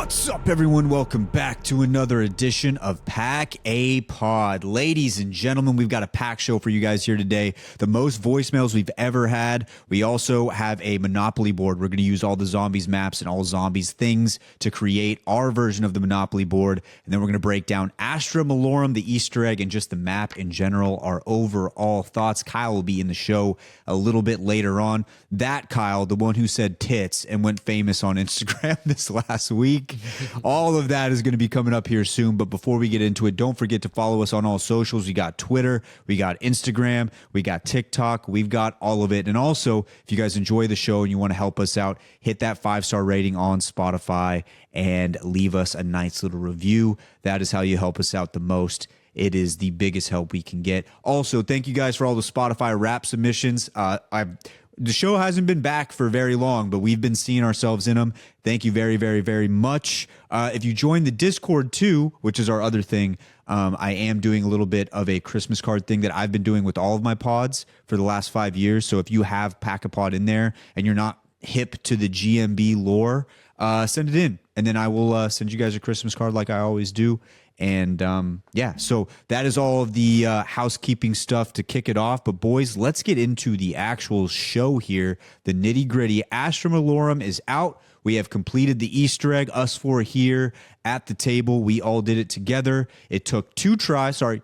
What's up, everyone? Welcome back to another edition of Pack a Pod. Ladies and gentlemen, we've got a pack show for you guys here today. The most voicemails we've ever had. We also have a Monopoly board. We're going to use all the zombies maps and all zombies things to create our version of the Monopoly board. And then we're going to break down Astra Malorum, the Easter egg, and just the map in general, our overall thoughts. Kyle will be in the show a little bit later on. That Kyle, the one who said tits and went famous on Instagram this last week. All of that is going to be coming up here soon. But before we get into it, don't forget to follow us on all socials. We got Twitter, we got Instagram, we got TikTok, we've got all of it. And also, if you guys enjoy the show and you want to help us out, hit that 5-star rating on Spotify and leave us a nice little review. That is how you help us out the most. It is the biggest help we can get. Also, thank you guys for all the Spotify rap submissions. The show hasn't been back for very long, but we've been seeing ourselves in them. Thank you very, very, very much. If you join the Discord too, which is our other thing, I am doing a little bit of a Christmas card thing that I've been doing with all of my pods for the last 5 years. So if you have Pack-a-Pod in there and you're not hip to the GMB lore, send it in. And then I will send you guys a Christmas card like I always do. And yeah, so that is all of the housekeeping stuff to kick it off. But boys, let's get into the actual show here, the nitty gritty. Astra Malorum is out. We have completed the Easter egg. Us four here at the table. We all did it together. It took 2 tries. 2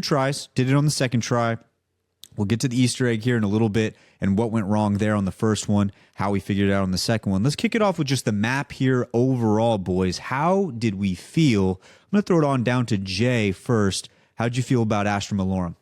tries. Did it on the second try. We'll get to the Easter egg here in a little bit and what went wrong there on the first one, how we figured it out on the second one. Let's kick it off with just the map here overall, boys. How did we feel? I'm going to throw it on down to Jay first. How did you feel about Astra Malorum?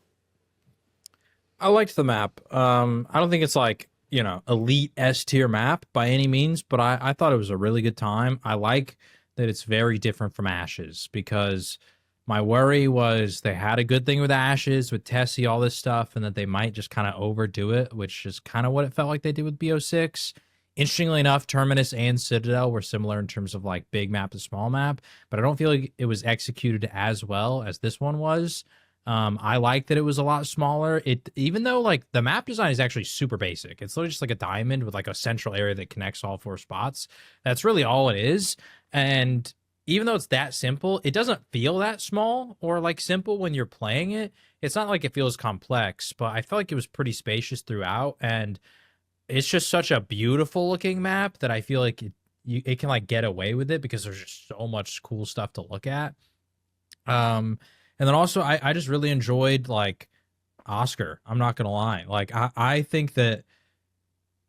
I liked the map. I don't think it's like, elite S-tier map by any means, but I thought it was a really good time. I like that it's very different from Ashes because my worry was they had a good thing with Ashes, with Tessie, all this stuff, and that they might just kind of overdo it, which is kind of what it felt like they did with BO6. Interestingly enough, Terminus and Citadel were similar in terms of like big map to small map, but I don't feel like it was executed as well as this one was. I like that it was a lot smaller. Even though like the map design is actually super basic. It's literally just like a diamond with like a central area that connects all 4 spots. That's really all it is. And even though it's that simple, it doesn't feel that small or like simple when you're playing it. It's not like it feels complex, but I felt like it was pretty spacious throughout. And it's just such a beautiful looking map that I feel like it can like get away with it because there's just so much cool stuff to look at. And then also I just really enjoyed like Oscar. I'm not going to lie. Like I think that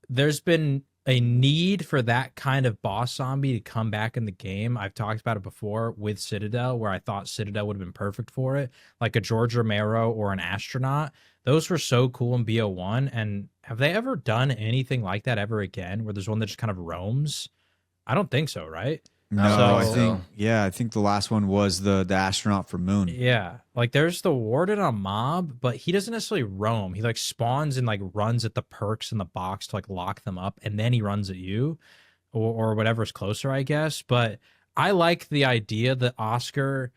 there's been a need for that kind of boss zombie to come back in the game. I've talked about it before with Citadel, where I thought Citadel would have been perfect for it, like a George Romero or an Astronaut. Those were so cool in BO1. And have they ever done anything like that ever again, where there's one that just kind of roams? I don't think so, right? No, I think the last one was the astronaut for Moon. Yeah, like there's the warden on Mob, but he doesn't necessarily roam. He like spawns and like runs at the perks in the box to like lock them up, and then he runs at you or whatever's closer, I guess. But I like the idea that Oscar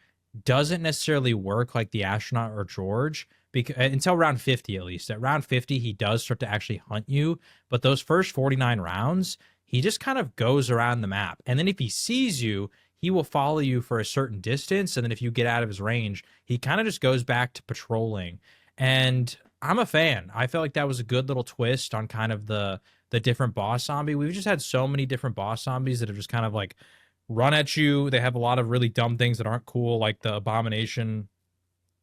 doesn't necessarily work like the astronaut or George until round 50 at least. At round 50, he does start to actually hunt you, but those first 49 rounds, he just kind of goes around the map. And then if he sees you, he will follow you for a certain distance. And then if you get out of his range, he kind of just goes back to patrolling. And I'm a fan. I felt like that was a good little twist on kind of the different boss zombie. We've just had so many different boss zombies that have just kind of like run at you. They have a lot of really dumb things that aren't cool, like the Abomination,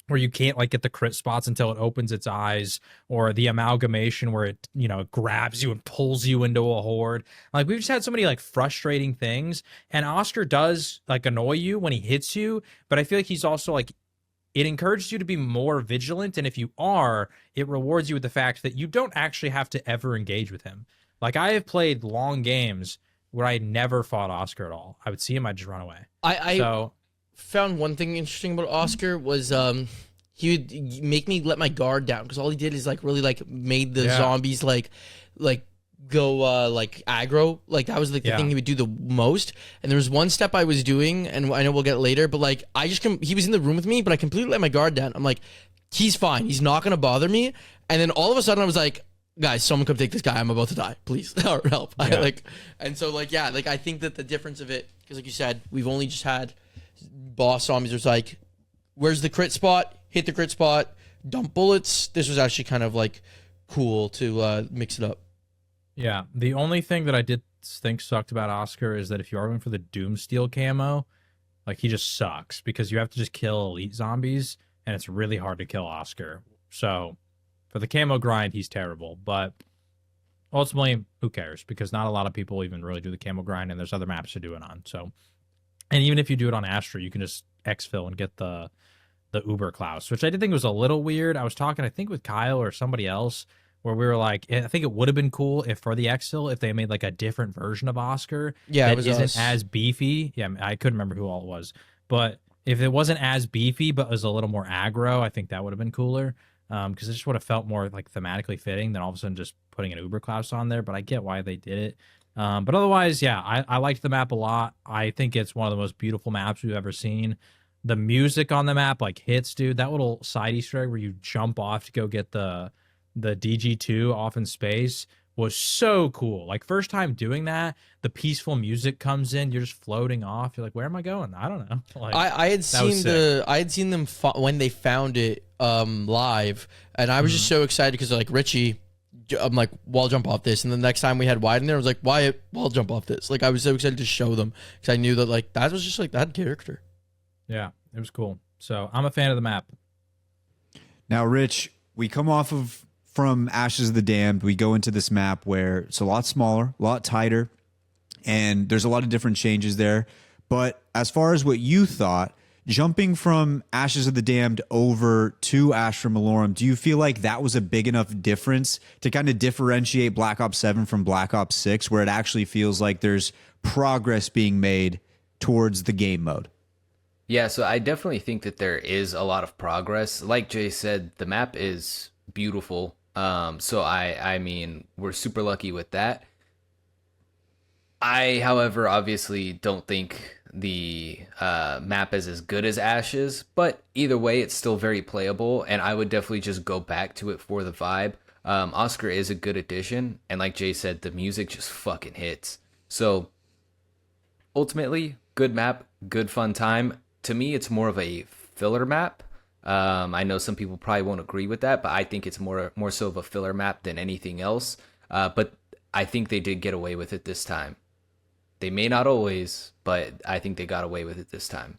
where you can't like get the crit spots until it opens its eyes, or the Amalgamation where it, grabs you and pulls you into a horde. Like we've just had so many like frustrating things, and Oscar does like annoy you when he hits you, but I feel like he's also like, it encourages you to be more vigilant. And if you are, it rewards you with the fact that you don't actually have to ever engage with him. Like I have played long games where I never fought Oscar at all. I would see him, I'd just run away. I found one thing interesting about Oscar was he would make me let my guard down, because all he did is like really like made the zombies like go like aggro. Like that was like the thing he would do the most. And there was one step I was doing, and I know we'll get later, but like I just he was in the room with me, but I completely let my guard down. I'm like, he's fine, he's not gonna bother me. And then all of a sudden I was like, guys, someone come take this guy. I'm about to die. Please, or help. Yeah. And so like, yeah, like I think that the difference of it, because like you said, we've only just had boss zombies. There's like, where's the crit spot? Hit the crit spot. Dump bullets. This was actually kind of like cool to mix it up. Yeah, the only thing that I did think sucked about Oscar is that if you are going for the Doomsteel camo, like he just sucks because you have to just kill elite zombies, and it's really hard to kill Oscar. So for the camo grind, he's terrible. But ultimately, who cares? Because not a lot of people even really do the camo grind, and there's other maps to do it on. So, and even if you do it on Astra, you can just exfil and get the Uber Klaus, which I did think was a little weird. I was talking, I think, with Kyle or somebody else, where we were like, I think it would have been cool if for the exfil, if they made like a different version of Oscar Yeah, it that was isn't us. as beefy. Yeah, I couldn't remember who all it was, but if it wasn't as beefy but was a little more aggro, I think that would have been cooler. Because it just would have felt more like thematically fitting than all of a sudden just putting an Uber Klaus on there. But I get why they did it. But otherwise, yeah, I liked the map a lot. I think it's one of the most beautiful maps we've ever seen. The music on the map like hits, dude. That little side Easter egg where you jump off to go get the DG2 off in space was so cool. Like first time doing that, the peaceful music comes in, you're just floating off. You're like, where am I going? I don't know. Like, I had seen them when they found it live, and I was just so excited because like Richie, I'm like, wall jump off this, and the next time we had Wyatt in there, I was like, Wyatt, wall jump off this. Like I was so excited to show them because I knew that like that was just like that character. Yeah, it was cool. So I'm a fan of the map. Now, Rich, we come off of from Ashes of the Damned. We go into this map where it's a lot smaller, a lot tighter, and there's a lot of different changes there. But as far as what you thought, jumping from Ashes of the Damned over to Astra Malorum, do you feel like that was a big enough difference to kind of differentiate Black Ops 7 from Black Ops 6, where it actually feels like there's progress being made towards the game mode? Yeah, so I definitely think that there is a lot of progress. Like Jay said, the map is beautiful. So I mean, we're super lucky with that. I, however, obviously don't think the map is as good as Ashes, but either way, it's still very playable, and I would definitely just go back to it for the vibe. Oscar is a good addition, and like Jay said, the music just fucking hits. So ultimately, good map, good fun time. To me, it's more of a filler map. I know some people probably won't agree with that, but I think it's more so of a filler map than anything else. But I think they did get away with it this time. They may not always, but I think they got away with it this time.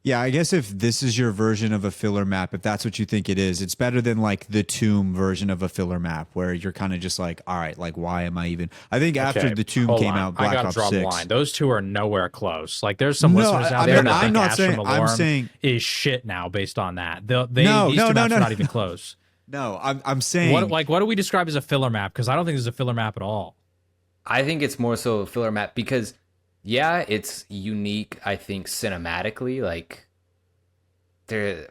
Yeah, I guess if this is your version of a filler map, if that's what you think it is, it's better than like the Tomb version of a filler map where you're kind of just like, all right, like why am I even? I think after the Tomb hold came on. out, Black I gotta Ops draw 6. the line. Those two are nowhere close. Like there's some No, listeners I out there mean, that I'm think not Astra saying- I'm Malorum saying- is shit now based on that. These No, two no, maps no. are not even close. No, I'm saying What do we describe as a filler map? Because I don't think there's a filler map at all. I think it's more so a filler map because, yeah, it's unique, I think, cinematically. Like, there's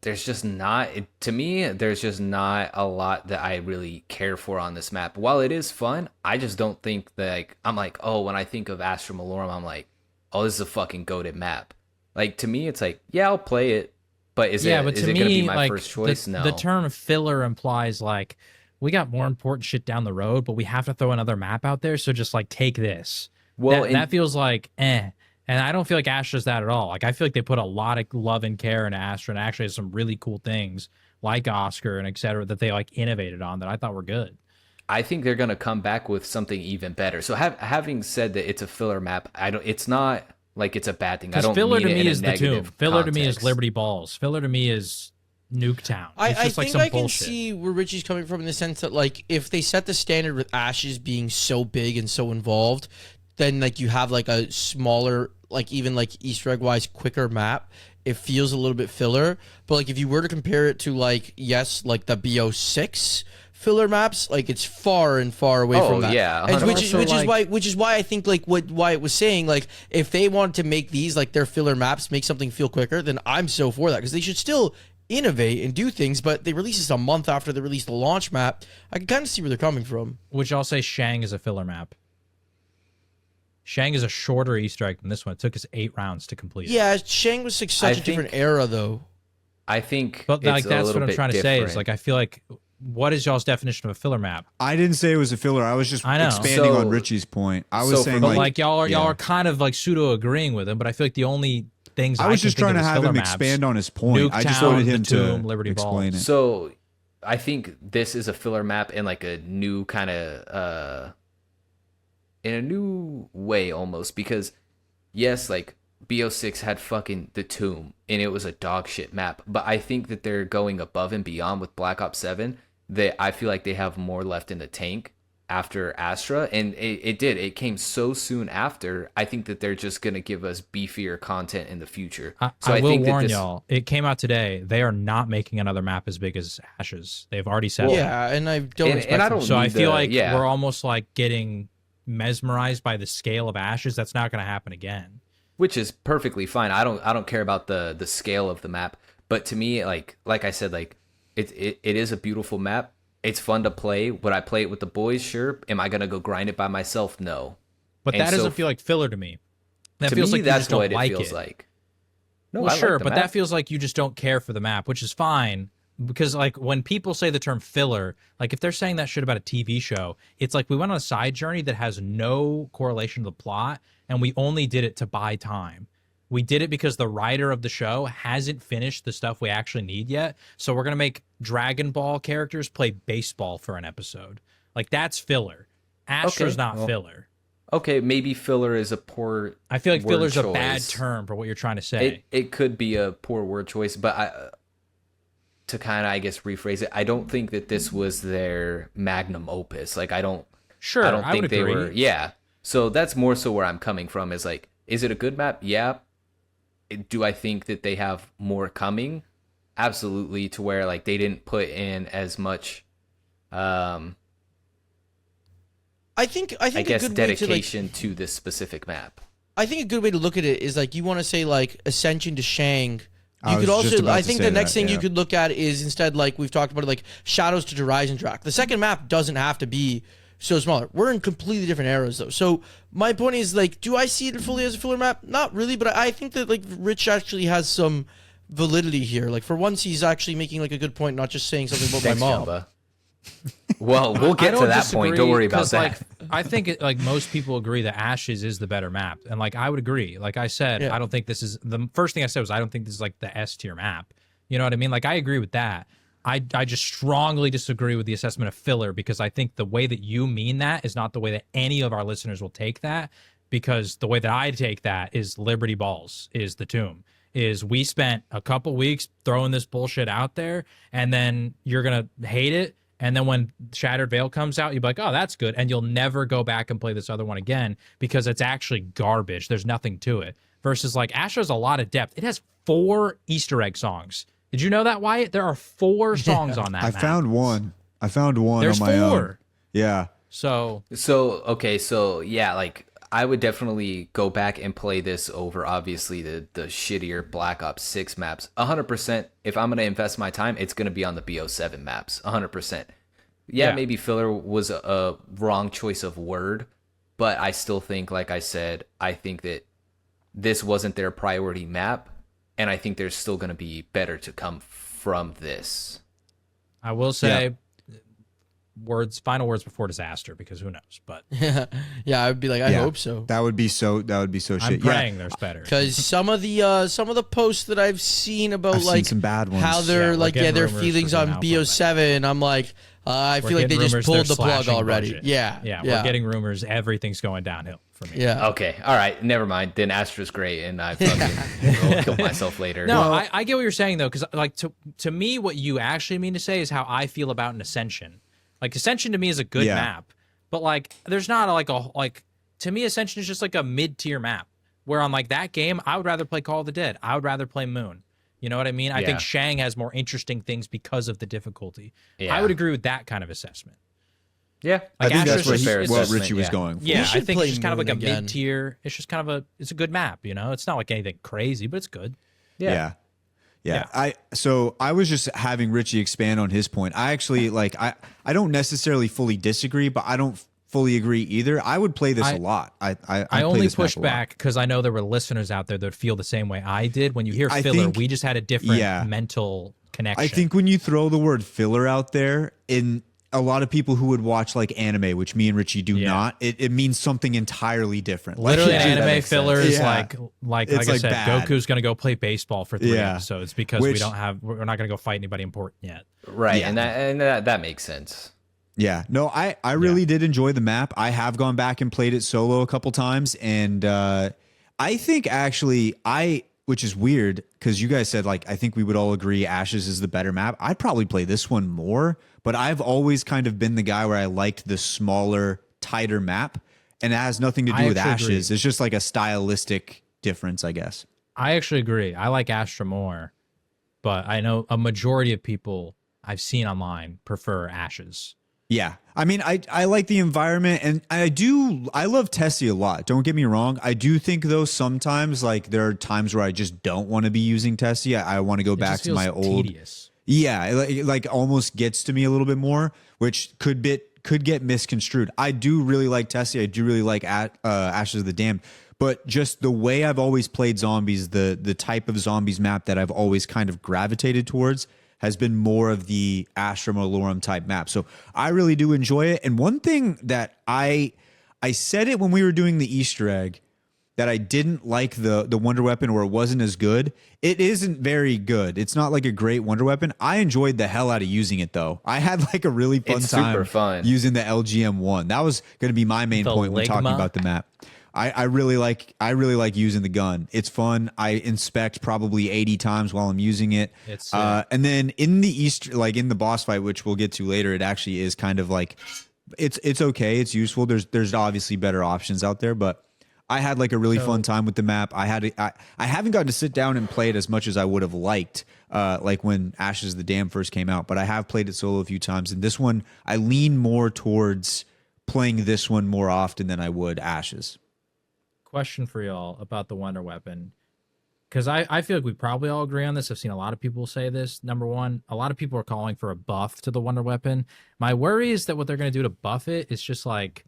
just not, to me, there's just not a lot that I really care for on this map. While it is fun, I just don't think that, like, I'm like, oh, when I think of Astra Malorum, I'm like, oh, this is a fucking goated map. Like, to me, it's like, yeah, I'll play it, but is it going to be my first choice? No. The term filler implies like we got more important shit down the road, but we have to throw another map out there. So just like take this. Well, that feels like And I don't feel like Astra's that at all. Like I feel like they put a lot of love and care into Astra, and actually has some really cool things like Oscar and et cetera that they like innovated on that I thought were good. I think they're going to come back with something even better. So having said that it's a filler map, it's not like it's a bad thing. I don't filler mean to it me in a is the Tomb. negative Filler to me is context. Liberty Balls. Filler to me is Nuketown. It's I just like think some I can bullshit. see where Richie's coming from in the sense that like if they set the standard with Ashes being so big and so involved, then like you have like a smaller, like even like Easter egg wise quicker map. It feels a little bit filler, but like if you were to compare it to like like the BO6 filler maps, like it's far and far away from that. Yeah, And 100%. which is why I think like what Wyatt was saying, like if they wanted to make these like their filler maps, make something feel quicker, then I'm so for that because they should still innovate and do things, but they release this a month after they released the launch map. I can kind of see where they're coming from. Which I'll say Shang is a filler map. Shang is a shorter Easter egg than this one. It took us 8 rounds to complete it. Yeah, Shang was like such a different era though. I think But like it's a that's little what I'm bit trying to say is different. like I feel like what is y'all's definition of a filler map? I didn't say it was a filler. I was just I know. expanding So- on Richie's point. I was so saying for But me- like y'all are kind of like pseudo agreeing with him. But I feel like the only things I was can just think trying of to as have filler him maps, expand on his point. I just Nuketown, wanted him the Tomb, to Liberty explain it. So I think this is a filler map in like a new kind of in a new way almost, because yes, like BO6 had fucking the Tomb and it was a dog shit map, but I think that they're going above and beyond with Black Ops 7. That I feel like they have more left in the tank after Astra, and it came so soon after. I think that they're just gonna give us beefier content in the future. So I will think that warn this- y'all. It came out today. They are not making another map as big as Ashes. They've already said that. Yeah, and I don't And- expect and I them don't So I need feel the- like yeah. we're almost like getting mesmerized by the scale of Ashes. That's not going to happen again. which is perfectly fine. I don't care about the scale of the map, but to me, like I said, like it is a beautiful map. It's fun to play. Would I play it with the boys? Sure. Am I gonna go grind it by myself? No. But And that so doesn't feel like filler to me. That to feels me, like you that's just don't what it like feels it. like. No, Well, I like sure, the but map. that feels like you just don't care for the map, which is fine. Because like when people say the term filler, like if they're saying that shit about a TV show, it's like we went on a side journey that has no correlation to the plot, and we only did it to buy time. We did it because the writer of the show hasn't finished the stuff we actually need yet. So we're gonna make Dragon Ball characters play baseball for an episode. Like that's filler. Astra's not well, filler. Okay, maybe filler is a poor. I feel like word filler's a choice. bad term for what you're trying to say. It could be a poor word choice, but to kind of, I guess, rephrase it, I don't think that this was their magnum opus. Like I don't think would they agree. were. Yeah. So that's more so where I'm coming from. Is like, is it a good map? Yeah. Do I think that they have more coming? Absolutely. To where like they didn't put in as much. I think I a guess good way to, like, dedication to this specific map. I think a good way to look at it is like you want to say like Ascension to Shang. I You could was just also, about I to think say the next that, thing you yeah. could look at is instead like we've talked about it, like Shadows to Horizon Track. The second map doesn't have to be so smaller. We're in completely different eras though. So my point is like, do I see it fully as a filler map? Not really, but I think that like Rich actually has some validity here. Like for once, he's actually making like a good point, not just saying something about Thanks, my mom. Jumba. Well, we'll get I to don't that point. Don't disagree, worry about 'cause, that. Like, I think like most people agree that Ashes is the better map, and like I would agree. Like I said, Yeah. I don't think this is the first thing I said was I don't think this is like the S tier map. You know what I mean? Like I agree with that. I just strongly disagree with the assessment of filler because I think the way that you mean that is not the way that any of our listeners will take that. Because the way that I take that is Liberty Balls is the Tomb. Is we spent a couple weeks throwing this bullshit out there, and then you're gonna hate it. And then when Shattered Veil comes out, you'll be like, oh, that's good. And you'll never go back and play this other one again because it's actually garbage. There's nothing to it. Versus like Astra has a lot of depth. It has 4 Easter egg songs. Did you know that, Wyatt? There are 4 songs on that I map. found one. There's on my 4. own. Yeah. So So yeah, like I would definitely go back and play this over obviously the shittier Black Ops 6 maps. 100%. If I'm gonna invest my time, it's gonna be on the BO7 maps. 100%. Yeah, maybe filler was a wrong choice of word, but I still think, like I said, I think that this wasn't their priority map, and I think there's still gonna be better to come from this. I will say final words before disaster because who knows? But Yeah, I'd be like, I Yeah. hope so. That would be so shit. I'm Yeah. praying there's better. Because some of the posts that I've seen about I've seen like some bad ones. how Yeah, they're we're like getting their rumors feelings for on Alpha, BO7, I'm like, I feel like they getting just rumors pulled they're the plug slashing already. budget. Yeah, We're getting rumors everything's going downhill for me. yeah. Okay, all right, never mind. Then Astra's great, and I fucking will kill myself later. No, I get what you're saying though, because like to me, what you actually mean to say is how I feel about an Ascension. Like Ascension to me is a good Yeah. map, but like there's not like to me Ascension is just like a mid tier map. Where on like that game, I would rather play Call of the Dead. I would rather play Moon. You know what I mean? I Yeah. think Shang has more interesting things because of the difficulty. Yeah. I would agree with that kind of assessment. Yeah, I think Astra's that's what, just- he, it's what just- Richie was yeah. going for. Yeah, I should think play it's just kind of like Moon a again. mid tier. It's just kind of it's a good map. You know, it's not like anything crazy, but it's good. Yeah. So I was just having Richie expand on his point. I actually like I don't necessarily fully disagree, but I don't fully agree either. I would play this a lot. I play only this map pushed a lot. back because I know there were listeners out there that feel the same way I did. When you hear I filler, think- we just had a different Yeah. mental connection. I think when you throw the word filler out there, in a lot of people who would watch like anime, which me and Richie do not, it means something entirely different. Literally, Like, anime filler is Yeah. like It's I like said, bad. Goku's gonna go play baseball for 3 Yeah. episodes because Which- we're not gonna go fight anybody important yet. Right, Yeah. and that makes sense. Yeah, no, I really did enjoy the map. I have gone back and played it solo a couple times, and I think actually which is weird because you guys said like I think we would all agree Ashes is the better map. I'd probably play this one more, but I've always kind of been the guy where I liked the smaller, tighter map, and it has nothing to do I with actually Ashes. agree. It's just like a stylistic difference, I guess. I actually agree. I like Astra more, but I know a majority of people I've seen online prefer Ashes. Yeah. I mean, I like the environment, and I love Tessie a lot. Don't get me wrong. I do think though sometimes like there are times where I just don't want to be using Tessie. I want to go It back just to my feels old. tedious. Yeah, it like almost gets to me a little bit more, which could get misconstrued. I do really like Tessie. I do really like Ashes of the Damned. But just the way I've always played zombies, the type of zombies map that I've always kind of gravitated towards has been more of the Astra Malorum type map. So I really do enjoy it. And one thing that I said it when we were doing the Easter egg that I didn't like the wonder weapon, or it wasn't as good. It isn't very good. It's not like a great wonder weapon. I enjoyed the hell out of using it though. I had like a really fun It's time super fun. using the LGM1. That was going to be my main The point when talking Ligma? about the map. I really like using the gun. It's fun. I inspect probably 80 times while I'm using it. It's and then in the in the boss fight, which we'll get to later, it actually is kind of like it's okay. It's useful. There's obviously better options out there, but I had like a really fun time with the map. I haven't gotten to sit down and play it as much as I would have liked, like when Ashes of the Dam first came out. But I have played it solo a few times, and this one I lean more towards playing this one more often than I would Ashes. Question for y'all about the wonder weapon, because I feel like we probably all agree on this. I've seen a lot of people say this. Number one, a lot of people are calling for a buff to the wonder weapon. My worry is that what they're going to do to buff it is just like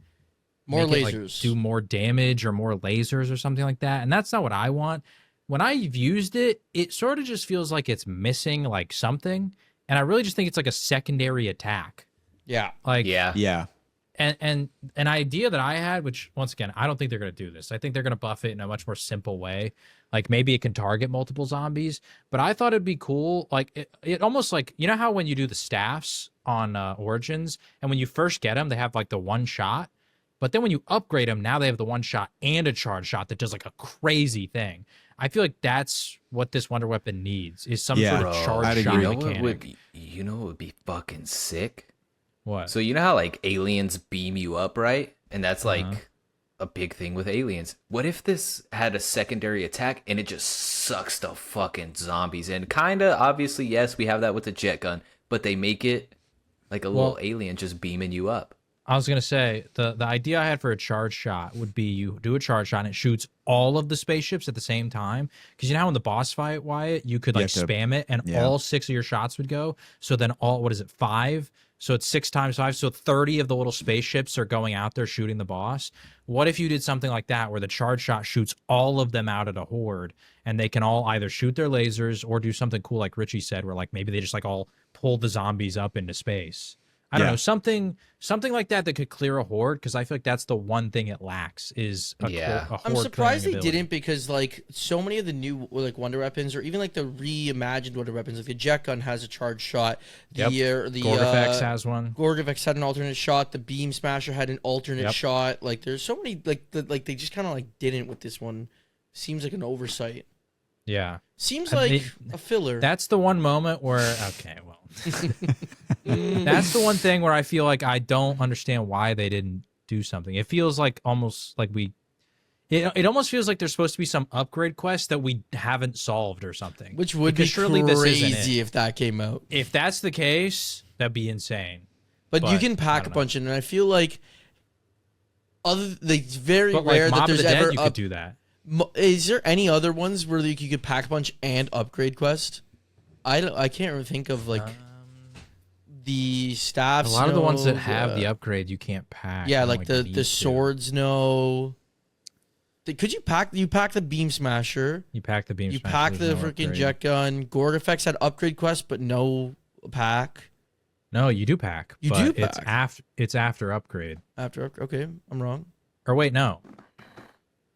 More make it, like, lasers. do more damage or more lasers or something like that, and that's not what I want. When I've used it, it sort of just feels like it's missing like something, and I really just think it's like a secondary attack. Yeah. Like Yeah. and an idea that I had, which once again, I don't think they're going to do this. I think they're going to buff it in a much more simple way. Like maybe it can target multiple zombies, but I thought it'd be cool. Like it almost like, you know how when you do the staffs on Origins, and when you first get them, they have like the one shot, but then when you upgrade them, now they have the one shot and a charge shot that does like a crazy thing. I feel like that's what this wonder weapon needs, is some Yeah. sort of Bro, charge I'd shot agree. mechanic. You know what would be fucking sick? What? So you know how like aliens beam you up, right? And that's like Uh-huh. a big thing with aliens. What if this had a secondary attack and it just sucks the fucking zombies in? Kinda, obviously, yes, we have that with the jet gun, but they make it like a little alien just beaming you up. I was gonna say the idea I had for a charge shot would be you do a charge shot and it shoots all of the spaceships at the same time. Because you know how in the boss fight, Wyatt, you could like have to- spam it and yeah. all 6 of your shots would go. So then what is it, 5? So it's 6 times 5. So 30 of the little spaceships are going out there shooting the boss. What if you did something like that where the charge shot shoots all of them out at a horde, and they can all either shoot their lasers or do something cool like Richie said, where like maybe they just like all pull the zombies up into space. I don't Yeah. know, something like that could clear a horde, because I feel like that's the one thing it lacks is a Yeah. horde. I'm surprised they clearing ability. didn't, because like so many of the new like wonder weapons, or even like the reimagined wonder weapons, like the jet gun has a charge shot. The Gorgafex has one. Gorgafex had an alternate shot. The beam smasher had an alternate Yep. shot. Like there's so many like they just kind of like didn't with this one. Seems like an oversight. Yeah. Seems I like mean, a filler. That's the one moment where okay, well, that's the one thing where I feel like I don't understand why they didn't do something. It feels like almost like it almost feels like there's supposed to be some upgrade quest that we haven't solved or something. Which would be Because surely this isn't it. crazy if that came out. If that's the case, that'd be insane. But you But, can I pack a don't know. bunch in, and I feel like it's very But rare like that Mob of there's the Dead, ever you could do that. Is there any other ones where you could pack a bunch and upgrade quest? I can't really think of like the staffs. A lot of the ones that no, have the upgrade you can't pack. yeah, and, like the need to. swords. No, Could you pack the beam smasher? You pack the beam You smasher. pack the there's no freaking upgrade. jet gun. Gord effects had upgrade quest, but no pack. No, you do pack. You but do It's pack. it's after upgrade. Okay, I'm wrong. Or wait, no.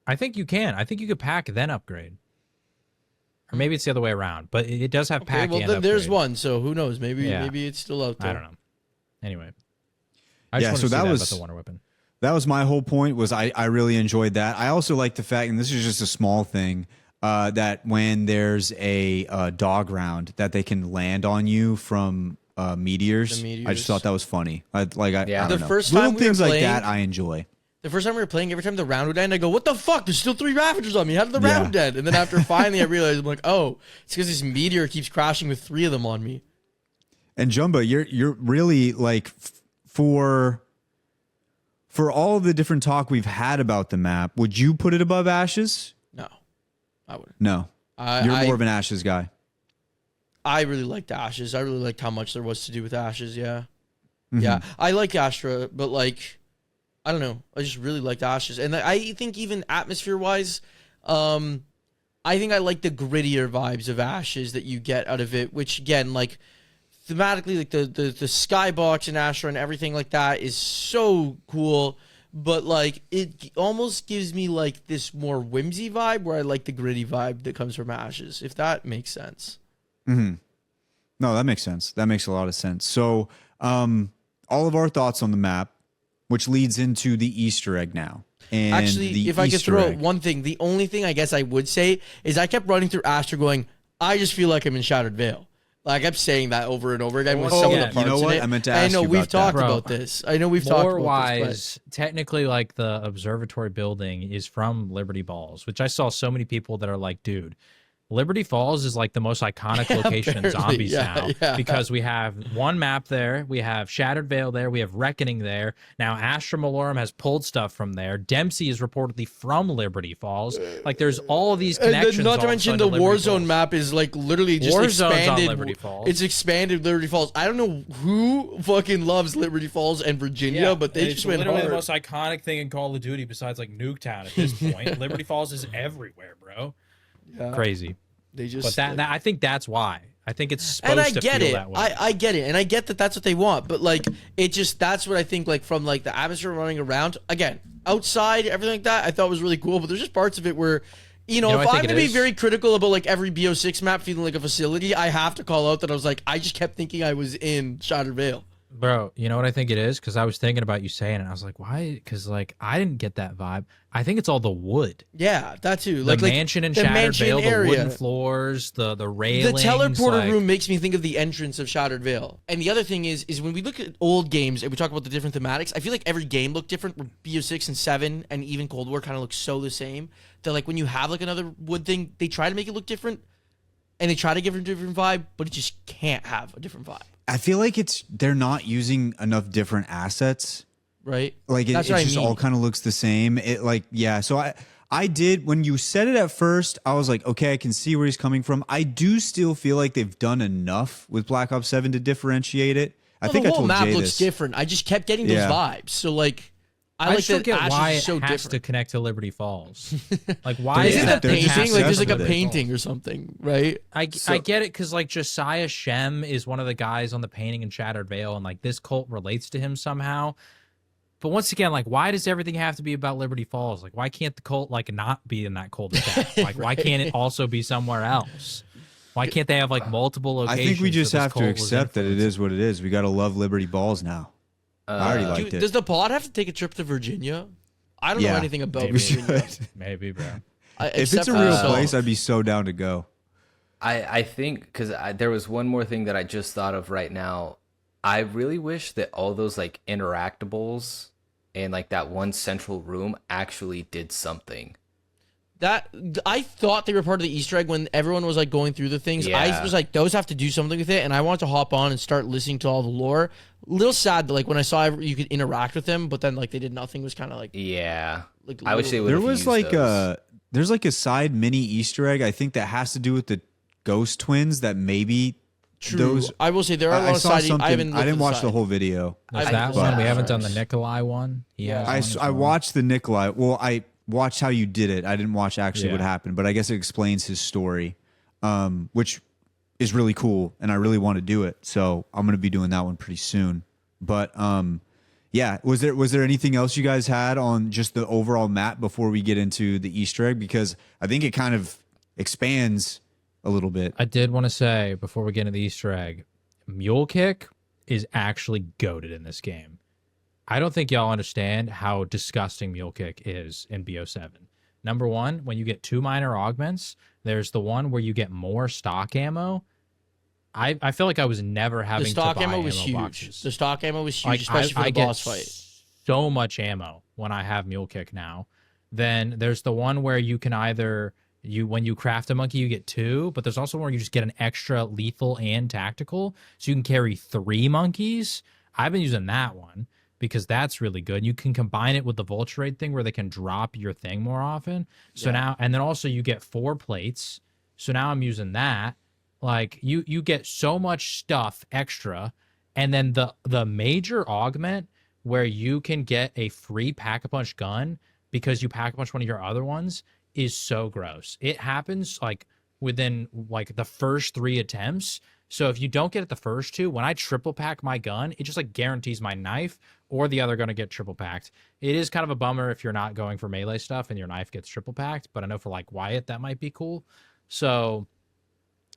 I think you can. I think you could pack then upgrade. Or maybe it's the other way around. But it does have Okay, pack well and then there's upgrade. one. So who knows? Maybe Yeah. maybe it's still out there. I don't know. Anyway. I Yeah, just so wanted to that say was- about the wonder weapon. That was my whole point. Was I really enjoyed that. I also like the fact, and this is just a small thing, that when there's a dog round, that they can land on you from meteors. The I meteors. just thought that was funny. I don't The know. first Little time we were things like playing- that I enjoy. The first time we were playing, every time the round would end, I go, "What the fuck? There's still 3 Ravagers on me. How did the Yeah. round end?" And then after finally I realized, I'm like, "Oh, it's because this meteor keeps crashing with 3 of them on me." And Jumba, you're really like for all the different talk we've had about the map, would you put it above Ashes? No, I wouldn't. No. You're more of an Ashes guy. I really liked Ashes. I really liked how much there was to do with Ashes. Yeah, Mm-hmm. yeah. I like Astra, but like, I don't know. I just really liked Ashes, and I think even atmosphere-wise, I think I like the grittier vibes of Ashes that you get out of it. Which again, like thematically, like the skybox and Astra and everything like that is so cool. But like it almost gives me like this more whimsy vibe where I like the gritty vibe that comes from Ashes, if that makes sense. Mm-hmm. No, that makes sense. That makes a lot of sense. So, all of our thoughts on the map, which leads into the Easter egg now. And Actually, the if I could Easter throw out egg. one thing, the only thing I guess I would say is I kept running through Astra going, I just feel like I'm in Shattered Vale. Like I kept saying that over and over again with Oh, some yeah. of the parts You know what? in it. I meant to I ask know you we've about that. talked Bro, about this. I know we've talked More about this. wise, technically, like the observatory building is from Liberty Falls, which I saw so many people that are like, dude, Liberty Falls is like the most iconic location in apparently, Zombies yeah, now yeah. because we have one map there, we have Shattered Vale there, we have Reckoning there. Now Astra Malorum has pulled stuff from there. Dempsey is reportedly from Liberty Falls. Like there's all of these And connections. then not all to of a mention sudden the to Liberty Warzone Falls. map is like literally just Warzone's on expanded. Liberty Falls. It's expanded Liberty Falls. I don't know who fucking loves Liberty Falls and Virginia, but they it's just went literally hard. the most iconic thing in Call of Duty besides like Nuketown at this point. Liberty Falls is everywhere, bro. Yeah. Crazy. They just But that I think that's why. I think it's supposed and I to get feel it. that way. I get it, and I get that that's what they want. But like, it just that's what I think. Like from like the atmosphere running around again, outside everything like that, I thought was really cool. But there's just parts of it where, you know, You know, if I I'm think it gonna be is. very critical about like every BO6 map feeling like a facility, I have to call out that I was like, I just kept thinking I was in Shattered Vale. Bro, you know what I think it is? Because I was thinking about you saying it. I was like, why? Because like I didn't get that vibe. I think it's all the wood. Yeah, that too. The Like mansion in the Shattered mansion Vale, the area. wooden floors, the The railings. teleporter like, room makes me think of the entrance of Shattered Vale. And the other thing is when we look at old games and we talk about the different thematics, I feel like every game looked different. Where BO6 and 7 and even Cold War kind of look so the same. That like when you have like another wood thing, they try to make it look different. And they try to give it a different vibe, but it just can't have a different vibe. I feel like they're not using enough different assets. Right? Like it That's what I just mean. all kind of looks the same. It like, yeah. So I did, when you said it at first, I was like, okay, I can see where he's coming from. I do still feel like they've done enough with Black Ops 7 to differentiate it. I think the I whole told map Jay looks this. different. I just kept getting those Yeah. vibes. So like I I like just don't that get Ashes why is so it has different. to connect to Liberty Falls. Like why There's- is Isn't that the there's thing painting like there's like a access with it. painting or something, right? I get it because like Josiah Shem is one of the guys on the painting in Shattered Vale, and like this cult relates to him somehow. But once again, like, why does everything have to be about Liberty Falls? Like, why can't the cult like not be in that cul-de-sac? Like, why can't it also be somewhere else? Why can't they have like multiple I locations? think we just that this have to cult was accept that it influencing? is what it is. We got to love Liberty Balls now. I already liked Dude, it. does the pod have to take a trip to Virginia? I don't know Yeah, anything about we Virginia. should. Maybe, bro. If it's a real place, I'd be so down to go. I think because there was one more thing that I just thought of right now. I really wish that all those like interactables and like that one central room actually did something. That I thought they were part of the Easter egg when everyone was like going through the things. I Yeah. was like, those have to do something with it, and I wanted to hop on and start listening to all the lore. Little sad that like when I saw you could interact with them, but then like they did nothing. Was kind of like Yeah, like I wish they would. There was like there's like a side mini Easter egg. I think that has to do with the ghost twins. That maybe true. those. I will say there are a I lot of saw side. something. I haven't. I didn't watch the side. whole video. There's I- that but- one. We haven't done the Nikolai. Nikolai one. He has one as I well. watched the Nikolai. Well, watched how you did it. I didn't watch actually what Yeah. happened, but I guess it explains his story, which is really cool, and I really want to do it. So I'm going to be doing that one pretty soon. But yeah, was there anything else you guys had on just the overall map before we get into the Easter egg? Because I think it kind of expands a little bit. I did want to say before we get into the Easter egg, Mule Kick is actually goated in this game. I don't think y'all understand how disgusting Mule Kick is in BO7. Number one, when you get 2 minor augments, there's the one where you get more stock ammo. I feel like I was never having The stock to buy ammo was huge. boxes. The stock ammo was huge, Like, especially for the get boss fight. so much ammo when I have Mule Kick now. Then there's the one where you can either when you craft a monkey you get 2, but there's also where you just get an extra lethal and tactical, so you can carry 3 monkeys. I've been using that one because that's really good. You can combine it with the vulture raid thing where they can drop your thing more often. So now, and then also you get 4 plates. So now I'm using that. Like you get so much stuff extra, and then the major augment where you can get a free pack-a-punch gun because you pack-a-punch one of your other ones is so gross. It happens like within like the first 3 attempts. So if you don't get it the first 2, when I triple pack my gun, it just like guarantees my knife or the other gun to get triple packed. It is kind of a bummer if you're not going for melee stuff and your knife gets triple packed, but I know for like Wyatt that might be cool. So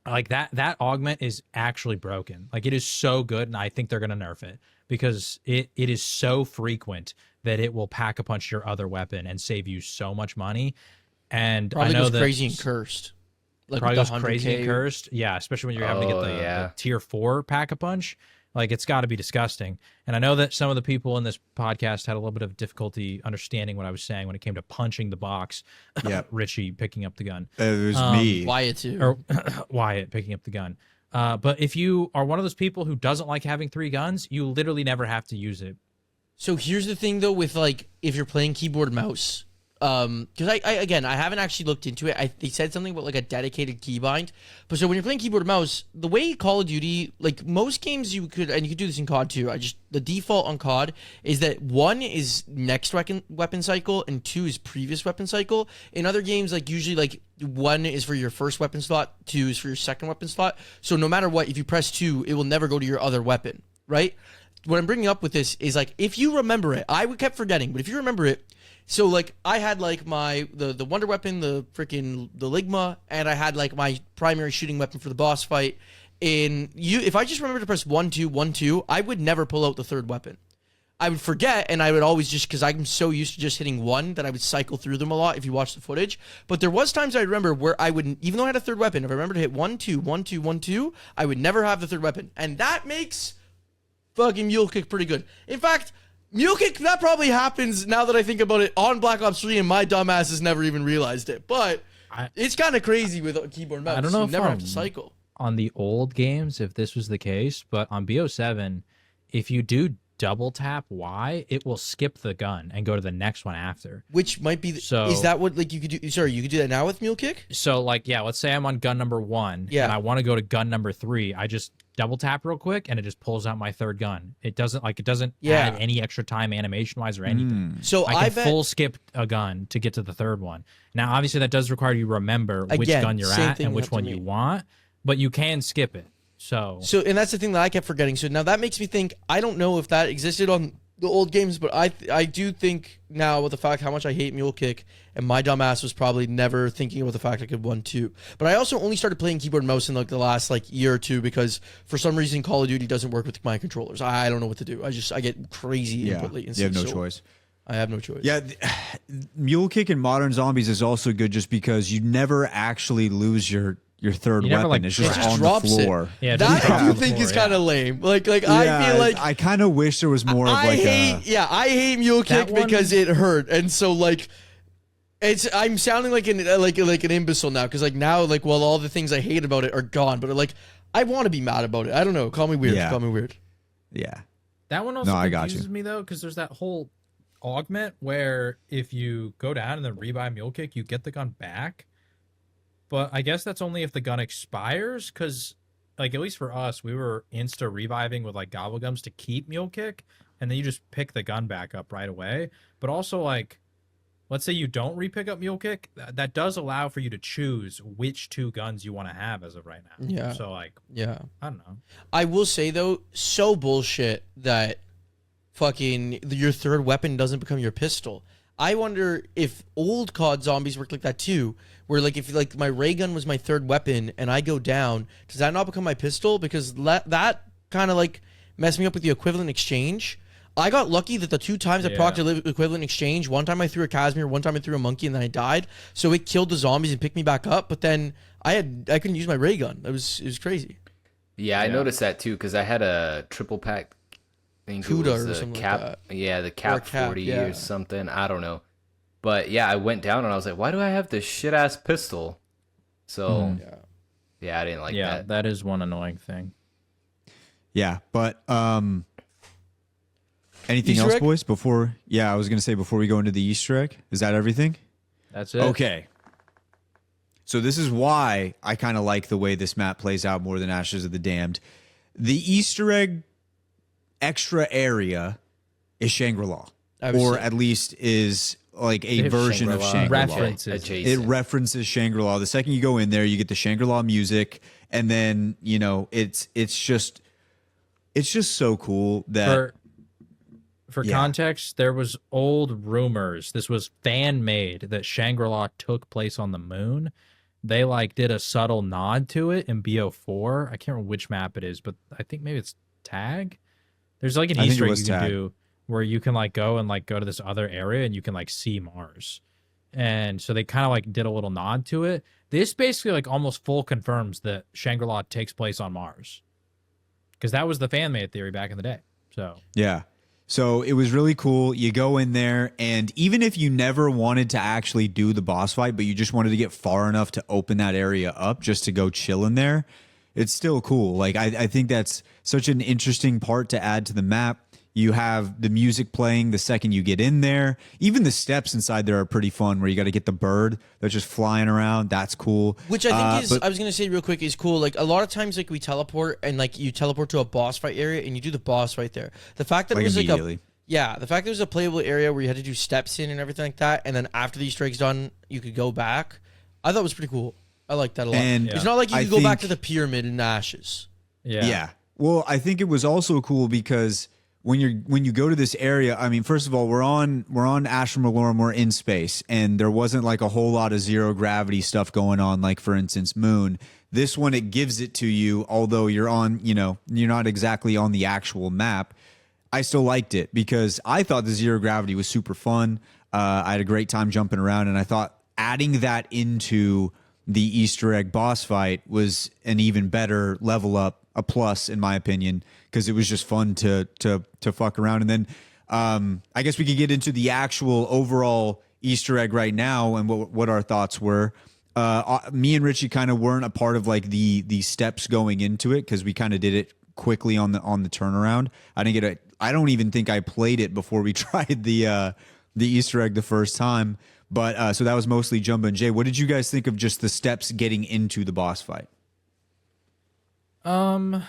like that augment is actually broken. Like it is so good, and I think they're gonna nerf it because it is so frequent that it will pack a punch your other weapon and save you so much money. And Probably I know goes that crazy and cursed. Like probably with goes the crazy and 100K. cursed. Yeah, especially when you're having to get the tier 4 pack a punch. Like it's got to be disgusting. And I know that some of the people in this podcast had a little bit of difficulty understanding what I was saying when it came to punching the box. Yeah. Richie picking up the gun. It was me. Wyatt too. Or Wyatt picking up the gun. But if you are one of those people who doesn't like having 3 guns, you literally never have to use it. So here's the thing though, with like if you're playing keyboard and mouse, because I haven't actually looked into it. They said something about like a dedicated keybind, but so when you're playing keyboard and mouse, the way Call of Duty, like most games, you could do this in COD too. The default on COD is that 1 is next weapon cycle and 2 is previous weapon cycle. In other games, like usually like 1 is for your first weapon slot, 2 is for your second weapon slot. So no matter what, if you press 2, it will never go to your other weapon, right? What I'm bringing up with this is like if you remember it, I kept forgetting, but if you remember it. So like I had like the wonder weapon, the Ligma, and I had like my primary shooting weapon for the boss fight. If I just remember to press 1 2 1 2, I would never pull out the third weapon. I would forget, and I would always just because I'm so used to just hitting 1 that I would cycle through them a lot if you watch the footage. But there was times I remember where I would, even though I had a third weapon, if I remember to hit 1 2 1 2 1 2, I would never have the third weapon, and that makes fucking Mule Kick pretty good. In fact, Mule Kick, that probably happens now that I think about it on Black Ops 3, and my dumbass has never even realized it. But it's kind of crazy with keyboard and mouse. I don't know you if never have to cycle. On the old games, if this was the case, but on BO7, if you do double tap Y, it will skip the gun and go to the next one after. Which might be is that what like you could do? Sorry, you could do that now with Mule Kick? So like, yeah, let's say I'm on gun number 1 and I want to go to gun number 3. I just double tap real quick and it just pulls out my third gun. It doesn't add any extra time animation wise or anything. So I can full skip a gun to get to the third one. Now obviously that does require you to remember which gun you're at and which one you want, but you can skip it. So and that's the thing that I kept forgetting. So now that makes me think, I don't know if that existed on the old games, but I do think now with the fact how much I hate Mule Kick, and my dumbass was probably never thinking about the fact I could 1 2. But I also only started playing keyboard and mouse in like the last like year or two because for some reason Call of Duty doesn't work with my controllers. I don't know what to do. I get crazy input latency. You have no choice. I have no choice. Yeah, Mule Kick in Modern Zombies is also good just because you never actually lose your third never, weapon. like, It's just it just on drops the floor. it. Yeah, that I do the think floor, is kind of lame. Like I feel like I kind of wish there was more of like I hate Mule Kick That one- because it hurt, and so like I'm sounding like an imbecile now because like now like well all the things I hate about it are gone, but like I want to be mad about it. I don't know. Call me weird. Yeah. Call me weird. yeah. that one also No, I got confuses me though, because there's that whole augment where if you go down and then rebuy Mule Kick, you get the gun back. But I guess that's only if the gun expires, because like at least for us, we were insta reviving with like gobblegums to keep Mule Kick, and then you just pick the gun back up right away. But also like let's say you don't repick up Mule Kick, that does allow for you to choose which 2 guns you want to have as of right now. Yeah. So like, yeah, I don't know. I will say though, so bullshit that fucking your third weapon doesn't become your pistol. I wonder if old COD zombies work like that too, where like if like my ray gun was my third weapon and I go down, does that not become my pistol? Because that kind of like messed me up with the equivalent exchange. I got lucky that the 2 times I procced the equivalent exchange, one time I threw a Casimir, one time I threw a monkey, and then I died. So it killed the zombies and picked me back up. But then I couldn't use my ray gun. It was crazy. Yeah, I noticed that too because I had a triple pack. I think Kuda it was or the something cap, like that. yeah, the cap 40 or something. I don't know, but yeah, I went down and I was like, why do I have this shit ass pistol? So yeah, I didn't like that. Yeah, that is one annoying thing. Yeah, but anything Easter else, egg? boys? Before I was gonna say before we go into the Easter egg, is that everything? That's it. Okay. So this is why I kind of like the way this map plays out more than Ashes of the Damned. The Easter egg extra area is Shangri-La, or at least is like a version of Shangri-La. References. It references Shangri-La. The second you go in there, you get the Shangri-La music, and then it's just so cool that. For context, there was old rumors. This was fan made that Shangri-La took place on the moon. They like did a subtle nod to it in BO4. I can't remember which map it is, but I think maybe it's Tag. There's like an Easter egg you can do where you can like go to this other area and you can like see Mars. And so they kind of like did a little nod to it. This basically like almost full confirms that Shangri-La takes place on Mars. Because that was the fan made theory back in the day. So yeah. So it was really cool. You go in there, and even if you never wanted to actually do the boss fight, but you just wanted to get far enough to open that area up just to go chill in there, it's still cool. Like I think that's such an interesting part to add to the map. You have the music playing the second you get in there. Even the steps inside there are pretty fun, where you got to get the bird that's just flying around. That's cool. Which I think I was going to say real quick is cool. Like a lot of times, like we teleport and like you teleport to a boss fight area and you do the boss right there. The fact that it was like the fact that it was a playable area where you had to do steps in and everything like that, and then after the Easter egg's done, you could go back. I thought it was pretty cool. I like that a lot. And it's not like you could go back to the pyramid in Ashes. Yeah. Well, I think it was also cool because when you go to this area, I mean, first of all, we're on Astra Malorum, we're in space, and there wasn't like a whole lot of zero gravity stuff going on, like for instance, Moon. This one, it gives it to you, although you're on, you're not exactly on the actual map. I still liked it because I thought the zero gravity was super fun. I had a great time jumping around, and I thought adding that into the Easter egg boss fight was an even better level up, a plus in my opinion, because it was just fun to fuck around. And then I guess we could get into the actual overall Easter egg right now and what our thoughts were. Me and Richie kind of weren't a part of like the steps going into it because we kind of did it quickly on the turnaround. I don't even think I played it before we tried the Easter egg the first time. But so that was mostly Jumbo and Jay. What did you guys think of just the steps getting into the boss fight? The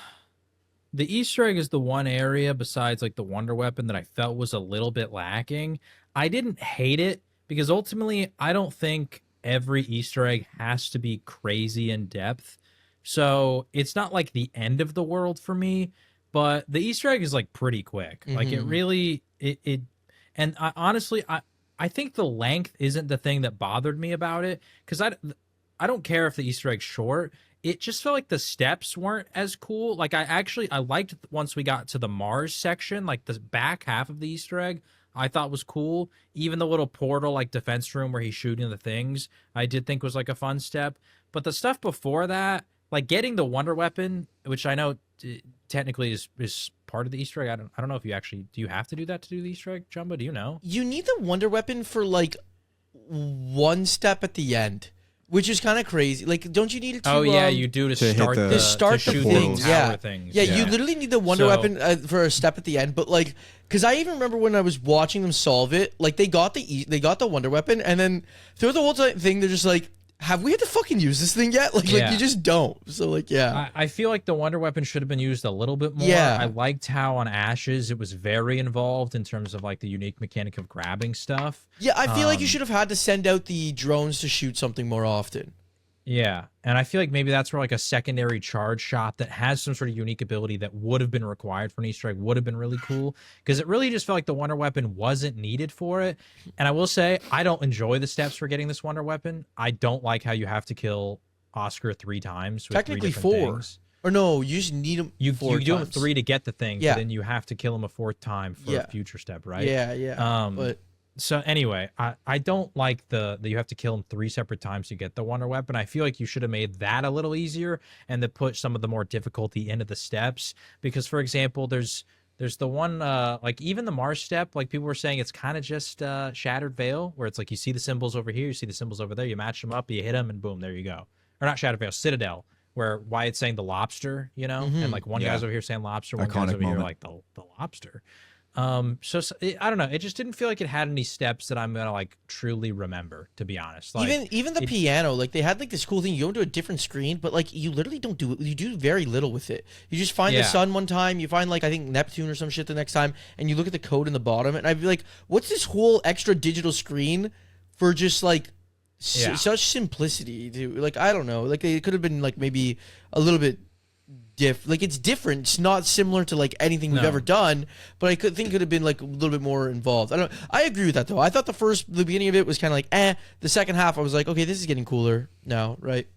Easter egg is the one area besides like the wonder weapon that I felt was a little bit lacking. I didn't hate it because ultimately I don't think every Easter egg has to be crazy in depth. So it's not like the end of the world for me, but the Easter egg is like pretty quick. Mm-hmm. Like it really, and I think the length isn't the thing that bothered me about it because I don't care if the Easter egg's short. It just felt like the steps weren't as cool. Like I liked once we got to the Mars section, like the back half of the Easter egg, I thought was cool. Even the little portal, like defense room where he's shooting the things, I did think was like a fun step. But the stuff before that, like getting the wonder weapon, which I know technically is part of the Easter egg. I don't know if you actually do. You have to do that to do the Easter egg, Jumbo? Do you know? You need the wonder weapon for like one step at the end, which is kind of crazy. Like, don't you need it to? Oh yeah, you do to start the things. Yeah. Yeah, you literally need the wonder weapon for a step at the end. But like, because I even remember when I was watching them solve it, like they got the wonder weapon, and then throughout the whole thing, they're just like, have we had to fucking use this thing yet? Like you just don't. So like, yeah. I feel like the wonder weapon should have been used a little bit more. Yeah. I liked how on Ashes it was very involved in terms of like the unique mechanic of grabbing stuff. Yeah, I feel like you should have had to send out the drones to shoot something more often. Yeah, and I feel like maybe that's where like a secondary charge shot that has some sort of unique ability that would have been required for an Easter egg would have been really cool, because it really just felt like the wonder weapon wasn't needed for it. And I will say, I don't enjoy the steps for getting this wonder weapon. I don't like how you have to kill Oscar 3 times. With Technically 3 different 4. things. Or no, you just need him. You 4 do him times. 3 to get the thing, Yeah. but then you have to kill him a 4th time for a future step, right? Yeah. But So anyway, I don't like that you have to kill him 3 separate times to get the wonder weapon. I feel like you should have made that a little easier and to put some of the more difficulty into the steps. Because, for example, there's the one like even the Mars step, like people were saying it's kind of just Shattered Veil, where it's like you see the symbols over here, you see the symbols over there, you match them up, you hit them, and boom, there you go. Or not Shattered Veil, Citadel, where Wyatt's saying the lobster, you know, and like one guy's over here saying lobster, one guy's over here like the lobster. So I don't know. It just didn't feel like it had any steps that I'm gonna like truly remember, to be honest. Like, even the piano, like they had like this cool thing. You go into a different screen, but like you literally don't do it. You do very little with it. You just find the sun one time. You find like I think Neptune or some shit the next time, and you look at the code in the bottom. And I'd be like, what's this whole extra digital screen for just like such simplicity? Dude? Like I don't know. Like it could have been like maybe a little bit. Like it's different. It's not similar to like anything we've ever done, but I think it could have been like a little bit more involved. I agree with that though. I thought the beginning of it was kind of like The second half I was like, okay, this is getting cooler now, right?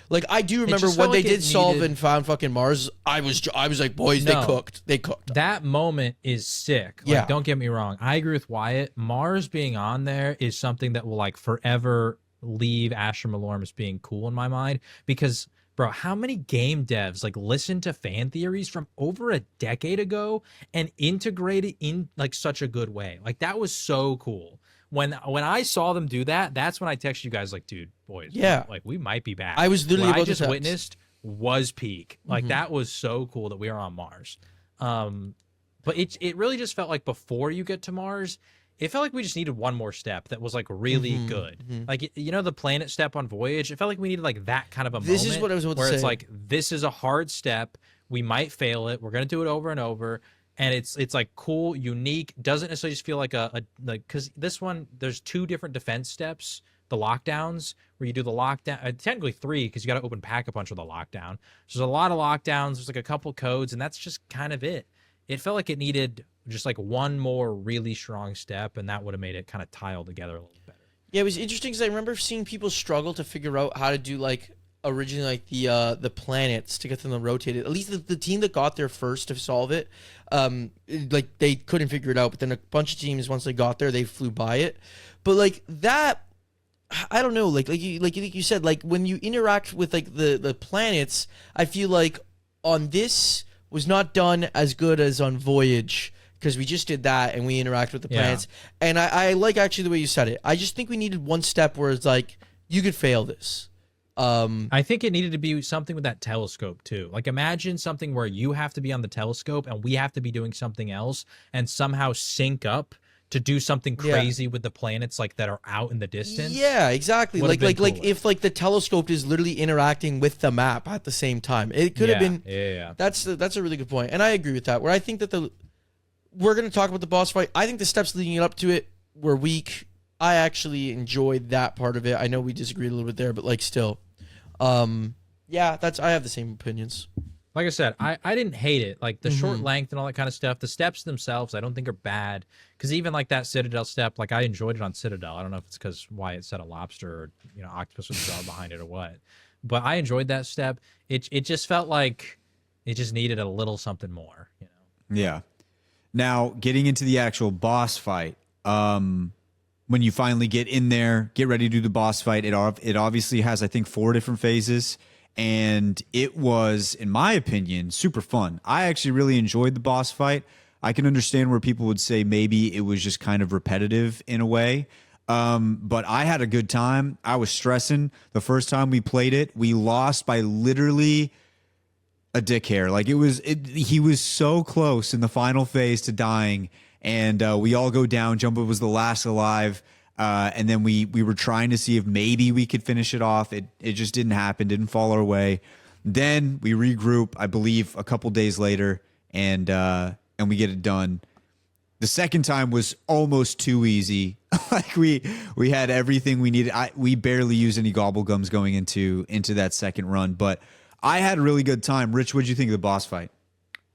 Like I do remember when they did solve and found fucking Mars. I was like, boys, they cooked. That moment is sick. Like, don't get me wrong. I agree with Wyatt. Mars being on there is something that will like forever leave Astra Malorum as being cool in my mind, because bro, how many game devs like listen to fan theories from over a decade ago and integrate it in like such a good way? Like that was so cool. When I saw them do that, that's when I texted you guys like, dude, boys, like we might be back. I was literally what about I just to witnessed was peak. Like that was so cool that we are on Mars. But it really just felt like before you get to Mars, it felt like we just needed one more step that was like really good. Like, you know, the planet step on Voyage, it felt like we needed like that kind of a moment. This is what I was about to say. Where it's like, this is a hard step. We might fail it. We're going to do it over and over. And it's like cool, unique. Doesn't necessarily just feel like because this one, there's 2 different defense steps. The lockdowns, where you do the lockdown, technically 3, because you got to open Pack-a-Punch with a lockdown. So there's a lot of lockdowns. There's like a couple codes, and that's just kind of it. It felt like it needed just like one more really strong step, and that would have made it kind of tile together a little better. Yeah, it was interesting because I remember seeing people struggle to figure out how to do like originally like the planets to get them to rotate it. At least the team that got there first to solve it, like they couldn't figure it out. But then a bunch of teams, once they got there, they flew by it. But like that, I don't know. Like you said, like when you interact with like the planets, I feel like on this was not done as good as on Voyage, because we just did that and we interact with the planets. And I like actually the way you said it. I just think we needed one step where it's like, you could fail this. I think it needed to be something with that telescope too. Like imagine something where you have to be on the telescope and we have to be doing something else and somehow sync up to do something crazy with the planets like that are out in the distance. Yeah, exactly. Like if like the telescope is literally interacting with the map at the same time. It could have been. Yeah. That's a really good point. And I agree with that. Where I think that we're going to talk about the boss fight. I think the steps leading up to it were weak. I actually enjoyed that part of it. I know we disagreed a little bit there, but like still. Yeah, I have the same opinions. Like I said, I didn't hate it. Like the short length and all that kind of stuff. The steps themselves, I don't think are bad. Because even like that Citadel step, like I enjoyed it on Citadel. I don't know if it's because Wyatt said a lobster or octopus with a jaw behind it or what. But I enjoyed that step. It just felt like it just needed a little something more. Yeah. Now getting into the actual boss fight. When you finally get in there, get ready to do the boss fight. It obviously has I think 4 different phases. And it was, in my opinion, super fun. I actually really enjoyed the boss fight. I can understand where people would say maybe it was just kind of repetitive in a way. But I had a good time. I was stressing. The first time we played it, we lost by literally a dick hair. Like he was so close in the final phase to dying. And we all go down. Jumbo was the last alive. And then we were trying to see if maybe we could finish it off. It just didn't happen, didn't fall our way. Then we regroup, I believe, a couple days later, and we get it done. The second time was almost too easy. Like we had everything we needed. We barely used any gobble gums going into that second run, but I had a really good time. Rich, what'd you think of the boss fight?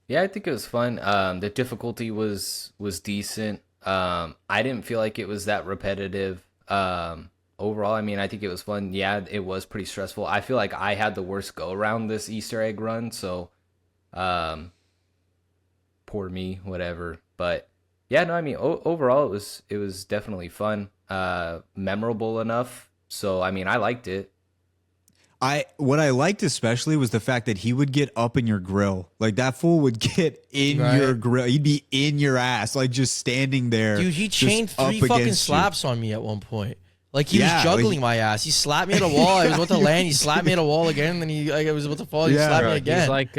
Yeah, I think it was fun. The difficulty was decent. I didn't feel like it was that repetitive. Overall, I mean, I think it was fun. Yeah, it was pretty stressful. I feel like I had the worst go around this Easter egg run, so poor me, whatever. But yeah, no, I mean, overall, it was definitely fun, memorable enough. So I mean, I liked it. What I liked especially was the fact that he would get up in your grill. Like that fool would get in your grill. He'd be in your ass, like just standing there. Dude, he chained 3 fucking slaps on me at one point. Like he was Yeah, juggling my ass. He slapped me at a wall. I was about to land. He slapped me at a wall again. And then I was about to fall. He slapped me again. He's like,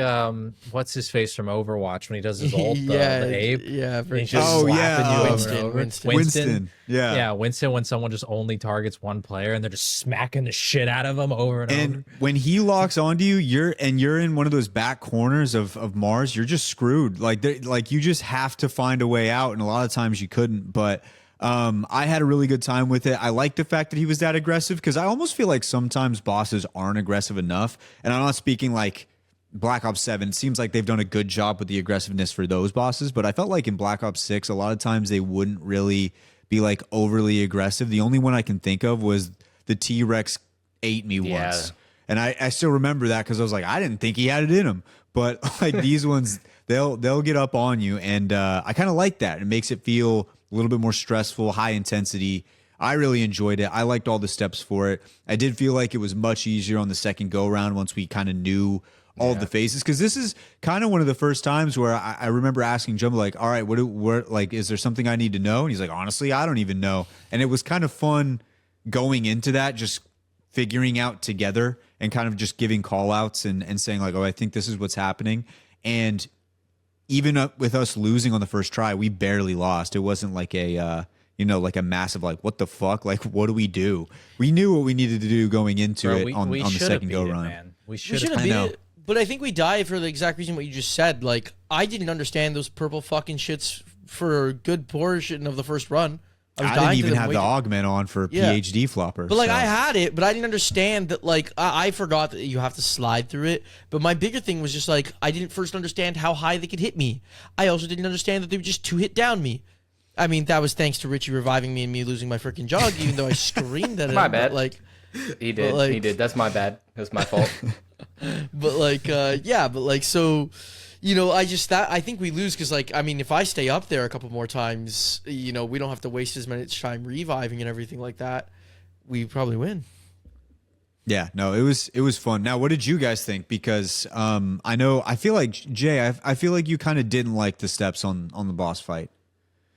what's his face from Overwatch when he does his ult, the ape? Yeah, for He's sure. just slapping you Winston, over and over. Winston. Winston. Yeah. Yeah, Winston, when someone just only targets one player and they're just smacking the shit out of him over and And over. when he locks onto you, you're in one of those back corners of Mars. You're just screwed. Like you just have to find a way out, and a lot of times you couldn't. But I had a really good time with it. I like the fact that he was that aggressive because I almost feel like sometimes bosses aren't aggressive enough. And I'm not speaking like Black Ops 7. It seems like they've done a good job with the aggressiveness for those bosses. But I felt like in Black Ops 6, a lot of times they wouldn't really be like overly aggressive. The only one I can think of was the T-Rex ate me once. And I still remember that because I was like, I didn't think he had it in him. But like these ones, they'll get up on you. And I kind of like that. It makes it feel a little bit more stressful, high intensity. I really enjoyed it. I liked all the steps for it. I did feel like it was much easier on the second go around once we kind of knew all of the phases, because this is kind of one of the first times where I remember asking Jumbo, like, all right, what like, is there something I need to know? And he's like, honestly, I don't even know. And it was kind of fun going into that, just figuring out together and kind of just giving call outs and saying like, oh, I think this is what's happening. And even up with us losing on the first try, we barely lost. It wasn't like a like a massive like what the fuck, like what do we do? We knew what we needed to do going into it on the second go run. Man. We We should should have have beat beat it. it. But I think we died for the exact reason what you just said. Like, I didn't understand those purple fucking shits for a good portion of the first run. I didn't even have the augment on for PhD flopper. But like so. I had it, but I didn't understand that. Like I forgot that you have to slide through it. But my bigger thing was just like I didn't first understand how high they could hit me. I also didn't understand that they would just 2-hit down me. I mean, that was thanks to Richie reviving me and me losing my freaking jog, even though I screamed at him. My bad. But like He did. like- He did. That's my bad. That's my fault. but like yeah, but like so. You know, I think we lose because, like, I mean, if I stay up there a couple more times, you know, we don't have to waste as much time reviving and everything like that. We probably win. Yeah, no, it was fun. Now, what did you guys think? Because I feel like Jay, I feel like you kind of didn't like the steps on the boss fight.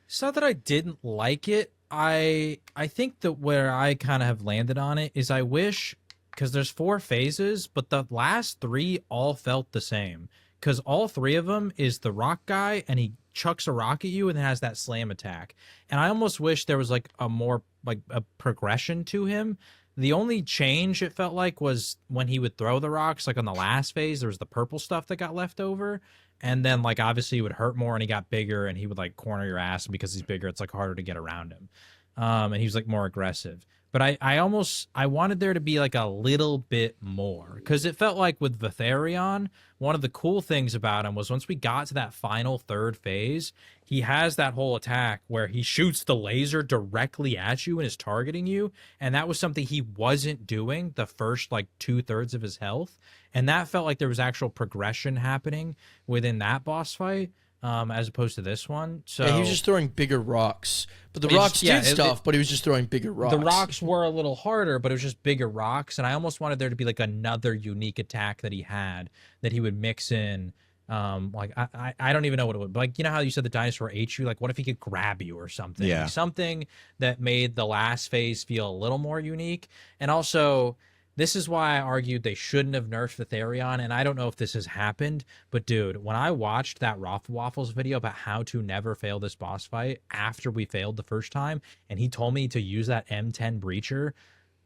It's not that I didn't like it. I think that where I kind of have landed on it is I wish, because there's 4 phases, but the last 3 all felt the same. Because all 3 of them is the rock guy, and he chucks a rock at you and then has that slam attack. And I almost wish there was like a more like a progression to him. The only change it felt like was when he would throw the rocks. Like on the last phase, there was the purple stuff that got left over, and then like obviously he would hurt more, and he got bigger, and he would like corner your ass. And because he's bigger, it's like harder to get around him. And he was like more aggressive. But I wanted there to be like a little bit more, because it felt like with Vatherion, one of the cool things about him was once we got to that final 3rd phase, he has that whole attack where he shoots the laser directly at you and is targeting you. And that was something he wasn't doing the first like 2/3 of his health. And that felt like there was actual progression happening within that boss fight. As opposed to this one. So yeah, he was just throwing bigger rocks. But the rocks did stuff, but he was just throwing bigger rocks. The rocks were a little harder, but it was just bigger rocks. And I almost wanted there to be like another unique attack that he had that he would mix in. Like I don't even know what it would, like, you know how you said the dinosaur ate you? Like, what if he could grab you or something? Yeah. Like something that made the last phase feel a little more unique. And also, this is why I argued they shouldn't have nerfed the Therion, and I don't know if this has happened, but dude, when I watched that Raffle Waffles video about how to never fail this boss fight after we failed the first time, and he told me to use that M10 breacher,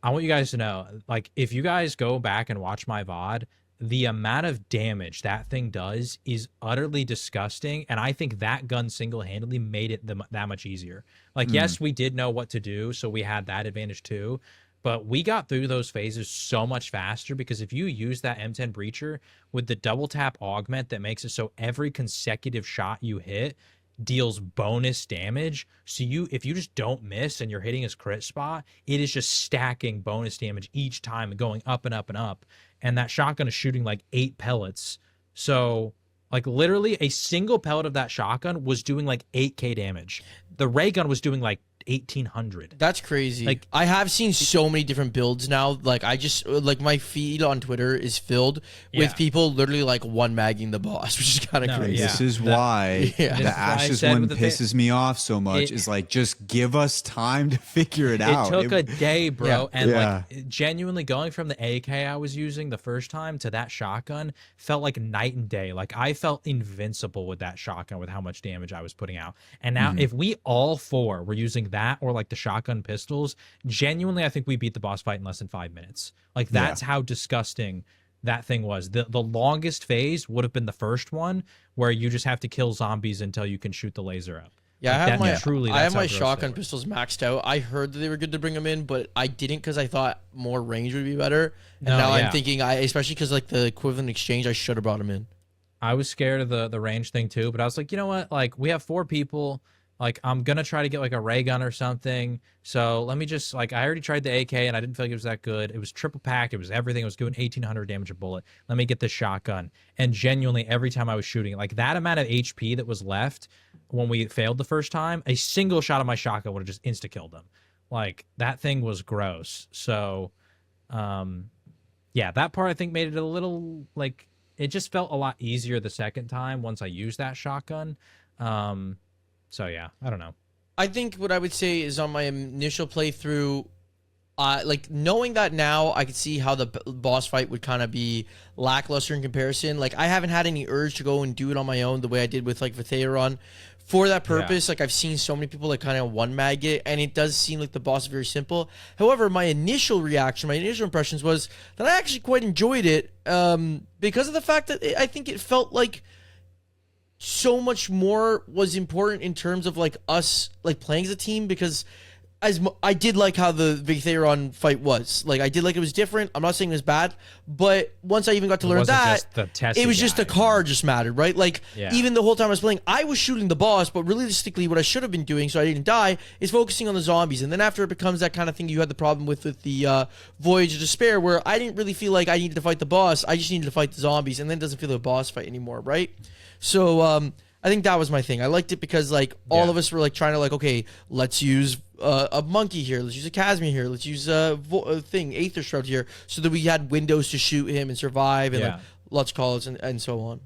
I want you guys to know, like, if you guys go back and watch my VOD, the amount of damage that thing does is utterly disgusting, and I think that gun single-handedly made it that much easier. Like, yes, we did know what to do, so we had that advantage too, but we got through those phases so much faster because if you use that M10 breacher with the double tap augment that makes it so every consecutive shot you hit deals bonus damage. So if you just don't miss and you're hitting his crit spot, it is just stacking bonus damage each time and going up and up and up. And that shotgun is shooting like 8 pellets. So like literally a single pellet of that shotgun was doing like 8k damage. The ray gun was doing like 1800. That's crazy. Like, I have seen so many different builds now. Like I just like my feed on Twitter is filled with people literally like one magging the boss, which is kind of crazy. This is why the Ashes one pisses me off so much. Is like, just give us time to figure it out. It took a day, bro. And Yeah. like genuinely going from the AK I was using the first time to that shotgun felt like night and day. Like I felt invincible with that shotgun with how much damage I was putting out. And now if we all four were using that or like the shotgun pistols, genuinely I think we beat the boss fight in less than 5 minutes. Like that's how disgusting that thing was. The longest phase would have been the first one where you just have to kill zombies until you can shoot the laser up. Yeah, Like, I have how my gross shotgun they were. pistols maxed out. I heard that they were good to bring them in, but I didn't because I thought more range would be better. And No, now yeah. I'm thinking, especially because like the equivalent exchange, I should have brought them in. I was scared of the range thing too, but I was like, you know what? Like we have 4 people. Like I'm gonna try to get like a ray gun or something. So let me just like I already tried the AK and I didn't feel like it was that good. It was triple packed. It was everything. It was doing 1800 damage a bullet. Let me get the shotgun. And genuinely, every time I was shooting, like that amount of HP that was left when we failed the first time, a single shot of my shotgun would have just insta killed them. Like that thing was gross. So, yeah, that part I think made it a little like it just felt a lot easier the second time once I used that shotgun. So yeah, I don't know. I think what I would say is on my initial playthrough, like knowing that now, I could see how the boss fight would kind of be lackluster in comparison. Like I haven't had any urge to go and do it on my own the way I did with like Vatheron. For that purpose, like I've seen so many people that kind of one mag it, and it does seem like the boss is very simple. However, my initial reaction, my initial impressions was that I actually quite enjoyed it because of the fact that I think it felt like so much more was important in terms of like us like playing as a team, because I did like how the Vatheron fight was. Like I did like it was different. I'm not saying it was bad, but once I even got to learn wasn't that, just the Tessie it was just guy, the car just mattered, right? Like even the whole time I was playing, I was shooting the boss, but realistically what I should have been doing so I didn't die is focusing on the zombies. And then after it becomes that kind of thing you had the problem with the Voyage of Despair, where I didn't really feel like I needed to fight the boss. I just needed to fight the zombies, and then it doesn't feel like a boss fight anymore, right? So I think that was my thing. I liked it because like all of us were like trying to like, okay, let's use a monkey here, let's use a Casimir here, let's use a thing, Aether Shroud here, so that we had windows to shoot him and survive, and like let's call it and so on.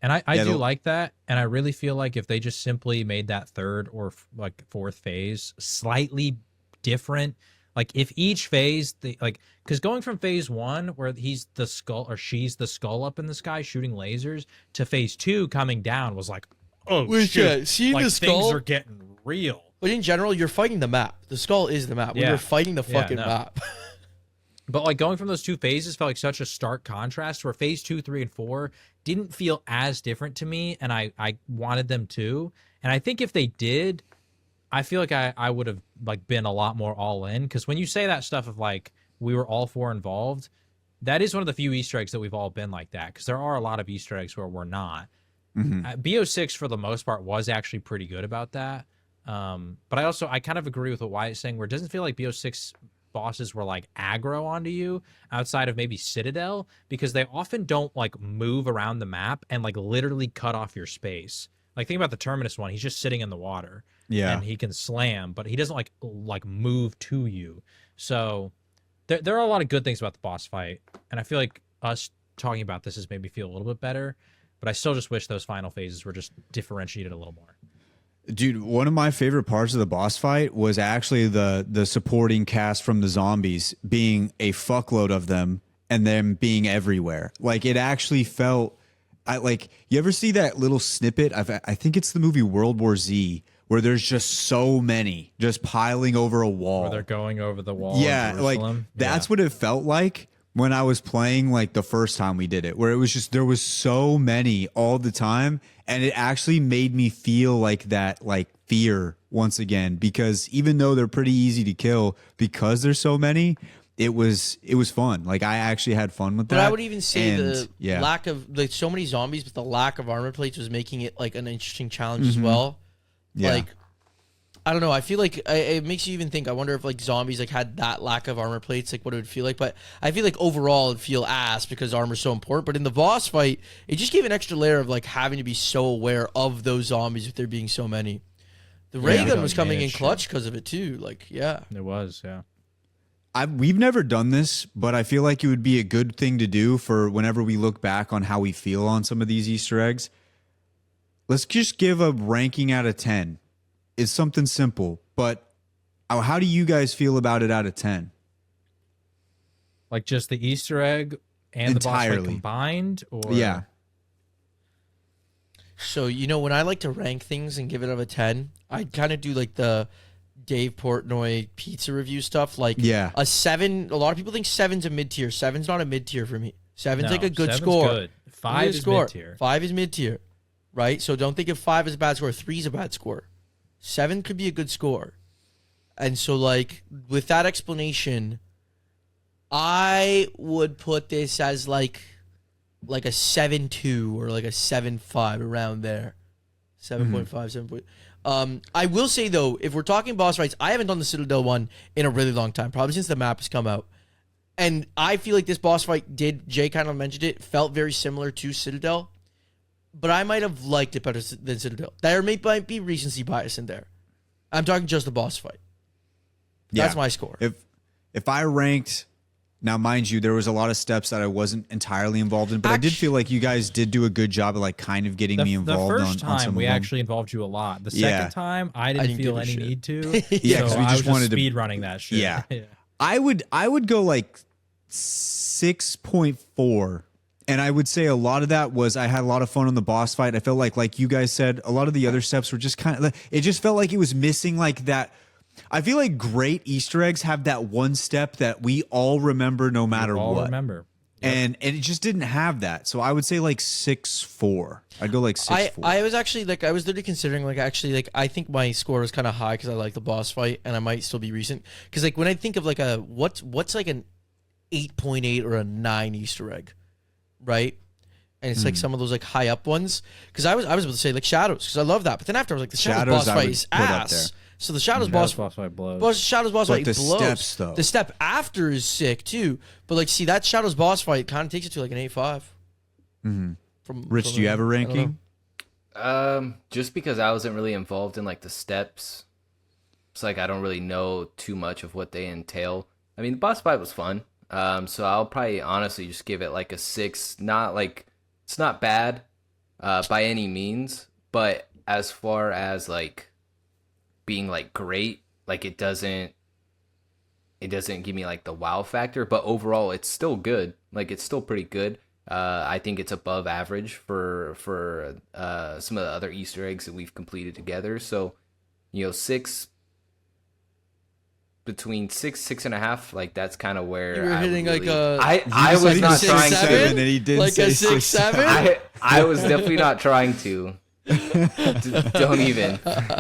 And I do like that, and I really feel like if they just simply made that third or like fourth phase slightly different, like if each phase, like, because going from phase 1 where he's the skull or she's the skull up in the sky shooting lasers to phase 2 coming down was like, oh shit, seeing like the skull, things are getting real. But in general, you're fighting the map. The skull is the map. We were fighting the fucking map. But like going from those 2 phases felt like such a stark contrast where phase 2, 3, and 4 didn't feel as different to me, and I wanted them to. And I think if they did, I feel like I would have like been a lot more all in, because when you say that stuff of like we were all 4 involved, that is one of the few Easter eggs that we've all been like that, because there are a lot of Easter eggs where we're not. BO6 for the most part was actually pretty good about that. But I kind of agree with what Wyatt's saying, where it doesn't feel like BO6 bosses were like aggro onto you outside of maybe Citadel, because they often don't like move around the map and like literally cut off your space. Like think about the Terminus one, he's just sitting in the water. And he can slam, but he doesn't like move to you. So there are a lot of good things about the boss fight, and I feel like us talking about this has made me feel a little bit better, but I still just wish those final phases were just differentiated a little more. Dude, one of my favorite parts of the boss fight was actually the supporting cast from the zombies being a fuckload of them and them being everywhere. Like it actually felt like you ever see that little snippet? I think it's the movie World War Z where there's just so many just piling over a wall. Where they're going over the wall. Yeah, in like Jerusalem. that's what it felt like when I was playing like the first time we did it, where it was just there was so many all the time, and it actually made me feel like that like fear once again, because even though they're pretty easy to kill because there's so many, it was fun. Like I actually had fun with that. But I would even say And, the lack of like so many zombies, but the lack of armor plates was making it like an interesting challenge as well. Yeah. Like I don't know. I feel like it makes you even think. I wonder if like zombies like had that lack of armor plates, like what it would feel like. But I feel like overall it'd feel ass because armor's so important. But in the boss fight, it just gave an extra layer of like having to be so aware of those zombies with there being so many. The ray gun was coming in clutch because of it too. Like yeah, It was, yeah. We've never done this, but I feel like it would be a good thing to do for whenever we look back on how we feel on some of these Easter eggs. Let's just give a ranking out of 10. It's something simple, but how do you guys feel about it out of 10? Like just the Easter egg and the boss fight combined? Or Yeah. So, you know, when I like to rank things and give it out of a 10, I kind of do like the Dave Portnoy pizza review stuff. Like a 7, a lot of people think 7's a mid-tier. 7's not a mid-tier for me. 7's like a good 7's score. Good. 5 is mid-tier. 5 is mid-tier, right? So don't think of 5 as a bad score. 3 is a bad score. 7 could be a good score. And so, like, with that explanation, I would put this as like a 7.2 or like a 7.5 around there. 7.5, 7. I will say, though, if we're talking boss fights, I haven't done the Citadel one in a really long time, probably since the map has come out. And I feel like this boss fight Jay kind of mentioned it, felt very similar to Citadel. But I might have liked it better than Citadel. There might be recency bias in there. I'm talking just the boss fight. That's my score. If I ranked, now mind you, there was a lot of steps that I wasn't entirely involved in, but I did feel like you guys did do a good job of like kind of getting me involved. The first on time some we of them. actually involved you a lot. The second time I didn't feel any need to. Yeah, so we I just was wanted speed to running that shit. Yeah. I would go like 6.4. And I would say a lot of that was I had a lot of fun on the boss fight. I felt like you guys said, a lot of the other steps were just kind of, it just felt like it was missing like that. I feel like great Easter eggs have that one step that we all remember no matter what. Remember. And it just didn't have that. So I would say like 6.4. I'd go like 6.4. I was actually like, I was literally considering like, actually like, I think my score was kind of high because I like the boss fight and I might still be recent. Because like when I think of like what's like an 8.8 or a 9 Easter egg, right? And it's like some of those like high up ones. Because I was about to say like Shadows because I love that. But then after I was like, the Shadows boss fight is ass. So the Shadows boss fight blows. Shadows boss fight blows. Steps, though. The step after is sick too. But like, see that Shadows boss fight kind of takes it to like an 8.5. Rich, do you have a ranking? Just because I wasn't really involved in like the steps, it's like I don't really know too much of what they entail. I mean, the boss fight was fun. So I'll probably honestly just give it like a 6. Not like it's not bad, by any means, but as far as like being like great, like it doesn't give me like the wow factor, but overall it's still good. Like it's still pretty good. I think it's above average for some of the other Easter eggs that we've completed together. So, you know, 6, between 6.5, like that's kind of where You were hitting really, like a. I was not trying to. 6.7, and he did like say a 6.7. I was definitely not trying to. Don't even. But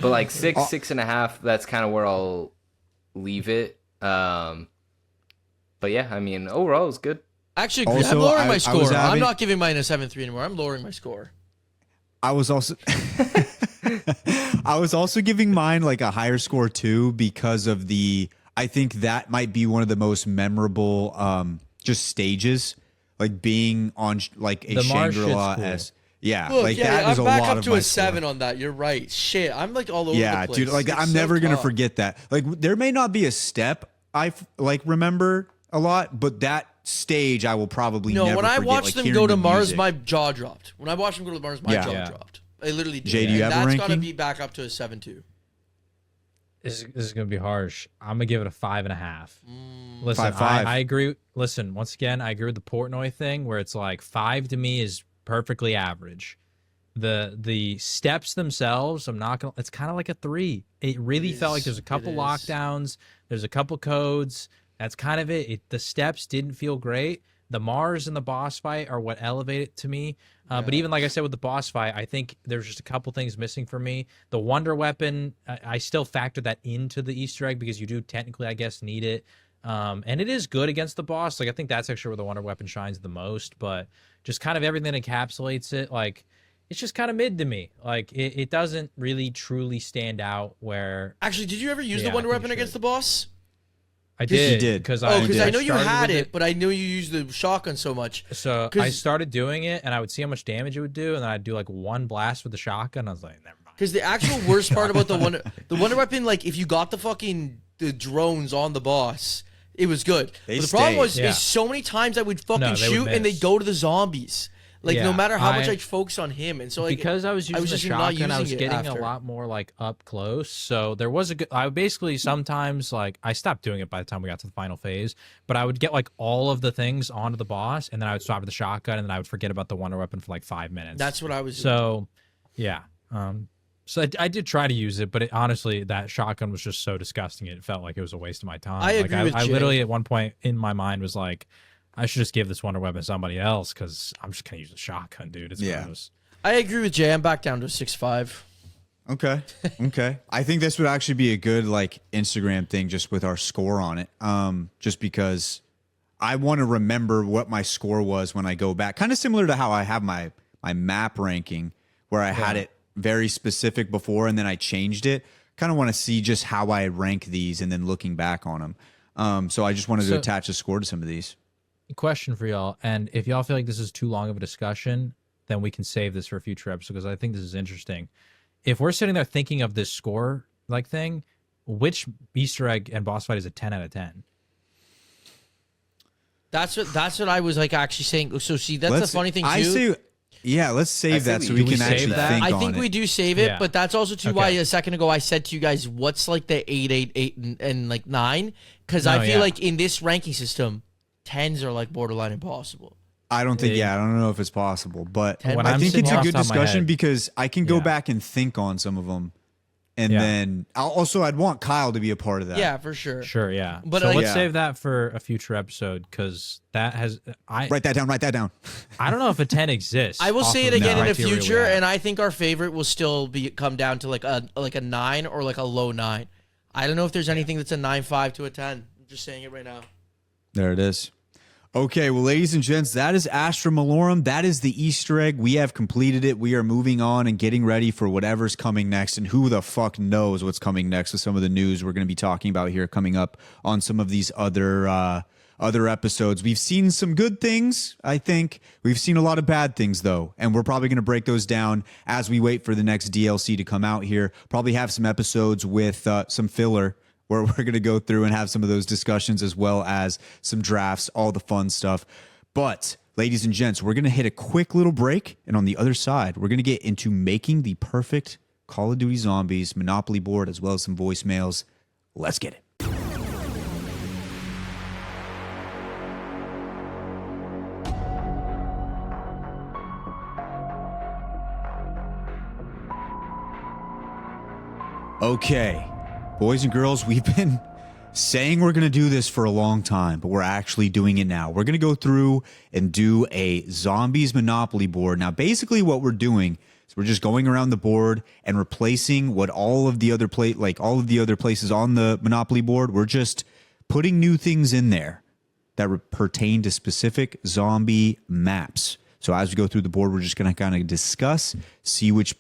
like 6.5, that's kind of where I'll leave it. But yeah, I mean, overall it was good. Actually, Also, I'm lowering my score. having- I'm not giving mine a 7.3 anymore. I'm lowering my score. I was also giving mine like a higher score too because of I think that might be one of the most memorable just stages, like being on like a The Mars Shangri-La shit's cool. Yeah, Look, like yeah, that is I'm a back lot up of to my a 7 score. on that. You're right. Shit, I'm like all over Yeah, the place. dude, like It's I'm so never gonna tough. forget that. Like there may not be a step I like remember a lot, but that stage I will probably No, never when I forget, watched like, them hearing go to the Mars, music. my jaw dropped. When I watched them go to Mars, my jaw Yeah. dropped. I literally did. Jay, do you have a that's got to ranking? be back up to a 7-2. This is gonna be harsh. I'm gonna give it a 5.5. Listen, 5.5. I agree. Listen, once again, I agree with the Portnoy thing, where it's like 5 to me is perfectly average. The steps themselves, I'm not gonna. It's kind of like a 3. It really felt like there's a couple lockdowns. There's a couple codes. That's kind of it. The steps didn't feel great. The Mars and the boss fight are what elevate it to me. But even like I said with the boss fight, I think there's just a couple things missing for me. The wonder weapon, I still factor that into the Easter egg because you do technically, I guess, need it. And it is good against the boss. Like I think that's actually where the wonder weapon shines the most. But just kind of everything that encapsulates it, like it's just kind of mid to me. Like it doesn't really truly stand out. Where Actually, did you ever use Yeah, the wonder I think weapon you against should. the boss? I did. You did. Because Oh, because I know you started had with it, but I knew you used the shotgun so much. So I 'Cause- started doing it, and I would see how much damage it would do, and then I'd do like one blast with the shotgun. I was like, never mind. Because the actual worst part about the wonder weapon, like if you got the drones on the boss, it was good. They But the problem stayed. was Yeah. is so many times I would fucking No, they would shoot and they'd miss. go to the zombies. Like no Yeah, matter how much I- I'd focus on him, and so like Because I was using the just not shotgun, I was using it getting after. a lot more like up close. So there was a good. I basically sometimes like I stopped doing it by the time we got to the final phase, but I would get like all of the things onto the boss, and then I would swap to the shotgun, and then I would forget about the wonder weapon for like 5 minutes. That's what I was. So, yeah. So I did try to use it, but honestly, that shotgun was just so disgusting. It felt like it was a waste of my time. I agree with I Jay. literally at one point in my mind was like, I should just give this wonder weapon to somebody else because I'm just gonna use a shotgun, dude. It's Yeah. gross. I agree with Jay. I'm back down to a 6.5. Okay. Okay. I think this would actually be a good like Instagram thing just with our score on it. Just because I want to remember what my score was when I go back. Kind of similar to how I have my map ranking where I had it very specific before and then I changed it. Kind of want to see just how I rank these and then looking back on them. So I just wanted to So- attach a score to some of these. Question for y'all, and if y'all feel like this is too long of a discussion, then we can save this for a future episode because I think this is interesting. If we're sitting there thinking of this score like thing, which Easter egg and boss fight is a 10 out of 10? That's what I was like actually saying. So see, that's the funny thing too. I say, yeah, let's save I say that we- so do we we can save actually that? think I on think it. we do save it, Yeah. but that's also too why Okay. a second ago I said to you guys, what's like the 8, 8, 8, and like 9? Because No, I feel yeah. like in this ranking system, 10s are like borderline impossible. I don't think, I don't know if it's possible, but When I I'm think sitting it's a off good the top of my discussion head- because I can go Yeah. back and think on some of them. And Yeah. then I'd want Kyle to be a part of that. Yeah, for sure. Sure, yeah. But, So like- let's Yeah. save that for a future episode because that has Write that down. Write that down. I don't know if a 10 exists. I will off say it of again in the criteria we future, have. and I think our favorite will still be come down to like a 9 or like a low 9. I don't know if there's anything that's a 9.5 to a 10. I'm just saying it right now. There it is. Okay, well, ladies and gents, that is Astra Malorum. That is the Easter egg. We have completed it. We are moving on and getting ready for whatever's coming next. And who the fuck knows what's coming next with some of the news we're going to be talking about here coming up on some of these other episodes. We've seen some good things, I think. We've seen a lot of bad things, though. And we're probably going to break those down as we wait for the next DLC to come out here. Probably have some episodes with some filler where we're going to go through and have some of those discussions as well as some drafts, all the fun stuff. But, ladies and gents, we're going to hit a quick little break. And on the other side, we're going to get into making the perfect Call of Duty Zombies Monopoly board as well as some voicemails. Let's get it. Okay, boys and girls, we've been saying we're going to do this for a long time, but we're actually doing it now. We're going to go through and do a Zombies Monopoly board. Now, basically what we're doing is we're just going around the board and replacing what all of the other places on the Monopoly board. We're just putting new things in there that pertain to specific zombie maps. So as we go through the board, we're just going to kind of discuss, see which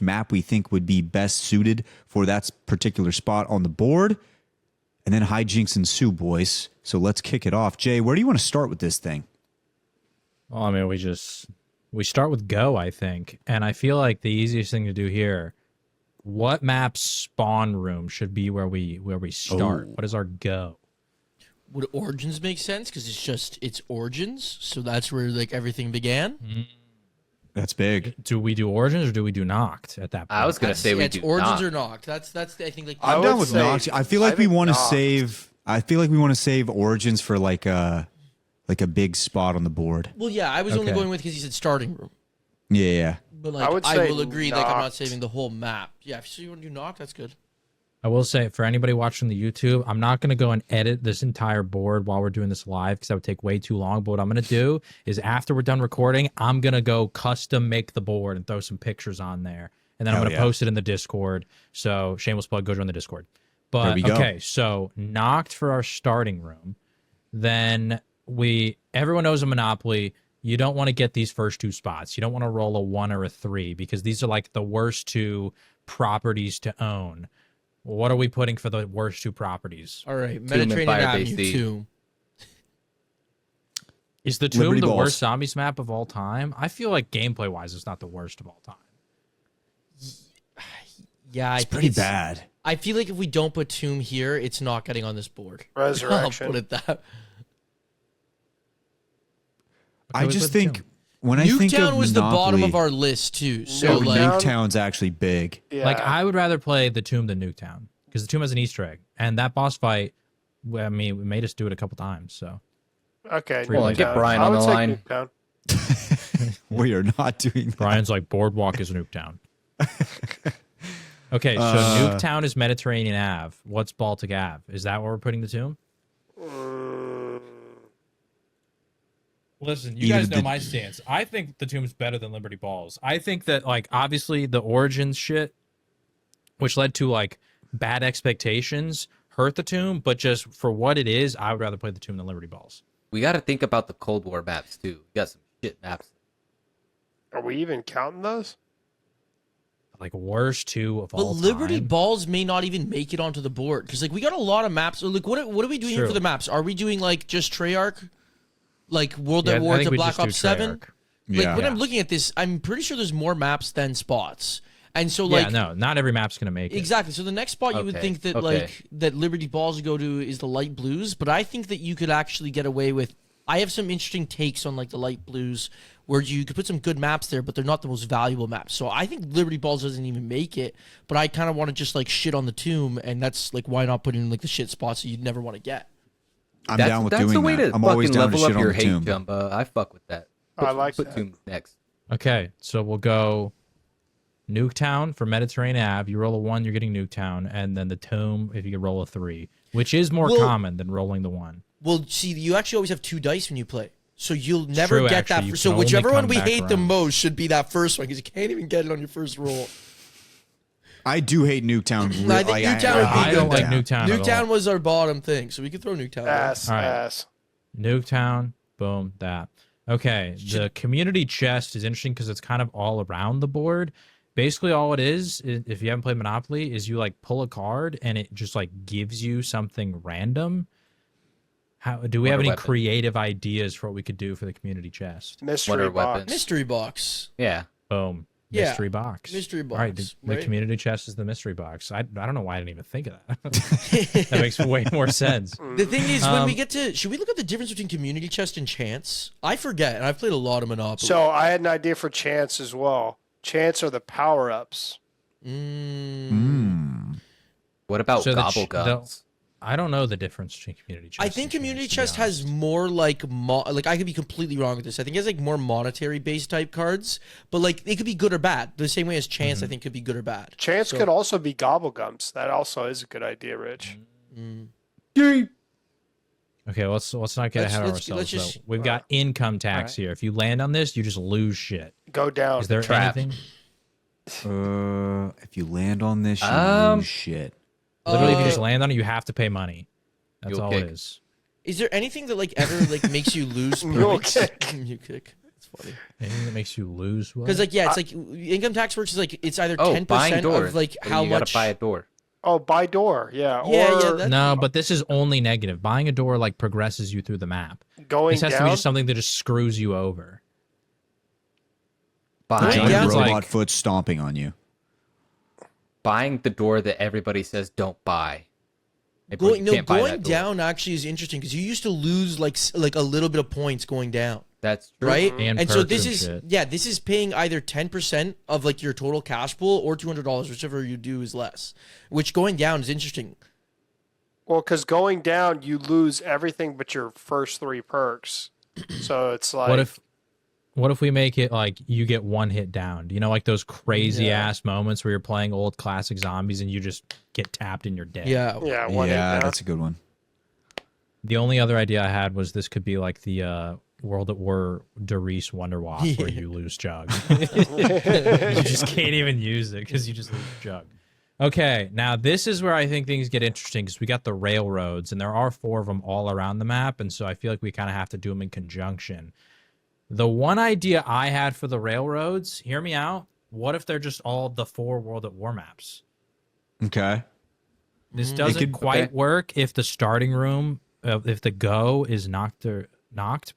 map we think would be best suited for that particular spot on the board. And then hijinks ensue, boys. So let's kick it off. Jay, where do you want to start with this thing? Well, I mean, we start with Go, I think. And I feel like the easiest thing to do here, what map spawn room should be where we start? What is our Go? Would Origins make sense? Because it's Origins, so that's where like everything began. That's big. Do we do Origins or do we do Knocked at that point? I was gonna say we it's do Origins not. or Knocked. That's I think like I'm would down with say- Nox. I feel like I we think want to Nox. save. I feel like we want to save Origins for like a big spot on the board. Well, yeah, I was only Okay. going with because he said starting room. Yeah. But like, would I say will agree. Like, I'm not Knocked. saving the whole map. Yeah, if you want to do Knocked, that's good. I will say, for anybody watching the YouTube, I'm not going to go and edit this entire board while we're doing this live because that would take way too long. But what I'm going to do is after we're done recording, I'm going to go custom make the board and throw some pictures on there. And then I'm Hell going to yeah. post it in the Discord. So shameless plug, go join the Discord. There But we go. okay, so Knocked for our starting room. Then everyone knows a Monopoly. You don't want to get these first two spots. You don't want to roll a 1 or a 3 because these are like the worst two properties to own. What are we putting for the worst two properties? All right, and Mediterranean Firebase Avenue D. 2. Is the Tomb Liberty the Balls. worst zombies map of all time? I feel like gameplay wise, it's not the worst of all time. Yeah, It's pretty bad. I feel like if we don't put Tomb here, it's not getting on this board. Resurrection. I'll put it that. I we just put think Tomb. when I think of Nuketown was the bottom Monopoly, of our list too. So No, like, Nuketown's actually big. Yeah. Like I would rather play the Tomb than Nuketown because the Tomb has an Easter egg, and that boss fight. I mean, we made us do it a couple times. So Okay. Well, Nuketown. get Brian I on would the say line. Nuketown. We are not doing that. Brian's like Boardwalk is Nuketown. Okay, so Nuketown is Mediterranean Ave. What's Baltic Ave? Is that where we're putting the Tomb? Listen, you Either guys know the- my stance. I think the Tomb's better than Liberty Balls. I think that, like, obviously the Origins shit, which led to, like, bad expectations, hurt the Tomb, but just for what it is, I would rather play the Tomb than Liberty Balls. We got to think about the Cold War maps too. We got some shit maps. Are we even counting those? Like, worst two of but all Liberty time. Balls may not even make it onto the board because like we got a lot of maps. Like what are we doing here True. for the maps? Are we doing like just Treyarch, like World Yeah, at I War think to we Black just do Ops 7? Treyarch. Like Yeah. when I'm Yeah. looking at this, I'm pretty sure there's more maps than spots. And so Yeah, like no, not every map's going to make it. exactly. So the next spot you would Okay, think that okay. like that Liberty Balls would go to is the light blues, but I think that you could actually get away with. I have some interesting takes on like the light blues where you could put some good maps there, but they're not the most valuable maps. So I think Liberty Balls doesn't even make it, but I kind of want to just like shit on the Tomb, and that's like why not put in like the shit spots that you'd never want to get. I'm down with that's doing the way that. to I'm always fucking down to level shit up on your the hate Tomb. jump. I fuck with that. I like put that. Tomb next. Okay, so we'll go Nuketown for Mediterranean Ave. You roll a 1, you're getting Nuketown, and then the Tomb if you could roll a 3, which is more Well- common than rolling the 1. Well, see, you actually always have 2 dice when you play. So you'll never true, get actually. that. You So can only whichever one come we back hate the around. most should be that first one because you can't even get it on your first roll. I do hate Nuketown. I think Nuketown would be I don't good. like Nuketown at all. Nuketown was our bottom thing, so we could throw Nuketown. there. Ass, All right. ass. Nuketown, boom, that. Okay, the community chest is interesting because it's kind of all around the board. Basically, all it is, if you haven't played Monopoly, is you like pull a card and it just like gives you something random. How do we have Wonder any weapon. creative ideas for what we could do for the community chest? Mystery Wonder box. weapons. Mystery box. Yeah. Boom. Yeah, Mystery box. mystery All right, box, the right? community chest is the mystery box. I don't know why I didn't even think of that. That makes way more sense. The thing is, when we Um, get to, should we look at the difference between community chest and chance? I forget, and I've played a lot of Monopoly. So I had an idea for chance as well. Chance are the power ups. What about So the gobble guns? I don't know the difference between community chest. I and think community chest, chest to be has more like like I could be completely wrong with this. I think it has like more monetary based type cards, but like it could be good or bad. The same way as chance, I think could be good or bad. Chance So- could also be gobblegums. That also is a good idea, Rich. Okay, let's not get Let's- ahead of let's- ourselves. let's just- though. We've got income tax here. If you land on this, you just lose shit. Go down. Is there Trap. anything? If you land on this, you lose shit. Literally, if you just land on it, you have to pay money. That's Mule all kick. it is. Is there anything that like ever like makes you lose Mule points? kick. Mule kick. It's funny. Anything that makes you lose? What? Because like yeah, it's like income tax works is like it's either Oh, 10% buying doors. of like What do how you much. gotta buy a door. Oh, by door. Yeah. Yeah, or yeah, that- no, but this is only negative. Buying a door like progresses you through the map. going This has to be down. just something that just screws you over. Buying, Giant down's robot like- foot stomping on you. buying the door that everybody says don't buy. Hey, bro, you Going can't buy going that door. down actually is interesting because you used to lose like a little bit of points going down. That's true. right? And So perks this and is shit. this is paying either 10% of like your total cash pool or $200, whichever you do is less. Which going down is interesting. Well, because going down, you lose everything but your first 3 perks. So it's like, What if we make it like you get one hit down? You know, like those crazy ass moments where you're playing old classic zombies and you just get tapped and you're dead. Yeah. yeah, 1 hit Yeah, down. that's a good one. The only other idea I had was this could be like the World at War Derice Wonder Wasp where you lose Jug. You just can't even use it because you just lose Jug. Okay, now this is where I think things get interesting because we got the railroads and there are 4 of them all around the map, and so I feel like we kind of have to do them in conjunction. The one idea I had for the railroads, hear me out. What if they're just all the 4 World at War maps? Okay. This doesn't quite work if the starting room, if the go is knocked,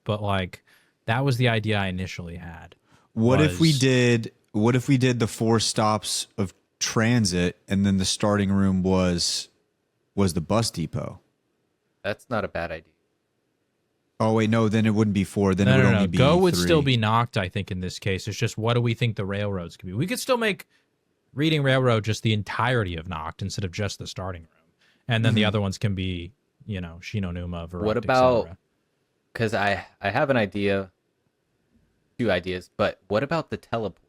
but like that was the idea I initially had. What if we did the 4 stops of transit and then the starting room was the bus depot? That's not a bad idea. Oh wait, no, then it wouldn't be 4. Then it would only be Go would 3. still be knocked, I think, in this case. It's just what do we think the railroads could be? We could still make Reading Railroad just the entirety of knocked instead of just the starting room. And then the other ones can be, you know, Shino Numa, Verruct, What about, because I have an idea, 2 ideas, but what about the teleport?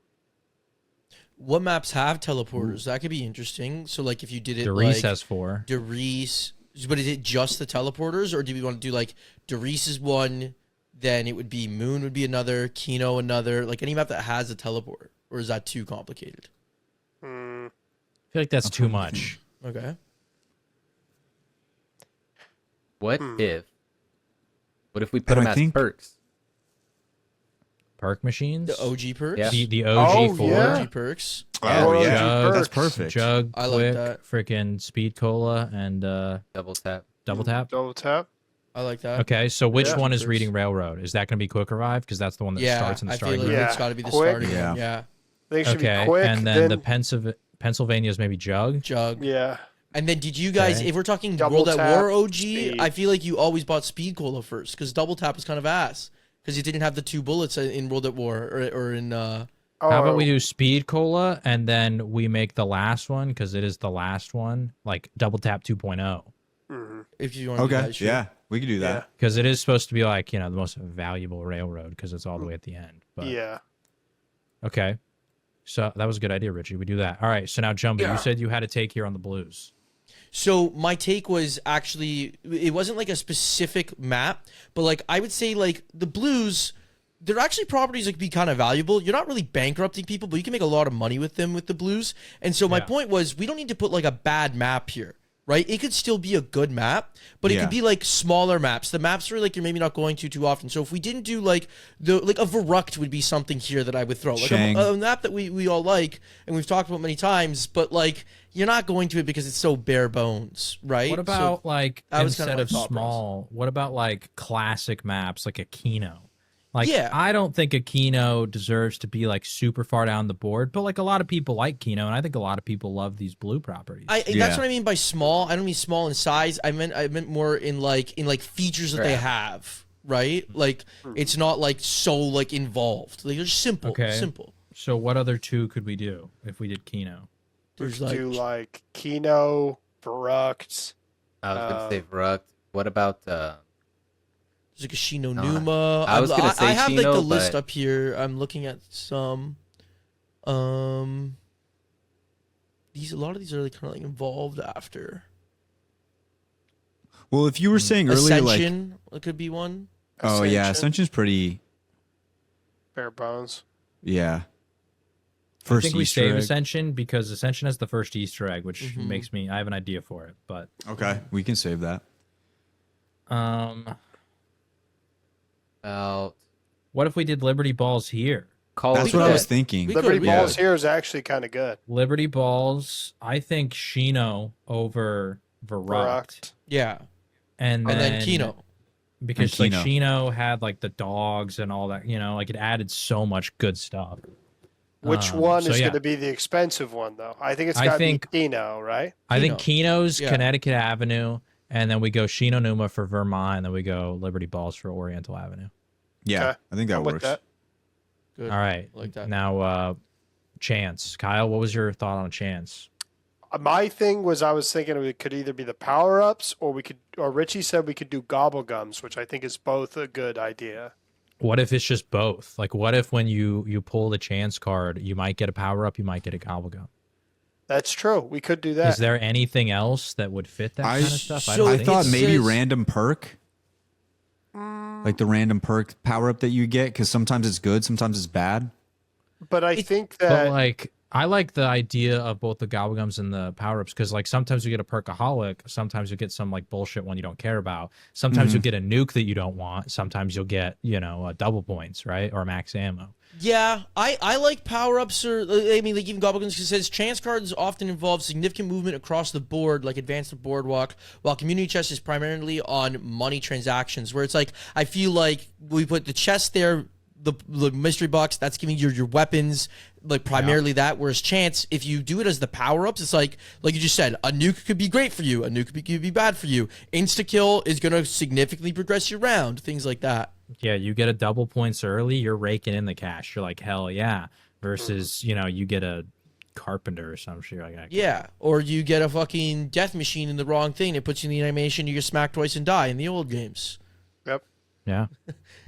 What maps have teleporters? That could be interesting. So like if you did it Derice like has 4. Derice, but is it just the teleporters, or do we want to do like Derice is one, then it would be Moon would be another, Kino another, like any map that has a teleport, or is that too complicated? I feel like that's too much. Okay. What if we put But them I as think- perks? Perk machines? The OG perks. Yeah. The OG 4. yeah. OG perks. Oh Yeah, yeah, Jug, that's perfect. Jug, I like Quick, that. freaking Speed Cola, and Double tap. Double Tap. Double tap. I like that. Okay, so which Yeah. one is Reading Railroad? Is that going to be Quick Revive? Because that's the one that Yeah, starts in the I feel starting like room. Yeah. it's got to be the Quick. starting Yeah. one. Yeah. I think it should Okay, be quick. and then the Pennsylvania is maybe Jug. Jug. yeah. And then did you guys, Okay. if we're talking Double World at tap, War OG, speed. I feel like you always bought Speed Cola first because Double Tap was kind of ass because you didn't have the 2 bullets in World at War or in. Oh, How about we do Speed Cola and then we make the last one because it is the last one, like Double Tap 2.0, If you want to do Okay, that shit. yeah, we could do that. because it is supposed to be like, you know, the most valuable railroad because it's all the way at the end. But Yeah. okay, so that was a good idea, Richie. We do that. All right, so now Jumbo, you said you had a take here on the Blues. So my take was actually, it wasn't like a specific map, but like I would say like the Blues, they're actually properties that could be kind of valuable. You're not really bankrupting people, but you can make a lot of money with them with the Blues. And so my point was, we don't need to put like a bad map here, right? It could still be a good map, but it Yeah. could be like smaller maps. The maps are like you're maybe not going to too often. So if we didn't do like a Verruct would be something here that I would throw, like Shang. a map that we all like and we've talked about many times, but like you're not going to it because it's so bare bones, right? What about So like that was kind instead of of my thought small? What about like classic maps like a Kino? Like Yeah. I don't think a Kino deserves to be like super far down the board, but like a lot of people like Kino, and I think a lot of people love these blue properties. That's Yeah. what I mean by small. I don't mean small in size. I meant more in like features that they Right. have, right? Like it's not like so like involved. Like they're simple. Okay. Simple. So what other 2 could we do if we did Kino? We There's could like do like Kino, Verruct. I was gonna say Verruct. What about there's like a Shino Numa. I was gonna say I have like the Shino, list but- up here. I'm looking at some. A lot of these are like kind of like involved after. Well, if you were saying earlier, like, Ascension could be one. oh yeah, Ascension, Ascension's pretty, Bare bones. yeah. I First think we Easter save egg. Ascension because Ascension has the first Easter egg, which Mhm. makes me. I have an idea for it, but Okay, we can save that. about what if we did Liberty Balls here? Call That's of what I Duty? was thinking. We Liberty could- Balls here is actually kind of good. Liberty Balls. I think Shino over Verruct, Verruct. Yeah, and and then Kino. because And like Shino had like the dogs and all that, you know, like it added so much good stuff. Which one so is yeah. going to be the expensive one, though? I think it's I got to be think- Kino, right? I think Kino. Kino's Yeah. Connecticut Avenue, and then we go Shino Numa for Vermont, and then we go Liberty Balls for Oriental Avenue. Yeah, Okay. I think that I'm with works. that. Good. All right. I like that. Now, Chance. Kyle, what was your thought on Chance? My thing was I was thinking it could either be the power ups or Richie said we could do gobble gums, which I think is both a good idea. What if it's just both? Like, what if when you pull the Chance card, you might get a power up, you might get a gobblegum? That's true. We could do that. Is there anything else that would fit that kind of stuff? so I think thought it maybe says- random perk, like the random perk power up that you get, because sometimes it's good, sometimes it's bad. But I think But that like, I like the idea of both the gobblegums and the power ups because like sometimes you get a perkaholic, sometimes you get some like bullshit one you don't care about. Sometimes you'll get a nuke that you don't want. Sometimes you'll get double points, right, or max ammo. Yeah, I like power ups or I mean like even goblins because it says chance cards often involve significant movement across the board, like advance the boardwalk, while community chest is primarily on money transactions. Where it's like I feel like we put the chest there, the mystery box that's giving you your weapons, like primarily that. Whereas chance, if you do it as the power ups, it's like you just said, a nuke could be great for you, a nuke could be bad for you. Insta kill is gonna significantly progress your round, things like that. Yeah, you get a double points early, you're raking in the cash. You're like, hell yeah. Versus, you get a carpenter or some shit like that. Yeah, or you get a fucking death machine in the wrong thing. It puts you in the animation. You get smacked twice and die in the old games. Yep. Yeah.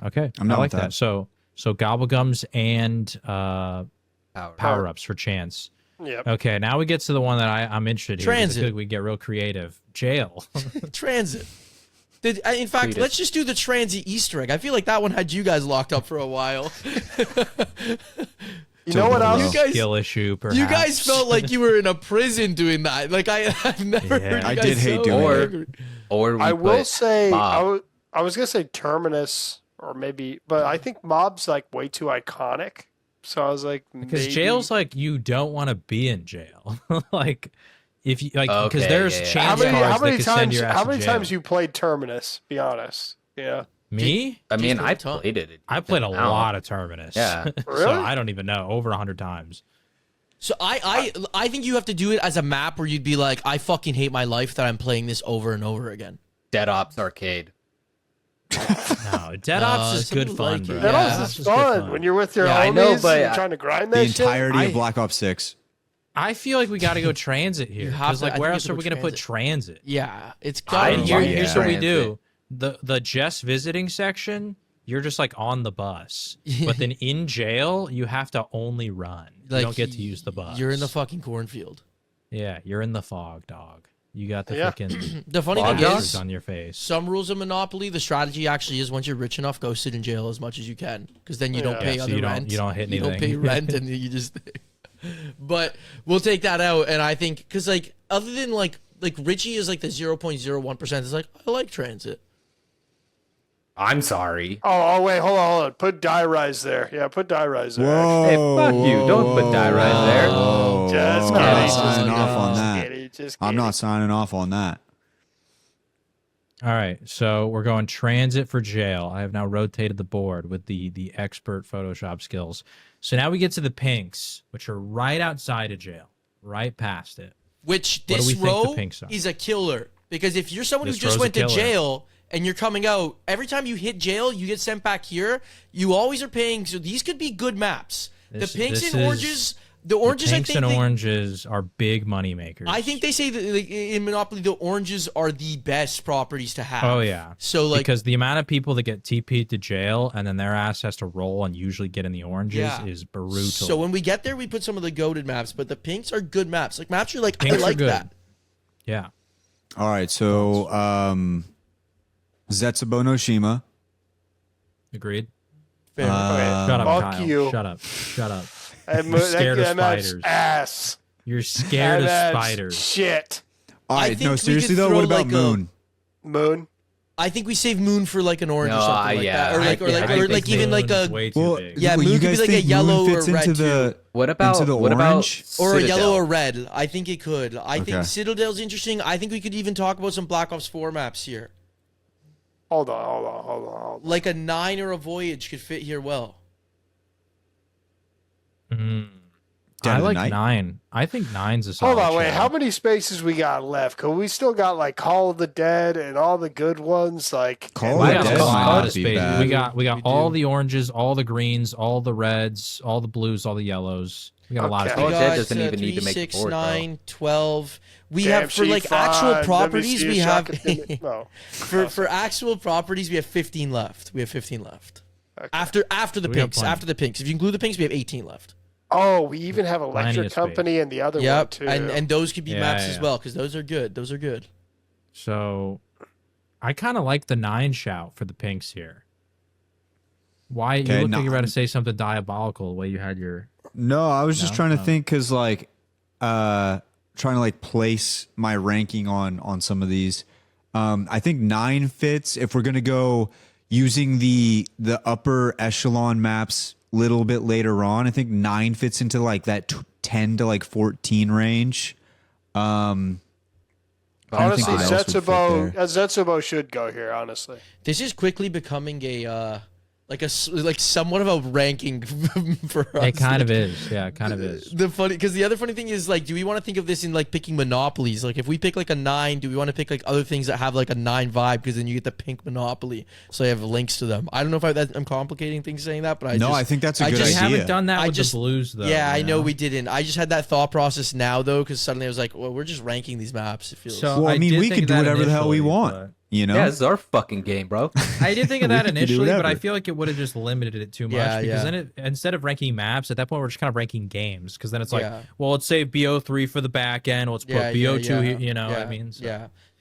Okay. I'm I not like with that. So gobblegums and power ups for chance. Yep. Okay, now we get to the one that I'm interested in. Transit. I feel like we get real creative. Jail. Transit. In fact, Cletus. let's just do the transit Easter egg. I feel like that one had you guys locked up for a while. You know what else? You guys- Skill issue, perhaps. You guys felt like you were in a prison doing that. Like I've never Yeah. heard you I guys did hate so doing it. angry. Or we I will put say Mob. I was gonna say Terminus or maybe, but I think Mob's like way too iconic. So I was like, Because maybe. jail's like you don't want to be in jail. Like if you like because Okay, there's yeah, yeah. chance How cards that could send times? your ass How to many jail. times you played Terminus? Be honest. Yeah. Me? I mean, Jeez, I ton. played it. I played a I don't- lot of Terminus. Yeah. So Really? I don't even know. Over 100 times. So I think you have to do it as a map where you'd be like, I fucking hate my life that I'm playing this over and over again. Dead Ops Arcade. No, Dead Ops is some good people fun, like bro. it. That Yeah, also It's is just good fun when you're with your Yeah, I homies know, but and trying to grind The that shit. entirety I- of Black Ops 6. I feel like we got to go transit here. You have Because to- like, I where think else you are have we to gonna go put transit? Yeah, it's I got And love here's what we transit. do: the Jess visiting section. You're just like on the bus, but then in jail you have to only run. You don't get to use the bus. You're in the fucking cornfield. Yeah, you're in the fog, dog. You got the Yeah. freaking The funny Fog thing dogs? is, on your face. some rules of Monopoly, the strategy actually is once you're rich enough, go sit in jail as much as you can, because then you don't Yeah. pay Yeah, so other you don't- rent. you don't hit You don't pay anything. rent, and you just. But we'll take that out, and I think because like other than like Richie is like the 0.01%. It's like I like transit. I'm sorry. Oh, wait, hold on. Put Die Rise there. Yeah, put Die Rise there. Hey, fuck you. Don't put Die Rise there. Whoa, Just I'm not kidding, signing just off on kidding, that. just I'm kidding. not signing off on that. All right, so we're going transit for jail. I have now rotated the board with the expert Photoshop skills. So now we get to the pinks, which are right outside of jail, right past it. Which What do this we think the row pinks are? is a killer, because if you're someone who This just row's a went to killer. jail and you're coming out, every time you hit jail, you get sent back here. You always are paying. So these could be good maps. This- the pinks this and is- oranges. The oranges, Pinks I think. and they- oranges are big money makers. I think they say that like, in Monopoly, the oranges are the best properties to have. Oh yeah. So like, because the amount of people that get TP'd to jail and then their ass has to roll and usually get in the oranges Yeah. is brutal. so when we get there, we put some of the goated maps, but the pinks are good maps. Like maps, you're like, Pinks I are like good. that. Yeah. All right, so Zetsubo no Shima. Agreed. Fair. Shut up, fuck Kyle. you. Shut up. Shut up. You're scared of map's spiders. ass. You're scared of That map's spiders. Shit. All I right, think no, we seriously could though, throw what about like a- Moon? Moon. I think we save Moon for like an orange No, or something like yeah, that, or I like, think- I or think like even like Moon's a way too Well, big. Yeah, well, Moon you could be guys like a think yellow Moon or fits red into the What about into the what orange? about or a Citadel? yellow or red. I think it could. I think Okay. Citadel's interesting. I think we could even talk about some Black Ops 4 maps here. Hold on. Like a 9 or a Voyage could fit here well. Mm. Dead I of the like Night? 9. I think 9's a solid Hold on, wait. shout. How many spaces we got left? Cause we still got like Call of the Dead and all the good ones. Like Call We of the got Dead a might lot not of be spaces. bad. We got We all do. the oranges, all the greens, all the reds, all the blues, all the yellows. We got a lot of Okay. We Call of spaces. Dead got doesn't even need to 3, make the 6, board, bro. 9, 12. We Damn have for sheep like fun. actual Let me properties. see a We have shotgun. No. for actual properties. We have 15 left. We have 15 left. Okay. After the We got pinks. plenty. After the pinks. If you include the pinks, we have 18 left. Oh, we even have Plenty Electric of space. Company and the other one Yep. too. And those could be Yeah, maps yeah, as yeah. well because those are good. Those are good. So I kind of like the 9 shout for the pinks here. Why Okay, you look like you're about 9. to say something diabolical the way you had your No, I was just No? trying to Oh. think because like trying to like place my ranking on some of these. I think 9 fits if we're gonna go using the upper echelon maps a little bit later on. I think 9 fits into like that 10 to like 14 range. I don't think Honestly, what else would fit Zetsubo, there. Zetsubo should go here. Honestly, This is quickly becoming a like somewhat of a ranking for us. It kind of is. Yeah, it kind of is. The funny, because the other funny thing is like, do we want to think of this in like picking monopolies? Like, if we pick like a 9, do we want to pick like other things that have like a 9 vibe? Because then you get the pink monopoly, so I have links to them. I don't know if I'm complicating things saying that, but I think that's a I good We just idea. haven't done that I with just- the blues though. yeah, I you know we didn't. I just had that thought process now though, because suddenly I was like, well, we're just ranking these maps. It feels So Well, I mean, did we think could of do that whatever the hell we initially, want. but- You know? Yeah, this is our fucking game, bro. I did think of that We could do initially, but I whatever. feel like it would have just limited it too much Yeah, because yeah. then instead of ranking maps, at that point we're just kind of ranking games because then it's like, Yeah. well, let's save BO3 for the back end, let's put BO2 here, you know what I mean? So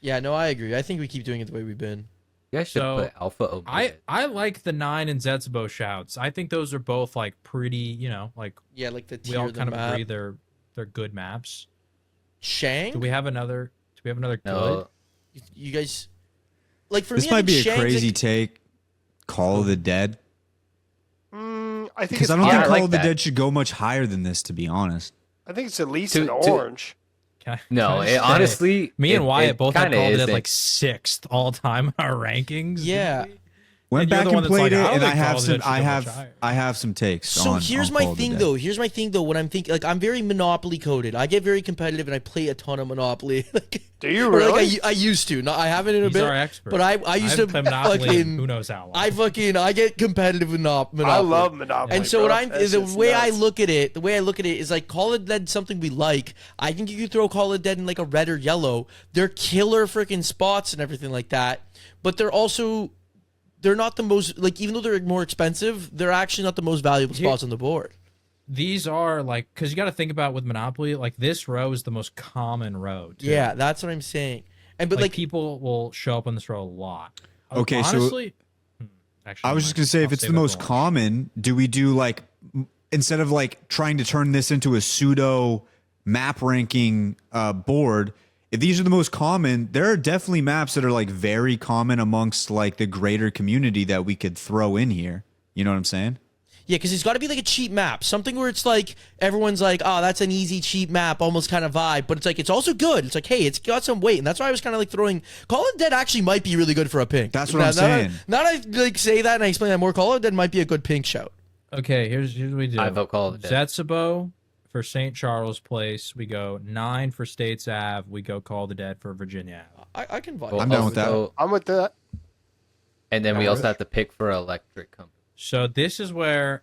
yeah. No, I agree. I think we keep doing it the way we've been. You guys should So, put Alpha Omega. I like the 9 and Zetsubo shouts. I think those are both like pretty, you know, like Yeah, like the we tier all of the kind of map. agree they're good maps. Shang. Do we have another good? No, You guys, like for This me, I might think be a Shang's crazy take. Call of the Dead. I think Because it's I don't Yeah, think I Call like of the that. Dead should go much higher than this, to be honest. I think it's at least To- an to- orange. no. Can I It, say- honestly, me and Wyatt both had kinda called it isn't. like 6th all time in our rankings. Yeah. Went And you're back the one and that's like, played I it, don't and I think Call have of some. Duty should I go much have. higher. I have some takes. So on, here's on my Call of the thing Dead. though. Here's my thing though. When I'm thinking, like, I'm very Monopoly coded. I get very competitive and I play a ton of Monopoly. Like, Do you or, like, really? I used to. No, I haven't in a He's bit. our expert. But I used to haven't played Monopoly in fucking. who knows how long. I get competitive with Monopoly. I love Monopoly. And so bro. what I'm That the shit's way I nuts. look at it, is like Call of Dead something we like. I think you could throw Call of Dead in like a red or yellow. They're killer freaking spots and everything like that. But they're not the most, like, even though they're more expensive, they're actually not the most valuable spots on the board. These are like, because you got to think about with Monopoly, like this row is the most common row. Too. Yeah, that's what I'm saying. And but like, like people will show up on this row a lot. Okay, so- honestly, actually, I was just gonna say, if it's the most common, do we do like instead of like trying to turn this into a pseudo map ranking board? If these are the most common, there are definitely maps that are like very common amongst like the greater community that we could throw in here. You know what I'm saying? yeah, because it's got to be like a cheap map, something where it's like everyone's like, oh, that's an easy cheap map, almost kind of vibe. But it's like it's also good. It's like, hey, it's got some weight, and that's why I was kind of like throwing Call of Dead actually might be really good for a pink. That's what I'm saying. Now that I like say that and I explain that more, Call of Dead might be a good pink shout. Okay, here's what we do. I vote Call of the Dead. Zetsubo for St. Charles Place. We go 9 for States Ave. We go Call of the Dead for Virginia Ave. I can vibe. We'll I'm down also with that. go- I'm with that. And then we also have to pick for Electric Company. So this is where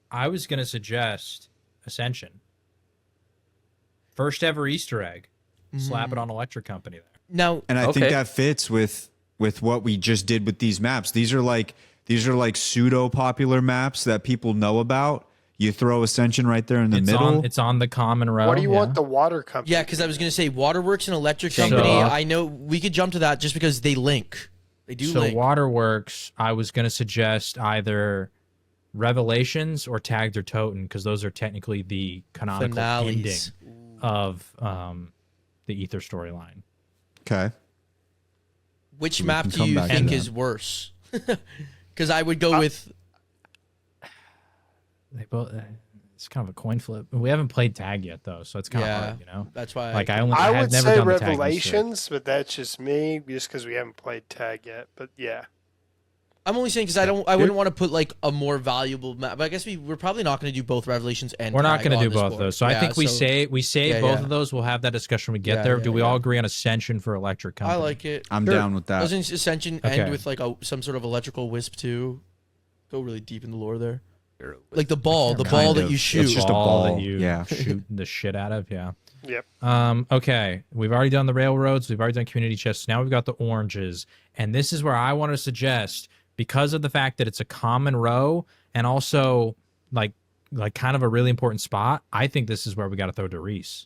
I was going to suggest Ascension. First ever Easter egg. Slap it on Electric Company there. Now, And I Okay. think that fits with what we just did with these maps. These are like pseudo popular maps that people know about. You throw Ascension right there in the middle. It's on the common row. What do you yeah. want the water company? yeah, because I was gonna say Waterworks and Electric So- Company. I know we could jump to that just because they link. They do So link. Waterworks, I was going to suggest either Revelations or Tagged or Toten because those are technically the canonical Finales. ending of the Ether storyline. Okay. Which We map can do come you back to think that. is worse? Because I would go with They both. It's kind of a coin flip. We haven't played Tag yet though, so it's kind of Yeah. hard, you know. that's why Like I I have would never say done the Tag Easter egg. Revelations, but that's just me, just because we haven't played tag yet. But yeah, I'm only saying because I wouldn't want to put like a more valuable map. But I guess we're probably not going to do both Revelations and. We're not Tag going to on do this both of board. those. So I think we say both of those. We'll have that discussion when we get Yeah, there. yeah, Do we yeah. all agree on Ascension for Electric Company? I like it. I'm Sure. down with that. Doesn't Ascension Okay. end with like some sort of electrical wisp too? Go really deep in the lore there. Like the ball Kind that of. you It's shoot. just a ball. that you Yeah. shoot the shit out of. Yeah. Yep. Okay, we've already done the railroads. We've already done community chests. Now we've got the oranges, and this is where I want to suggest, because of the fact that it's a common row and also like kind of a really important spot. I think this is where we got to throw Doris.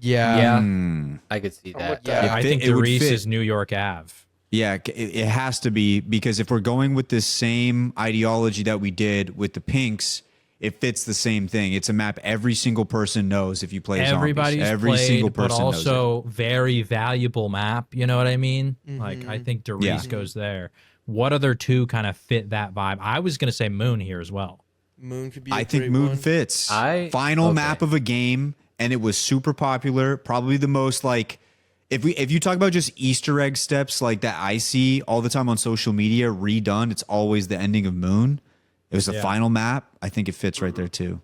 Yeah. Hmm. I could see I'm that. with that. I fit- think it would Doris fit. is New York Ave. Yeah, it has to be, because if we're going with this same ideology that we did with the pinks, it fits the same thing. It's a map every single person knows if you play Everybody's zombies. Every played, single but person knows it. also very valuable map. You know what I mean? Like I think Doris Yeah. goes there. What other two kind of fit that vibe? I was gonna say Moon here as well. Moon could be. I think Moon fits. Final map of a game, and it was super popular. Probably the most like, if you talk about just Easter egg steps like that I see all the time on social media redone, it's always the ending of Moon. It was the final map. I think it fits right there too.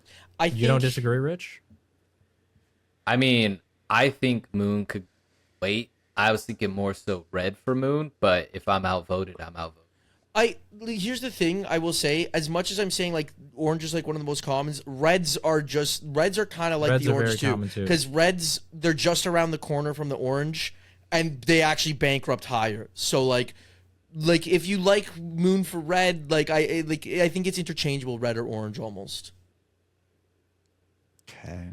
You don't disagree, Rich? I mean, I think Moon could wait. I was thinking more so red for Moon, but if I'm outvoted, I'm outvoted. Here's the thing I will say, as much as I'm saying like orange is like one of the most commons, reds are kind of like Reds the are orange very common too. because reds, they're just around the corner from the orange and they actually bankrupt higher. So like if you like Moon for red, I think it's interchangeable, red or orange almost. Okay.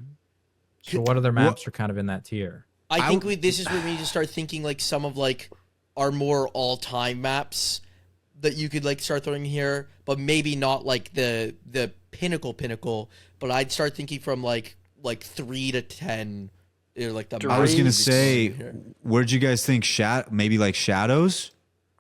So what other maps are kind of in that tier? I think this is where we need to start thinking like some of like our more all-time maps that you could like start throwing here, but maybe not like the pinnacle, but I'd start thinking from like 3 to 10, or like the. I was gonna maps say, here. where'd you guys think maybe like Shadows?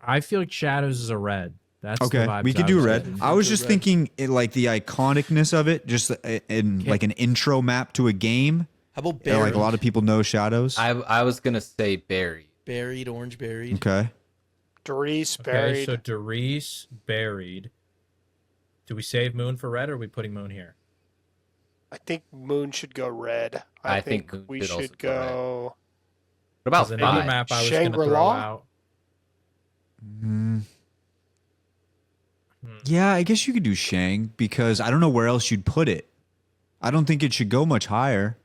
I feel like Shadows is a red. That's Okay, the vibes we could I do was red. getting. I was just thinking like the iconicness of it, just in like an intro map to a game. How about And, buried? like a lot of people know Shadows. I was gonna say berry. Buried, orange buried. Okay. Doris Okay, buried. so Doris buried. Do we save Moon for red, or are we putting Moon here? I think Moon should go red. I think Moon we should also should go red. go. What about There's another five? map I was going to throw Shangri-La? out. Yeah, I guess you could do Shang, because I don't know where else you'd put it. I don't think it should go much higher.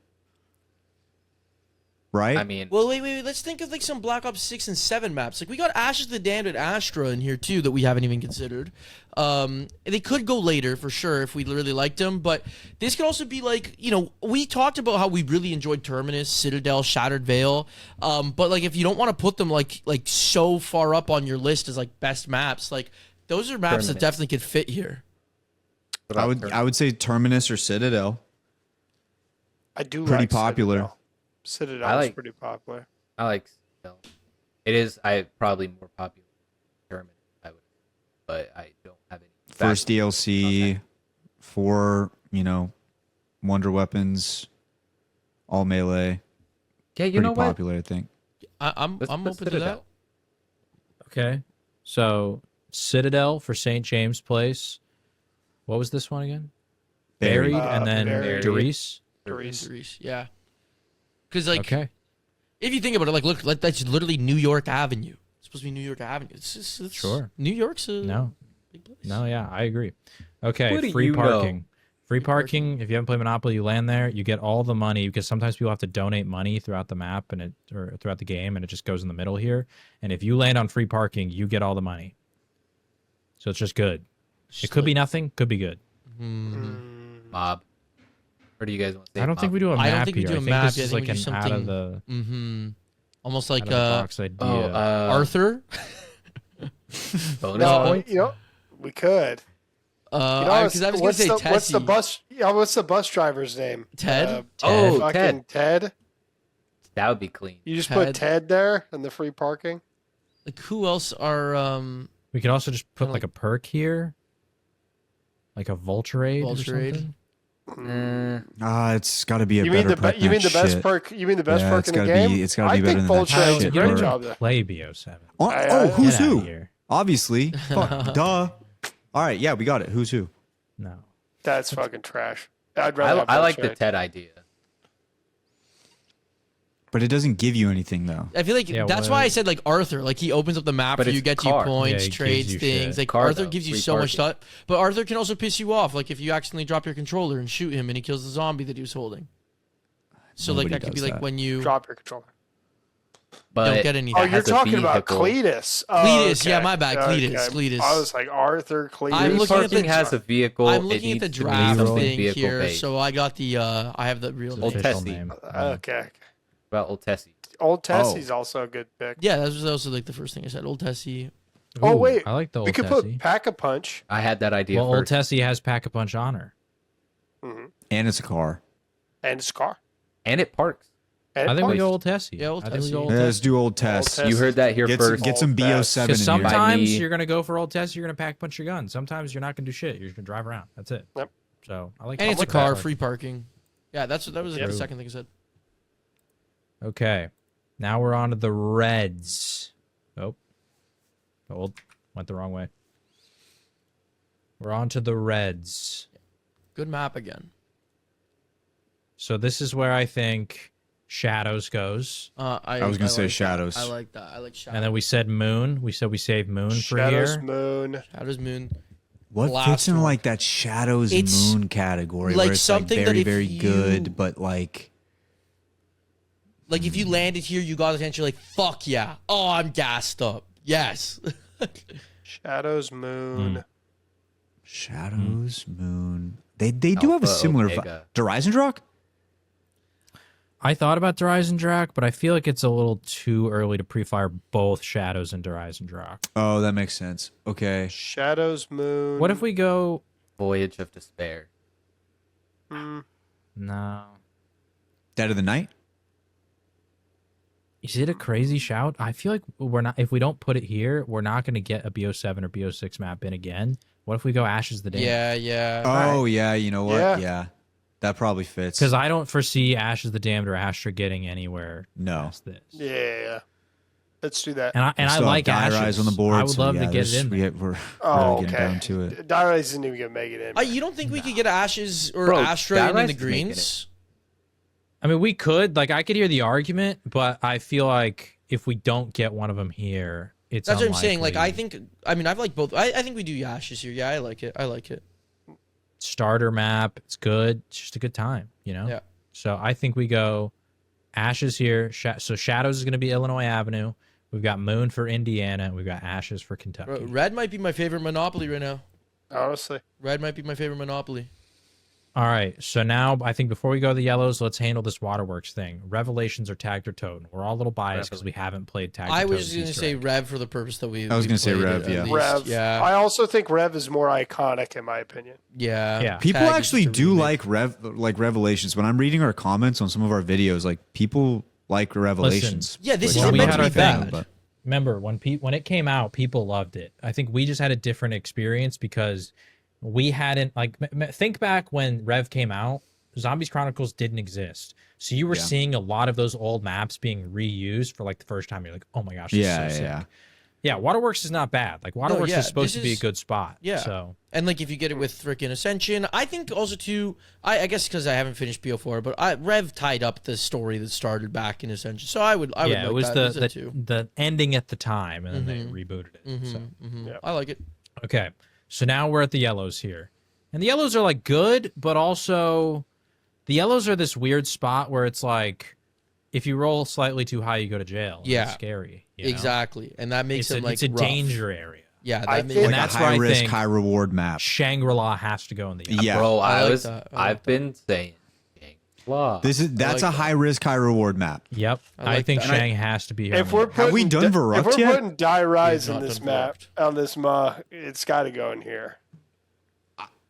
Right? I mean, Well, wait. Let's think of like some Black Ops 6 and 7 maps. Like we got Ashes of the Damned and Astra in here too that we haven't even considered. They could go later for sure if we really liked them, but this could also be like, we talked about how we really enjoyed Terminus, Citadel, Shattered Veil. But like if you don't want to put them like so far up on your list as like best maps, like those are maps that Terminus. definitely could fit here. what I about would I would say Terminus or Citadel. I do Pretty like popular. Citadel. Citadel I is like- pretty popular. I like Citadel. It is probably more popular than German, I would, but I don't have any. First facts. DLC for, Wonder Weapons, all melee. Yeah, you Pretty know what? popular, I think. I'm Let's open put to that. Citadel. Okay. So Citadel for St. James Place. What was this one again? Buried. Buried, and then Buried. Doris. Doris. Yeah. Because like Okay. if you think about it, look, that's literally New York Avenue. It's supposed to be New York Avenue. It's Sure. New York's a No. big place. No, yeah, I agree. Okay, What do free you know? parking. Free parking. If you haven't played Monopoly, you land there, you get all the money, because sometimes people have to donate money throughout the map or throughout the game, and it just goes in the middle here. And if you land on free parking, you get all the money. So it's just good. It could be nothing, could be good. Mob. Or do you guys want to say I don't think we do a map I don't think we here. do a I think map. this I is think like we an do out of something- the Almost out like of the box idea. Arthur. bonus No, points? we could. Because I was gonna say Tessie. what's the bus? Yeah, what's the bus driver's name? Ted? Oh, fucking Ted. That would be clean. You just Ted. put Ted there in the free parking. Like who else are We could also just put Kinda like a perk here, like a Vulture Aid or Vulture Aid? something. It's got to be a You mean better the perk you mean than the best shit. perk? You mean the best Yeah, perk it's in the gotta game? be- it's gotta be I better think than that Vulture shit, did a You great don't job there. play BO7. Oh, I- who's Get outta who? here. Obviously. Fuck, duh. All right, yeah, we got it. Who's who? No. That's fucking trash. I'd rather. have I like the Bullshit. Ted idea. But it doesn't give you anything though. I feel like Yeah, that's well, why I said like Arthur. Like he opens up the map But for you, it's gets car. you points, Yeah, he gives trades you things. shit. Like Car, Arthur though. gives you Free so much parking. stuff. But Arthur can also piss you off. Like if you accidentally drop your controller and shoot him and he kills the zombie that he was holding. So like Nobody that could be does like that. when you Drop your controller. But get any- Oh, That you're has a talking about vehicle. Cletus. Oh, Cletus, yeah, okay. my bad, Cletus, Cletus. I was like Arthur Cletus. I'm free looking at the- parking has a vehicle. I'm it looking at the needs to be draft something thing vehicle here, based. so I got the I have the real Old name. Official Tessie. name. Okay. About Old Tessie. Old Tessie's also a good pick. Yeah, that was also like the first thing I said. Old Tessie. Oh, Ooh, wait. I like the old We could Tessie. put Pack-a-Punch. I had that idea Well, old first. Tessie has Pack-a-Punch on her. And it's a car. And Scar. And it parks. And I think we Punch. go old Tessie. Yeah, old I think we Tessie. go old Yeah, let's Tessie. do old Tess. Old You heard that here Get first. some Old BO7 Tess. in Because here. sometimes me. you're gonna go for old Tessie, you're gonna pack-punch your gun. Sometimes you're not gonna do shit. You're just gonna drive around. That's it. Yep. So I like. And it's a like car, that. free parking. Yeah, that was Yep. the second thing I said. Okay, now we're on to the Reds. Oh, old went the wrong way. We're on to the Reds. Good map again. So this is where I think Shadows goes, I was gonna say like Shadows. That. I like that. I like Shadows. and then we said Moon. We said we saved Moon for Shadows, here. Moon. Shadows Moon. What Last fits in one. like that Shadows It's Moon category like where it's something like that very, if very you- good, but like Like if you landed here, you got attention. Like fuck yeah. Oh, I'm gassed up. Yes. Shadows, Moon. Shadows Moon. They do have a Alpha, similar Omega. Dreisendrach? I thought about Dreisendrach, but I feel like it's a little too early to pre-fire both Shadows and Dreisendrach. Oh, that makes sense. Okay. Shadows, Moon. What if we go? Voyage of Despair. No. Dead of the Night? Is it a crazy shout? I feel like we're not. If we don't put it here, we're not going to get a BO7 or BO6 map in again. What if we go Ashes of the Damned? yeah, yeah. Oh, yeah, you know what? Yeah. Yeah. That probably fits. Because I don't foresee Ashes of the Damned or Astra getting anywhere No. past this. Yeah. Let's do that. And I Still like have Die Rise Ashes. on the board. I would so love yeah, to get there's- it in there. We're Oh, really getting okay. down to it. Dire isn't even gonna make it in. You don't think we could get Ashes or Bro, Astra that in the ride's making greens? I mean, we could. Like, I could hear the argument, but I feel like if we don't get one of them here, it's That's what I'm saying. Like, unlikely. I mean, I've like both. I think we do Ashes here. Yeah, I like it. I like it. Starter map. It's good. It's just a good time, you know? Yeah. So I think we go Ashes here. So Shadows is going to be Illinois Avenue. We've got Moon for Indiana. We've got Ashes for Kentucky. Bro, Red might be my favorite Monopoly right now. Honestly. Red might be my favorite Monopoly. All right. So now I think before we go to the yellows, let's handle this Waterworks thing. Revelations or Tagged or Toad. We're all a little biased because we haven't played Tagged or I Toad. was just gonna say Rev for the purpose that we. I was we gonna say played Rev, it, at yeah. least. Rev. Yeah. I also think Rev is more iconic in my opinion. Yeah. Yeah. People Tag is actually just a do remake. like Revelations. When I'm reading our comments on some of our videos, like people like Revelations. Yeah, this Like, isn't we meant had to our be thing, bad. but- Remember when it came out, people loved it. I think we just had a different experience because we hadn't like think back when Rev came out. Zombies Chronicles didn't exist, so you were Yeah. seeing a lot of those old maps being reused for like the first time. You're like, oh my gosh, this Yeah, is so sick. yeah. Yeah, Waterworks is not bad. Like Waterworks yeah, is supposed this to be a is- good spot. yeah. So And like if you get it with freaking Ascension, I think also too. I guess because I haven't finished BO4, but Rev tied up the story that started back in Ascension, so I would. yeah, like it was that. the too. the ending at the time, and then they rebooted it. So. Yeah. I like it. Okay, so now we're at the yellows here, and the yellows are like good, but also the yellows are this weird spot where it's like if you roll slightly too high, you go to jail. and Yeah. it's scary. You know? Exactly, and that makes It's them a, like it's a rough. danger area. Yeah, that I makes think- And Like that's a where high I risk, think high reward map. Shangri-La has to go in the yellow. Yeah. Bro, I like that. I like I've been saying Shangri-La. That's like a high risk, high reward map. Yep, I I, like think that. Shang has to be here. If on we're the yellow. putting, Have we done if Verupt we're yet? putting Die Rise not in this done map, on this it's got to go in here.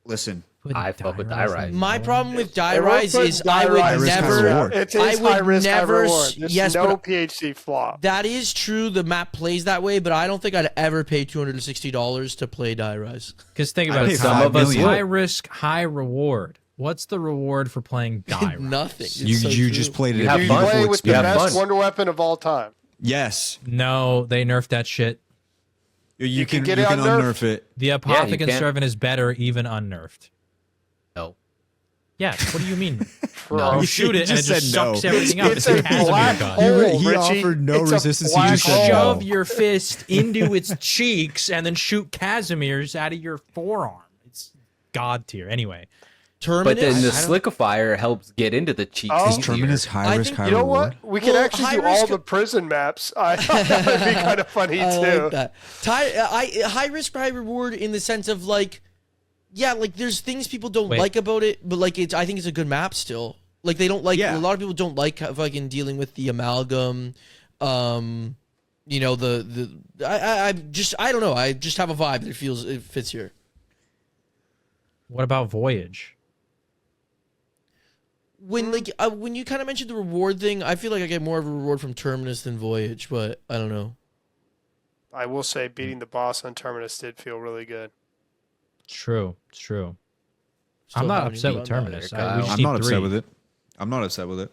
Listen, Put I fuck with Rise Die Rise. in My the problem with Die If we're Rise putting is Die I would Rise risk, high never. reward. It I is would high risk, high never reward. s- There's yes, no but- PHC flop. That is true. The map plays that way, but I don't think I'd ever pay $260 to play Die Rise. Because think I about pay it. $5 Some of us million. high risk, high reward. What's the reward for playing Die Rise? Nothing. It's you so you true. just played it. You at have You fun. play with the You have best fun. wonder weapon of all time. Yes. No, they nerfed that shit. You can get it unnerf it. The you Apothicon can. servant is better even unnerved. No. Yes. What do you mean? Bro. You shoot it and it just just said no. sucks everything out. It's It's a a Casimir black gun. hole. He Richie. offered no It's a resistance. He black just hole. said Shove no. your fist into its cheeks and then shoot Casimir's out of your forearm. It's god tier. Anyway, But then the Terminus? sliquifier helps get into the cheeks. Oh. Is easier. Terminus high I risk, think- high You know reward? what? We could Well, actually do high risk- all the prison maps. I thought that would be kind of funny I too. like that. High risk, high reward in the sense of like, yeah, like there's things people don't Wait. like about it, but like I think it's a good map still. Like they don't like Yeah. a lot of people don't like fucking dealing with the amalgam. You know I don't know. I just have a vibe that it fits here. what about Voyage? When you kind of mentioned the reward thing, I feel like I get more of a reward from Terminus than Voyage, but I don't know. I will say beating the boss on Terminus did feel really good. It's true. It's true. Still I'm not haven't upset even with done that. Terminus. Kyle. We just I'm need not upset 3. with it. I'm not upset with it.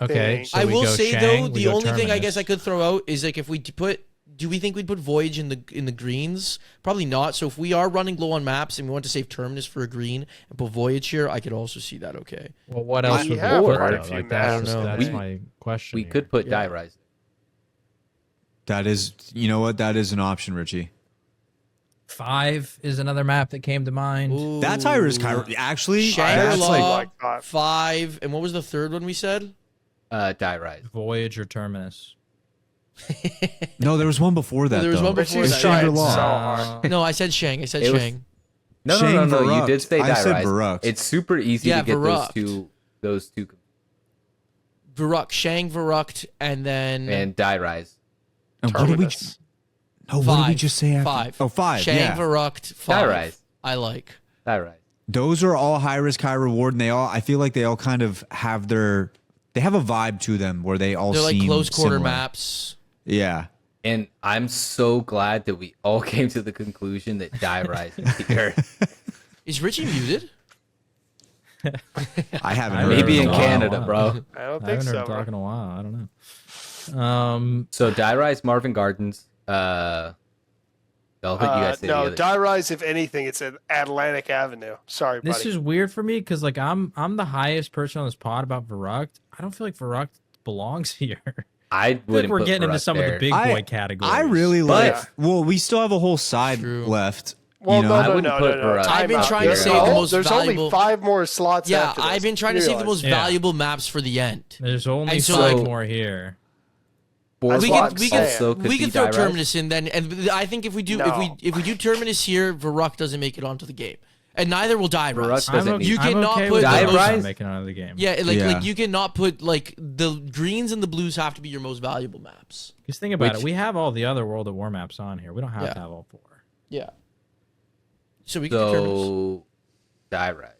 Okay. Think. So I we will go say Shang, though, we the go only thing I Terminus. guess I could throw out is like if we do we think we'd put Voyage in the greens? Probably not. So if we are running low on maps and we want to save Terminus for a green and put Voyage here, I could also see that okay. Well, what else We would we have put quite a though? few Like, maps. that's We- my question. We here. could put Yeah. Die Rise. That is, you know what? That is an option, Richie. 5 is another map that came to mind. That's high risk, high. Actually, that's Shangri-La, like like 5, and what was the third one we said? Die Rise. Voyage or Terminus. no. There was one before that. there was though. one before Richie's that. trying Shangri-La. so hard. No, I said Shang. I said It was- Shang. No, Shang You Verruct. did say I Die said Rise. Verruct. It's super easy Yeah, to get Verruct. those two, Verruct, Shang, Verruct, and then and Die Rise. And what did we? Terminus. No, what did we 5. just say? After? 5. Oh, 5. Shang, yeah. Verruct, 5. Die Rise. I like. Die Rise. Those are all high risk, high reward, and I feel like they all kind of have they have a vibe to them where they all They're like seem close quarter similar. maps. Yeah. And I'm so glad that we all came to the conclusion that Die Rise is here. Is Richie muted? I haven't I heard Maybe of in it. Wow. Canada, Wow. bro. I don't I think haven't so. heard bro. talk in a while. I don't know. So Die Rise, Marvin Gardens. I'll let you guys say the no, other. Die Rise, if anything, it's at Atlantic Avenue. Sorry, buddy. This is weird for me because like I'm the highest person on this pod about Verruct. I don't feel like Verruct belongs here. I I feel like wouldn't we're put getting into Verruct some of the there. big I- boy categories. I really But- like. Well, we still have a whole side True. left. well, you know? no, I no, wouldn't no, put no, no. Verruct. Time I've been out. trying to There's save the no- most There's valuable- only 5 more slots. Yeah, after this. I've been trying to save the most Yeah. valuable maps for the end. There's only And so, 5 like- more here. That's We what can I'm we can saying. also could we can be throw Die Rise. Terminus in then, and I think if we do No. if we do Terminus here, Verruct doesn't make it onto the game, and neither will Die Rise. Verruct doesn't I'm, need- You I'm cannot okay put with the Die most- Rise making it out of the game. Yeah, Yeah. like you cannot put like the greens and the blues have to be your most valuable maps. Because think about Which- it, we have all the other World at War maps on here. We don't have Yeah. to have all 4. Yeah. So we can do Terminus. So Die Rise.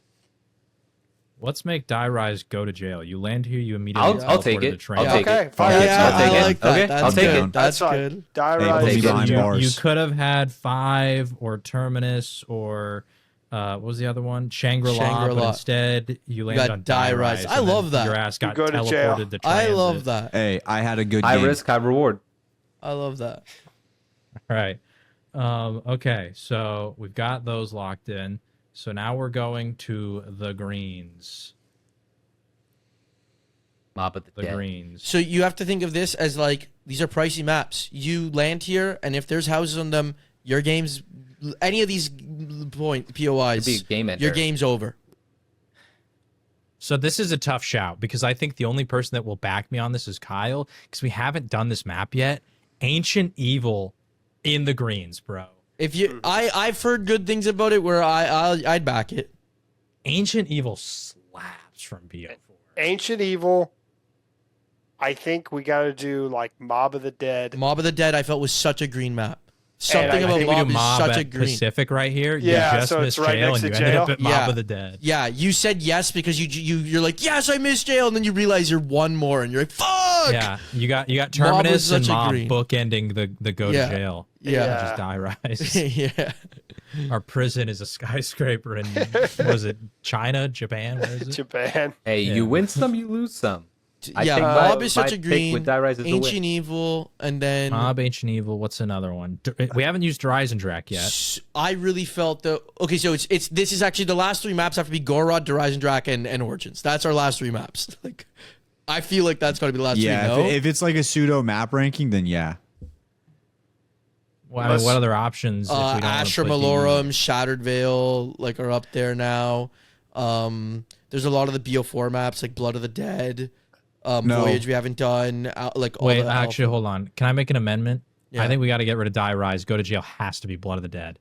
Let's make Die Rise go to jail. You land here, you immediately I'll take teleport to it. the train. I'll take Okay, it. fine. I'll take Yeah, it. I'll take I it. like that. Okay, That's I'll take good. it. That's fine. good. Die Hey, Rise. put me take it. behind you, bars. you could have had 5 or Terminus or what was the other one? Shangri-La, Shangri-La. but instead you landed got on Die Die Rise. Rise. I and then love that. Your ass got go to jail. teleported to I transit. love that. Hey, I had a good High game. risk, high reward. I love that. All right. Okay, so we've got those locked in. So now we're going to the greens. Mob of the The Dead. greens. So you have to think of this as like these are pricey maps. You land here, and if there's houses on them, your game's any of these POIs, It'd be a game ender. your game's over. So this is a tough shout because I think the only person that will back me on this is Kyle because we haven't done this map yet. Ancient Evil in the greens, bro. If you, I've heard good things about it. Where I'd back it. Ancient Evil slaps from BO4. Ancient Evil. I think we got to do like Mob of the Dead. Mob of the Dead, I felt was such a green map. Something I about think we do Mob is Mob such at a green. Pacific right here. Yeah, you just so missed it's right jail next and to you ended up jail? at Mob Yeah. of the Dead. Yeah, you said yes because you're like yes, I missed jail, and then you realize you're one more, and you're like fuck. Yeah, you got Mob Terminus was and such a Mob green. bookending the go Yeah. to jail. Yeah. Just Die Rise. yeah. Our prison is a skyscraper in what is it, China, Japan? Where is it? Japan. Hey, Yeah. you win some, you lose some. I yeah, think Mob my is such a pick green. with Die Rise is the win. Ancient Evil, and then Mob, Ancient Evil. What's another one? We haven't used Dreisendrach yet. I really felt the okay. So it's this is actually the last 3 maps have to be Gorod, Dreisendrach, and Origins. That's our last 3 maps. Like, I feel like that's going to be the last 3. Yeah, No? if it's like a pseudo map ranking, then yeah. Well, I mean, what other options? If we don't wanna Astra put the- Malorum, Shattered Veil, like are up there now. There's a lot of the BO4 maps like Blood of the Dead, No. Voyage we haven't done. Like all Wait, the actually, hold on. Can I make an amendment? Yeah. I think we got to get rid of Die Rise. Go to jail has to be Blood of the Dead.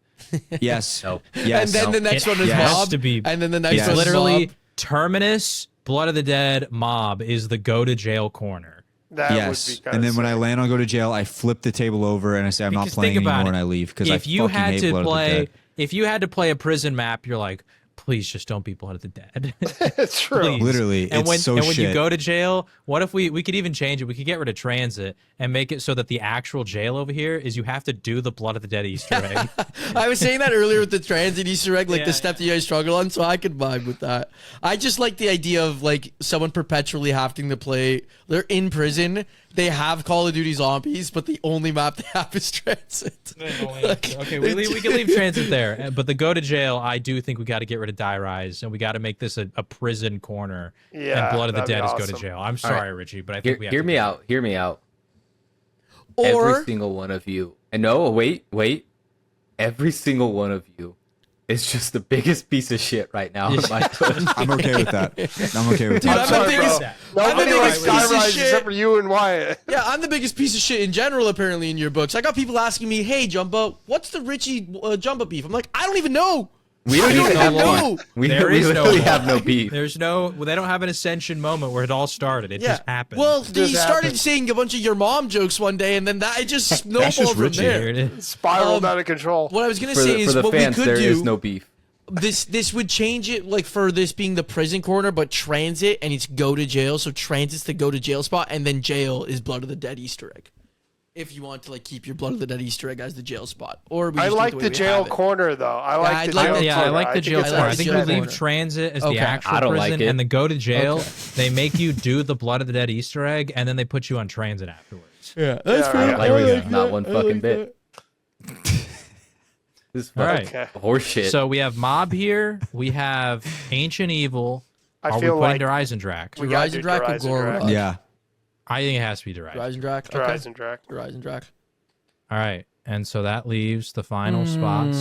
Yes. No. Yes. And then the next It one is has Mob. to be- And then the next Yes. one is Literally, Mob. Terminus, Blood of the Dead, Mob is the go to jail corner. That Yes. would be kinda And then when I sick. land on go to jail, I flip the table over and I say I'm not Because playing think about anymore it. and I leave because I If you fucking had hate to Blood of the play, Dead. if you had to play a prison map, you're like, please just don't be Blood of the Dead. It's true. Please. Literally, And it's when so and when you shit. go to jail, what if we could even change it? We could get rid of transit and make it so that the actual jail over here is you have to do the Blood of the Dead Easter egg. I was saying that earlier with the transit Easter egg, like Yeah, the step that you guys struggle on, so I could vibe with that. I just like the idea of like someone perpetually having to play. They're in prison. They have Call of Duty Zombies, but the only map they have is transit. Okay, we can leave transit there, but the go to jail, I do think we got to get rid of Die Rise and we got to make this a prison corner. Yeah, and Blood of the that'd be Dead is go awesome. to jail. I'm sorry, Richie, but I think we have Hear to me do out. Hear me out. Or Every single one of you. And no, wait. Every single one of you is just the biggest piece of shit right now in my book. I'm okay with that. I'm okay with Dude, that. I'm the sorry, biggest. bro. I'm the Nobody likes biggest piece of Skyrise shit. except for you and Wyatt. Yeah, I'm the biggest piece of shit in general, apparently, in your books. I got people asking me, hey, Jumbo, what's the Richie Jumbo beef? I'm like, I don't even know. We don't I don't even have even one. know. We There is no literally one. have no beef. There's no, they don't have an ascension moment where it all started. It just happened. Well, he just started happened. saying a bunch of your mom jokes one day, and then that it just That's snowballed just from Richie. there there. it is. Spiraled out of control. What I was gonna For say the, is for the what fans, we could there do. is no beef. This would change it, like for this being the prison corner, but transit and it's go to jail. So transit's the go to jail spot, and then jail is Blood of the Dead Easter egg. If you want to like keep your Blood of the Dead Easter egg as the jail spot, or we I just like do the way we jail have it. corner though. I like I'd the like jail the- Yeah, I corner. like the think jail it's corner. I nice. think jail we leave corner. transit as Okay. the actual I don't like prison, it. and then go to jail. Okay. They make you do the Blood of the Dead Easter egg, and then they put you on transit afterwards. Yeah, that's Yeah, fair. right. Like, There we go. not one fucking bit. This is All right. Okay. horseshit. So we have Mob here. We have Ancient Evil. I Are we feel putting like Dreisendrach? we gotta do Dreisendrach or Dreisendrach. Gorod? Yeah. I think it has to be Dreisendrach. Dreisendrach. Okay. Dreisendrach. Dreisendrach. All right, and so that leaves the final spots.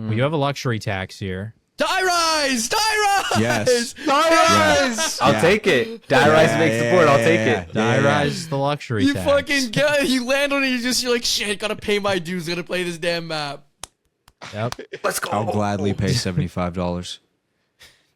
We do have a luxury tax here. Die Rise! Die Rise! Yes. Rise! I'll Yeah. take it. Die Rise Yeah, makes the yeah, board. I'll yeah, take yeah. it. Die Yeah. Rise is the luxury You tax. fucking get you land on it. You're like shit. Gotta pay my dues. Gotta play this damn map. Yep. Let's go. I'll gladly pay $75.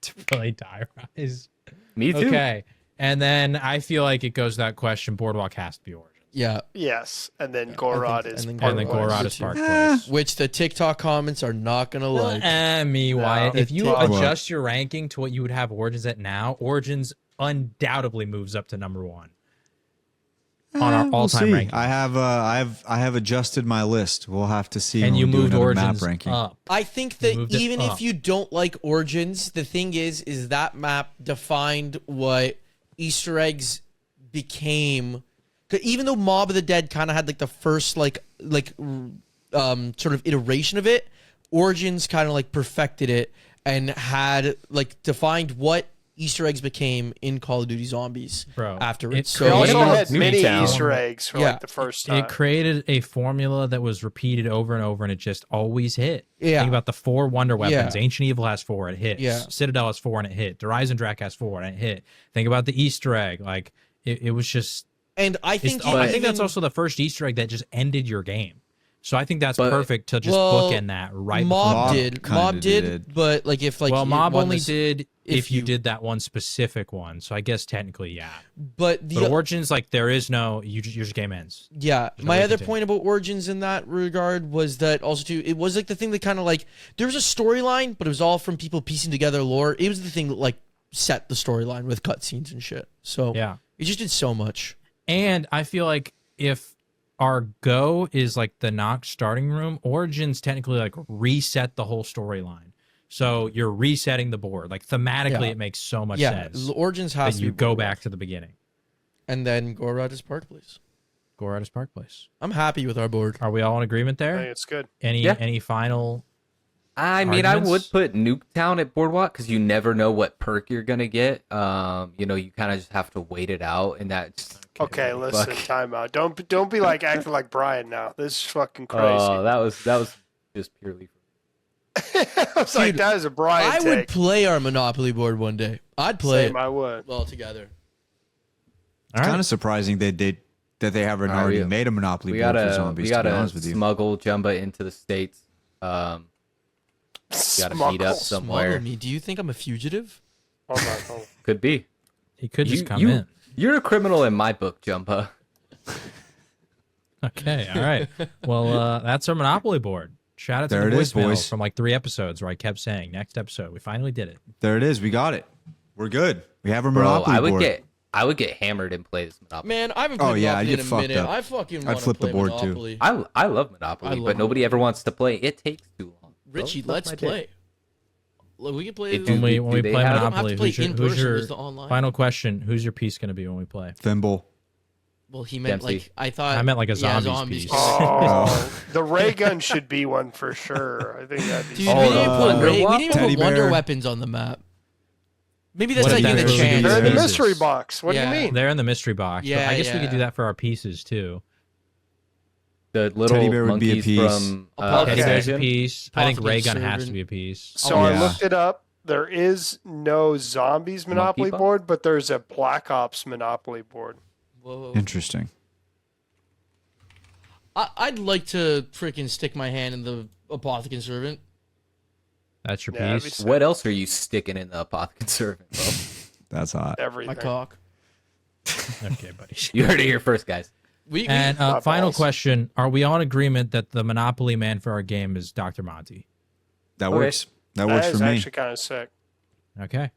To play Die Rise. Me too. Okay, and then I feel like it goes that question. Boardwalk has to be Origins. Yeah. Yes, and then Gorod is and then part And then of it. Gorod is Park Place. Which the TikTok comments are not gonna like. Me, Wyatt. No, If you it's- adjust your ranking to what you would have Origins at now, Origins undoubtedly moves up to number 1 on our We'll all-time see. ranking. I have adjusted my list. We'll have to see. And when you we do moved another Origins map ranking. up. I think that Moved it even up. if you don't like Origins, the thing is that map defined what Easter eggs became. 'Cause even though Mob of the Dead kind of had like the first sort of iteration of it, Origins kind of like perfected it and had like defined what Easter eggs became in Call of Duty Zombies Bro, afterwards. it So They created- also Newtown. had many Newtown. Easter eggs for Yeah. like the first time. It created a formula that was repeated over and over, and it just always hit. Yeah. Think about the 4 wonder weapons. Yeah. Ancient Evil has 4, it hits. Yeah. Citadel has 4, and it hit. Dreisendrach has 4, and it hit. Think about the Easter egg. Like, it was just... and I think I think that's even- also the first Easter egg that just ended your game. So I think that's But- perfect to just Well, bookend that right Mob before. did. kinda Mob did, did. but like if like Well, you Mob won only this- did if you you- did that one specific one. So I guess technically, yeah. But the But Origins, like, there is no... your just game ends. yeah, no my way to other continue. point about Origins in that regard was that also too it was like the thing that kind of like there was a storyline, but it was all from people piecing together lore. It was the thing that like set the storyline with cutscenes and shit. So Yeah. it just did so much. And I feel like if our go is like the Nox starting room, Origins technically like reset the whole storyline. So you're resetting the board. Like thematically, Yeah. it makes so much Yeah, sense Origins that has to you be go Boardwalk. back to the beginning. And then Goratis Park, please. Goratis Park Place. I'm happy with our board. Are we all in agreement I there? think it's good. Any final? I mean, I would arguments? put Nuketown at Boardwalk because you never know what perk you're gonna get. You know, you kind of just have to wait it out, and that's Okay, listen, time out. Don't be like acting like Brian now. This is fucking crazy. Oh, that was just purely. I was like, Dude, that is a Brian I would take. play our Monopoly board one day. I'd play Same, it I would. well together. All right. Kind of surprising that they haven't already made a Monopoly We board for gotta zombies. To be honest with you, smuggle Jumba into the States. Gotta meet up somewhere. Smuggle me. Do you think I'm a fugitive? Hold on, hold on. Could be. He could just come in. You're a criminal in my book, Jumba. Okay, all right. Well, that's our Monopoly board. Shout out to There the it is, voicemail boys. from like 3 episodes where I kept saying next episode. We finally did it. there it is. We got it. We're good. We have a Bro, Monopoly board. I would get hammered and play this Monopoly. Man, I haven't played yeah, Monopoly I'd in get a fucked minute. up. I fucking I'd want to flip the play board, too. Monopoly. I love Monopoly, I love but nobody ever wants to play. It takes too long. bro. Richie, Suck let's my dick. play. Look, we can play. It do- When we do they play have- I don't have Monopoly, to play who's your, in who's person. your There's the online. final question? Who's your piece going to be when we play? Thimble. Well, he meant Dempsey. like I thought. I meant like a yeah, zombies piece. Oh, the ray gun should be one for sure. I think that'd be. Dude, Oh, we didn't the put Wonder we Wa- didn't Teddy put Wonder bear. Weapons on the map. Maybe that's What like if in that's the what we chance. do? They're in the Pieces. mystery box. What do Yeah. you mean? They're in the mystery box. Yeah, but I guess we could yeah. do that for our pieces too. The little Teddy bear would be a monkeys piece. from Okay. Teddy bear's a Season. piece. I think Possibly Ray Gun has servant. to be a piece. So Oh, I yeah. looked it up. There is no zombies Monopoly Monkey board, but there's a Black Ops Monopoly board. Whoa. Interesting. I'd like to freaking stick my hand in the Apothecary Servant. That's your Yeah, that'd piece. be What else are you sticking in the Apothecary Servant, bro? That's hot. Everything. My cock. Okay, buddy. You heard it here first, guys. We And My final balls. question: are we all in agreement that the Monopoly man for our game is Dr. Monty? That Okay. works. That That works is for me. actually kind of sick. Okay.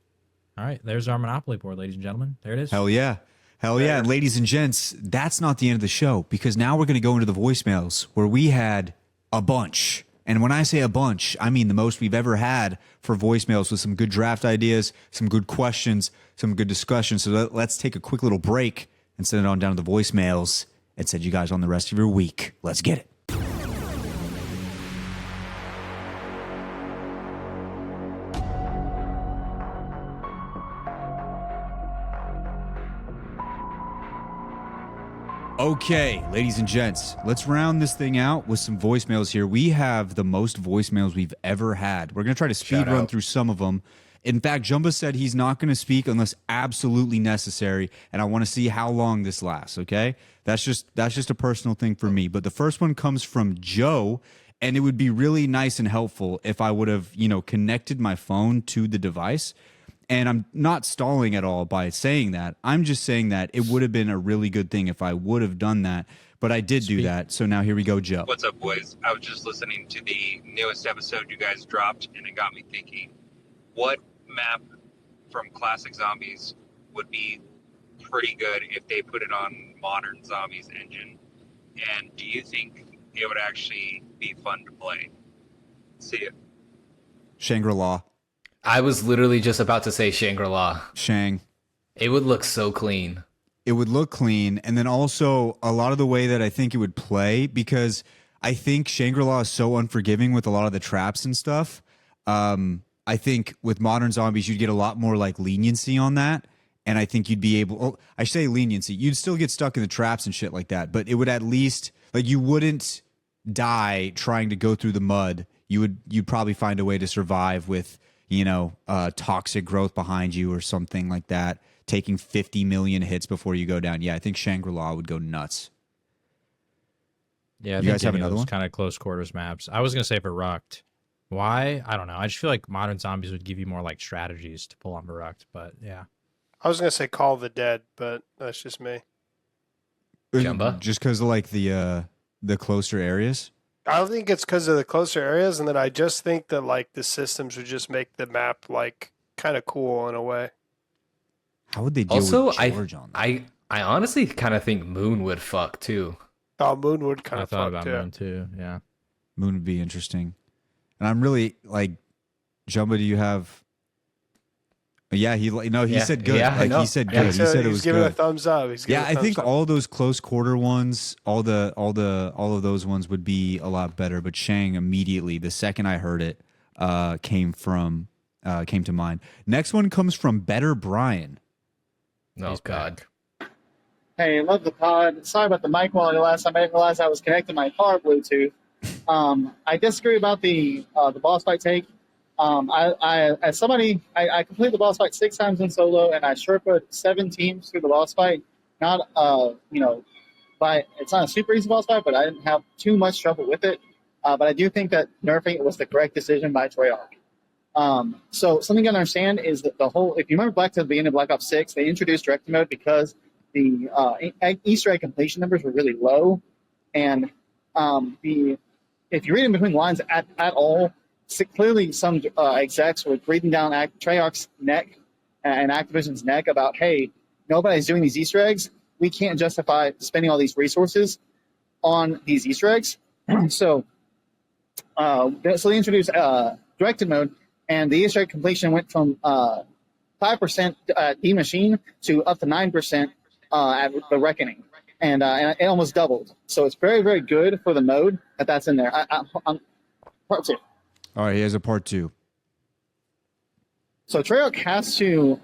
All right. There's our Monopoly board, ladies and gentlemen. There it is. Hell yeah. Hell yeah. And ladies and gents, that's not the end of the show because now we're going to go into the voicemails where we had a bunch. And when I say a bunch, I mean the most we've ever had for voicemails with some good draft ideas, some good questions, some good discussion. So let's take a quick little break and send it on down to the voicemails and send you guys on the rest of your week. Let's get it. Okay, ladies and gents, let's round this thing out with some voicemails here. We have the most voicemails we've ever had. We're going to try to speed run through some of them. In fact, Jumba said he's not going to speak unless absolutely necessary, and I want to see how long this lasts, okay? That's just a personal thing for me. But the first one comes from Joe, and it would be really nice and helpful if I would have, connected my phone to the device. And I'm not stalling at all by saying that. I'm just saying that it would have been a really good thing if I would have done that. But I did do that. So now here we go, Joe. What's up, boys? I was just listening to the newest episode you guys dropped, and it got me thinking, what map from Classic Zombies would be pretty good if they put it on Modern Zombies engine? And do you think it would actually be fun to play? See ya. Shangri-La. I was literally just about to say Shangri-La. Shang. It would look so clean. It would look clean. And then also a lot of the way that I think it would play, because I think Shangri-La is so unforgiving with a lot of the traps and stuff. I think with Modern Zombies, you'd get a lot more like leniency on that. And I think you'd be able, I say leniency, you'd still get stuck in the traps and shit like that. But it would at least, like, you wouldn't die trying to go through the mud. You'd probably find a way to survive with, toxic growth behind you or something like that, taking 50 million hits before you go down. Yeah, I think Shangri-La would go nuts. Yeah, I You think guys have any of another those one? kind of close quarters maps. I was gonna say Verruct. Why? I don't know. I just feel like Modern Zombies would give you more like strategies to pull on Verruct. But yeah, I was gonna say Call of the Dead, but that's just me. Jumba? Just because of like the closer areas. I don't think it's because of the closer areas, and then I just think that like the systems would just make the map like kind of cool in a way. How would they deal Also, with George on that? I honestly kind of think Moon would fuck too. Oh, Moon would kind I of thought fuck about too. Moon too. Yeah. Moon would be interesting. And I'm really like, Jumba, do you have Yeah, he Yeah, said good. yeah, I Like know. he said Yeah. good. He said it he's was giving a good. thumbs up. He's giving Yeah, a I thumbs think up. all those close quarter ones, all of those ones would be a lot better. But Shang immediately, the second I heard it, came to mind. Next one comes from Better Brian. Oh He's God. Hey, love the pod. Sorry about the mic quality last time. I didn't realize I was connecting my car Bluetooth. I disagree about the boss fight take. As somebody, I completed the boss fight 6 times in solo, and I Sherpa'd 7 teams through the boss fight. Not, it's not a super easy boss fight, but I didn't have too much trouble with it. But I do think that nerfing it was the correct decision by Treyarch. So something you gotta understand is that if you remember back to the beginning of Black Ops 6, they introduced direct mode because the Easter egg completion numbers were really low, and if you read in between the lines at all, clearly some execs were breathing down Treyarch's neck and Activision's neck about, hey, nobody's doing these Easter eggs. We can't justify spending all these resources on these Easter eggs. So they introduced directed mode, and the Easter egg completion went from 5% D-Machine to up to 9% at the Reckoning. And it almost doubled. So it's very, very good for the mode that's in there. Part 2. All right, he has a part 2. So Treyarch has to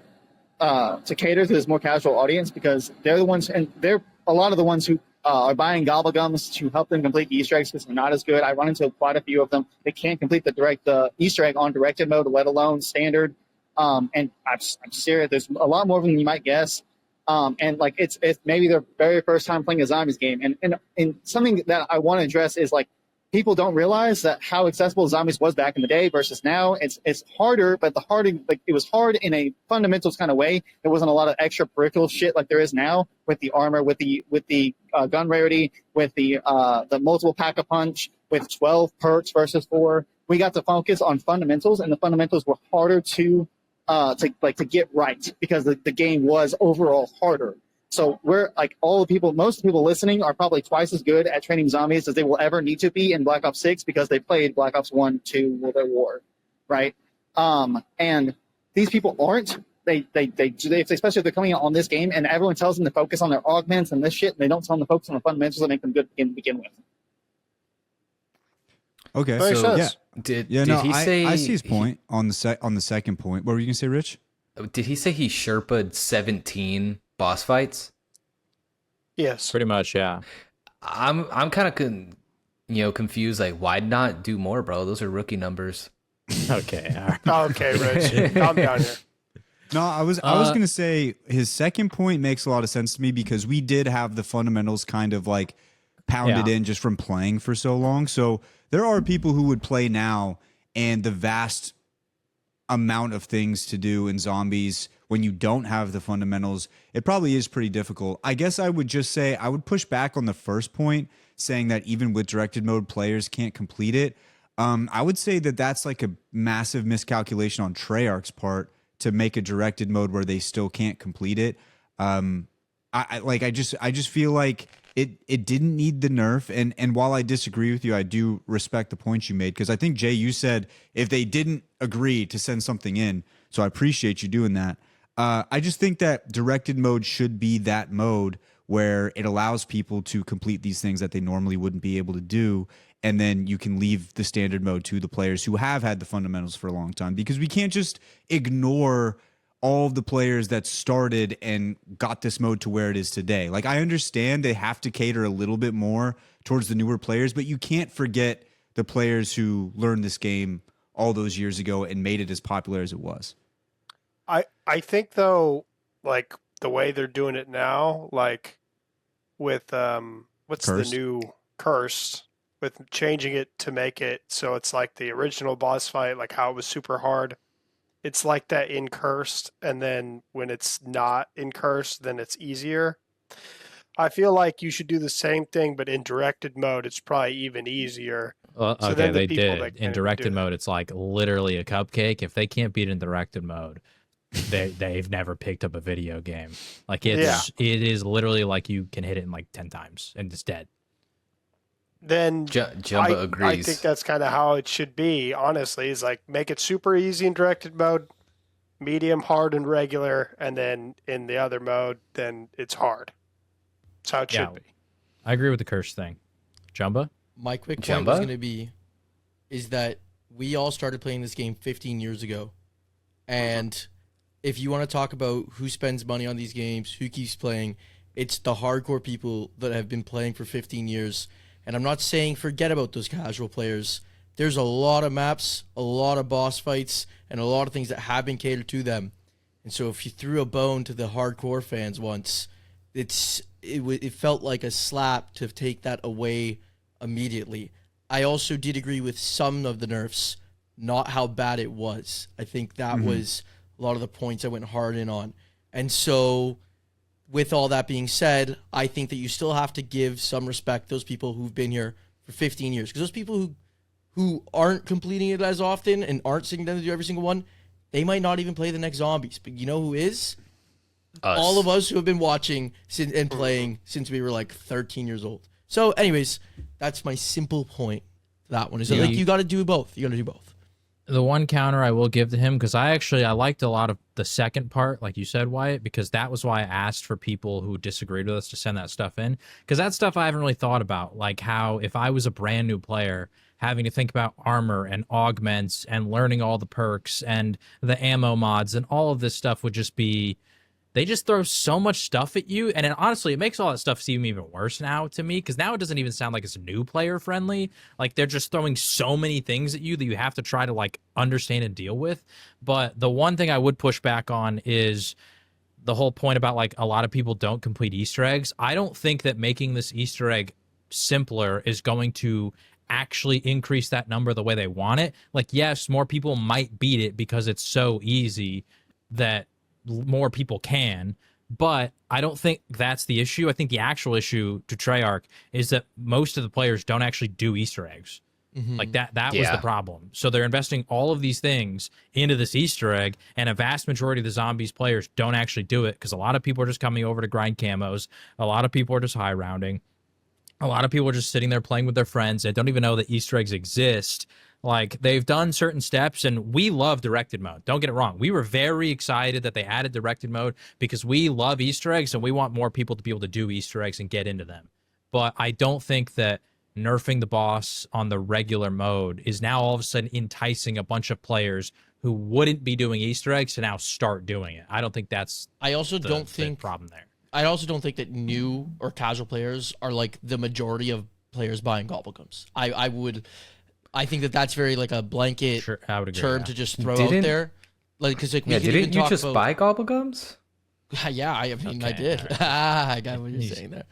cater to this more casual audience because they're the ones, and they're a lot of the ones who are buying gobblegums to help them complete the Easter eggs because they're not as good. I run into quite a few of them. They can't complete the Easter egg on directed mode, let alone standard. And I'm serious. There's a lot more of them than you might guess. And like it's maybe their very first time playing a zombies game. And something that I want to address is like people don't realize that how accessible zombies was back in the day versus now. It's harder, but it was hard in a fundamentals kind of way. There wasn't a lot of extra peripheral shit like there is now with the armor, with the gun rarity, with the multiple pack a punch, with 12 perks versus 4. We got to focus on fundamentals, and the fundamentals were harder to get right because the game was overall harder. So we're like most of the people listening are probably twice as good at training zombies as they will ever need to be in Black Ops 6 because they played Black Ops 1, 2, World at War, right? And these people aren't. They especially if they're coming out on this game and everyone tells them to focus on their augments and this shit, and they don't tell them to focus on the fundamentals that make them good to begin with. Okay, Makes so sense. Did he say I see his point on the second point. What were you gonna say, Rich? Did he say he Sherpa'd 17 boss fights? Yes. Pretty much, yeah. I'm kind of confused. Like, why not do more, bro? Those are rookie numbers. Okay. All right. Okay, Rich. Calm down here. No, I was gonna say his second point makes a lot of sense to me because we did have the fundamentals kind of like pounded in just from playing for so long. So there are people who would play now, and the vast amount of things to do in zombies when you don't have the fundamentals, it probably is pretty difficult. I guess I would just say I would push back on the first point, saying that even with directed mode, players can't complete it. I would say that that's like a massive miscalculation on Treyarch's part to make a directed mode where they still can't complete it. I just feel like it didn't need the nerf, and while I disagree with you, I do respect the points you made because I think Jay, you said if they didn't agree to send something in, so I appreciate you doing that. I just think that directed mode should be that mode where it allows people to complete these things that they normally wouldn't be able to do, and then you can leave the standard mode to the players who have had the fundamentals for a long time because we can't just ignore all of the players that started and got this mode to where it is today. Like, I understand they have to cater a little bit more towards the newer players, but you can't forget the players who learned this game all those years ago and made it as popular as it was. I think though, like the way they're doing it now, like with what's Cursed? the new Cursed, with changing it to make it so it's like the original boss fight, like how it was super hard. It's like that in Cursed, and then when it's not in Cursed, then it's easier. I feel like you should do the same thing, but in directed mode, it's probably even easier. Well, So okay, then the they people did. that In can't directed do mode, it's like literally a cupcake. If they can't beat in directed mode, they've never picked up a video game. Like it is literally like you can hit it in like 10 times and it's dead. Then Jumba agrees. I think that's kind of how it should be, honestly, is like make it super easy in directed mode, medium, hard, and regular, and then in the other mode, then it's hard. That's how it should be. I agree with the curse thing. Jumba? My quick point was going to be is that we all started playing this game 15 years ago. And if you want to talk about who spends money on these games, who keeps playing, it's the hardcore people that have been playing for 15 years. And I'm not saying forget about those casual players. There's a lot of maps, a lot of boss fights, and a lot of things that have been catered to them. And so if you threw a bone to the hardcore fans once, it felt like a slap to take that away immediately. I also did agree with some of the nerfs, not how bad it was. I think that was a lot of the points I went hard in on. And so with all that being said, I think that you still have to give some respect to those people who've been here for 15 years. Because those people who aren't completing it as often and aren't sitting down to do every single one, they might not even play the next Zombies. But you know who is? Us. All of us who have been watching and playing since we were like 13 years old. So anyways, that's my simple point to that one. Is that like you got to do both. You got to do both. The one counter I will give to him, because I liked a lot of the second part, like you said, Wyatt, because that was why I asked for people who disagreed with us to send that stuff in. Because that stuff I haven't really thought about, like how if I was a brand new player, having to think about armor and augments and learning all the perks and the ammo mods and all of this stuff would just be... They just throw so much stuff at you, and honestly, it makes all that stuff seem even worse now to me, because now it doesn't even sound like it's new player friendly. Like, they're just throwing so many things at you that you have to try to, like, understand and deal with. But the one thing I would push back on is the whole point about, like, a lot of people don't complete Easter eggs. I don't think that making this Easter egg simpler is going to actually increase that number the way they want it. Like, yes, more people might beat it because it's so easy that more people can, but I don't think that's the issue. I think the actual issue to Treyarch is that most of the players don't actually do Easter eggs. Like that was the problem. So they're investing all of these things into this Easter egg, and a vast majority of the Zombies players don't actually do it because a lot of people are just coming over to grind camos. A lot of people are just high rounding. A lot of people are just sitting there playing with their friends and don't even know that Easter eggs exist. Like, they've done certain steps, and we love directed mode. Don't get it wrong. We were very excited that they added directed mode because we love Easter eggs, and we want more people to be able to do Easter eggs and get into them. But I don't think that nerfing the boss on the regular mode is now all of a sudden enticing a bunch of players who wouldn't be doing Easter eggs to now start doing it. I don't think that's the problem there. I also don't think that new or casual players are like the majority of players buying Gobblegums. I think that that's very like a blanket term to just throw out there. Like, because like, didn't you just buy Gobblegums? Yeah, I did. I got what you're saying there.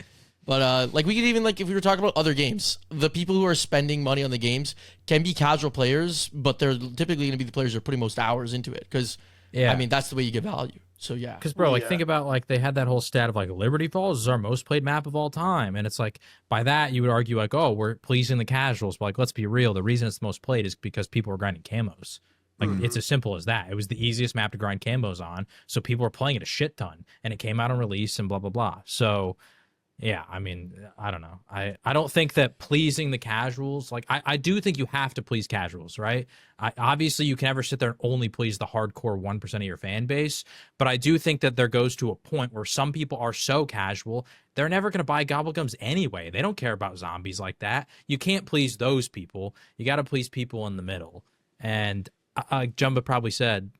But like, we could even, like, if we were talking about other games, the people who are spending money on the games can be casual players, but they're typically going to be the players who are putting most hours into it. Because I mean, that's the way you get value. So yeah, because bro, like, think about, like, they had that whole stat of like Liberty Falls is our most played map of all time, and it's like, by that you would argue like, oh, we're pleasing the casuals, but like, let's be real, the reason it's the most played is because people are grinding camos. Like, it's as simple as that. It was the easiest map to grind camos on, so people were playing it a shit ton, and it came out on release and blah blah blah. So yeah, I mean, I don't know. I don't think that pleasing the casuals, like, I do think you have to please casuals, right? Obviously, you can never sit there and only please the hardcore 1% of your fan base, but I do think that there goes to a point where some people are so casual, they're never going to buy Gobblegums anyway. They don't care about zombies like that. You can't please those people. You got to please people in the middle. And Jumba probably said,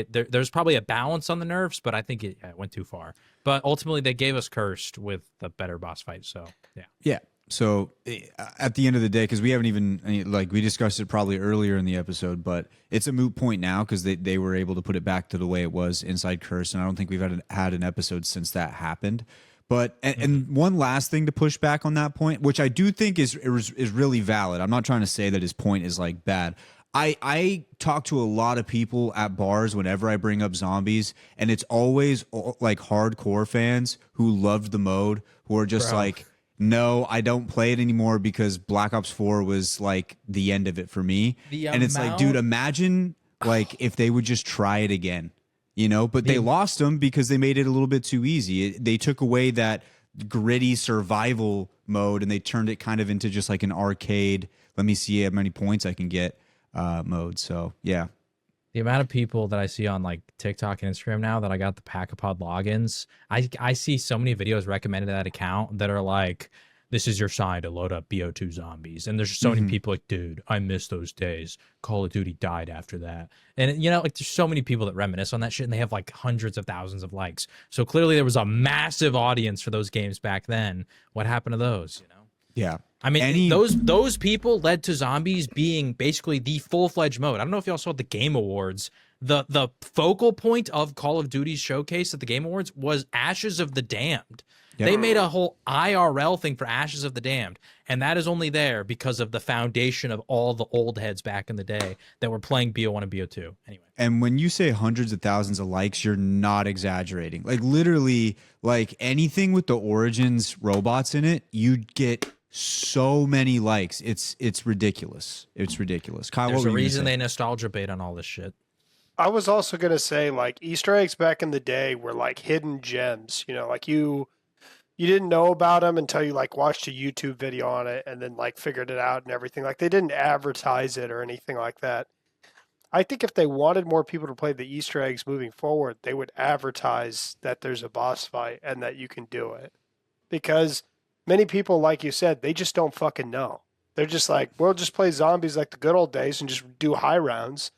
there's probably a balance on the nerfs, but I think it went too far. But ultimately, they gave us Cursed with the better boss fight. So yeah. Yeah. So at the end of the day, because we haven't even, like, we discussed it probably earlier in the episode, but it's a moot point now because they were able to put it back to the way it was inside Cursed, and I don't think we've had an episode since that happened. But and one last thing to push back on that point, which I do think is really valid. I'm not trying to say that his point is like bad. I talk to a lot of people at bars whenever I bring up zombies, and it's always like hardcore fans who loved the mode, who are just like, no, I don't play it anymore because Black Ops 4 was like the end of it for me. And it's like, dude, imagine like if they would just try it again, you know, but they lost them because they made it a little bit too easy. They took away that gritty survival mode and they turned it kind of into just like an arcade, let me see how many points I can get mode. So yeah, The amount of people that I see on like TikTok and Instagram now that I got the Pack-a-Pod logins, I see so many videos recommended to that account that are like, this is your sign to load up BO2 zombies. And there's just so many people like, dude, I miss those days. Call of Duty died after that. And, you know, like there's so many people that reminisce on that shit and they have like hundreds of thousands of likes. So clearly there was a massive audience for those games back then. What happened to those, you know? Yeah. I mean, those people led to zombies being basically the full-fledged mode. I don't know if y'all saw the Game Awards. The focal point of Call of Duty's showcase at the Game Awards was Ashes of the Damned. Yep. They made a whole IRL thing for Ashes of the Damned, and that is only there because of the foundation of all the old heads back in the day that were playing BO1 and BO2. Anyway. And when you say hundreds of thousands of likes, you're not exaggerating. Like literally, like anything with the Origins robots in it, you'd get so many likes. It's ridiculous. It's ridiculous. Kyle, there's what a were you reason gonna say? they nostalgia bait on all this shit. I was also going to say, like, Easter eggs back in the day were like hidden gems, you know, like you didn't know about them until you like watched a YouTube video on it and then like figured it out and everything. Like they didn't advertise it or anything like that. I think if they wanted more people to play the Easter eggs moving forward, they would advertise that there's a boss fight and that you can do it. Because many people, like you said, they just don't fucking know. They're just like, we'll just play zombies like the good old days and just do high rounds.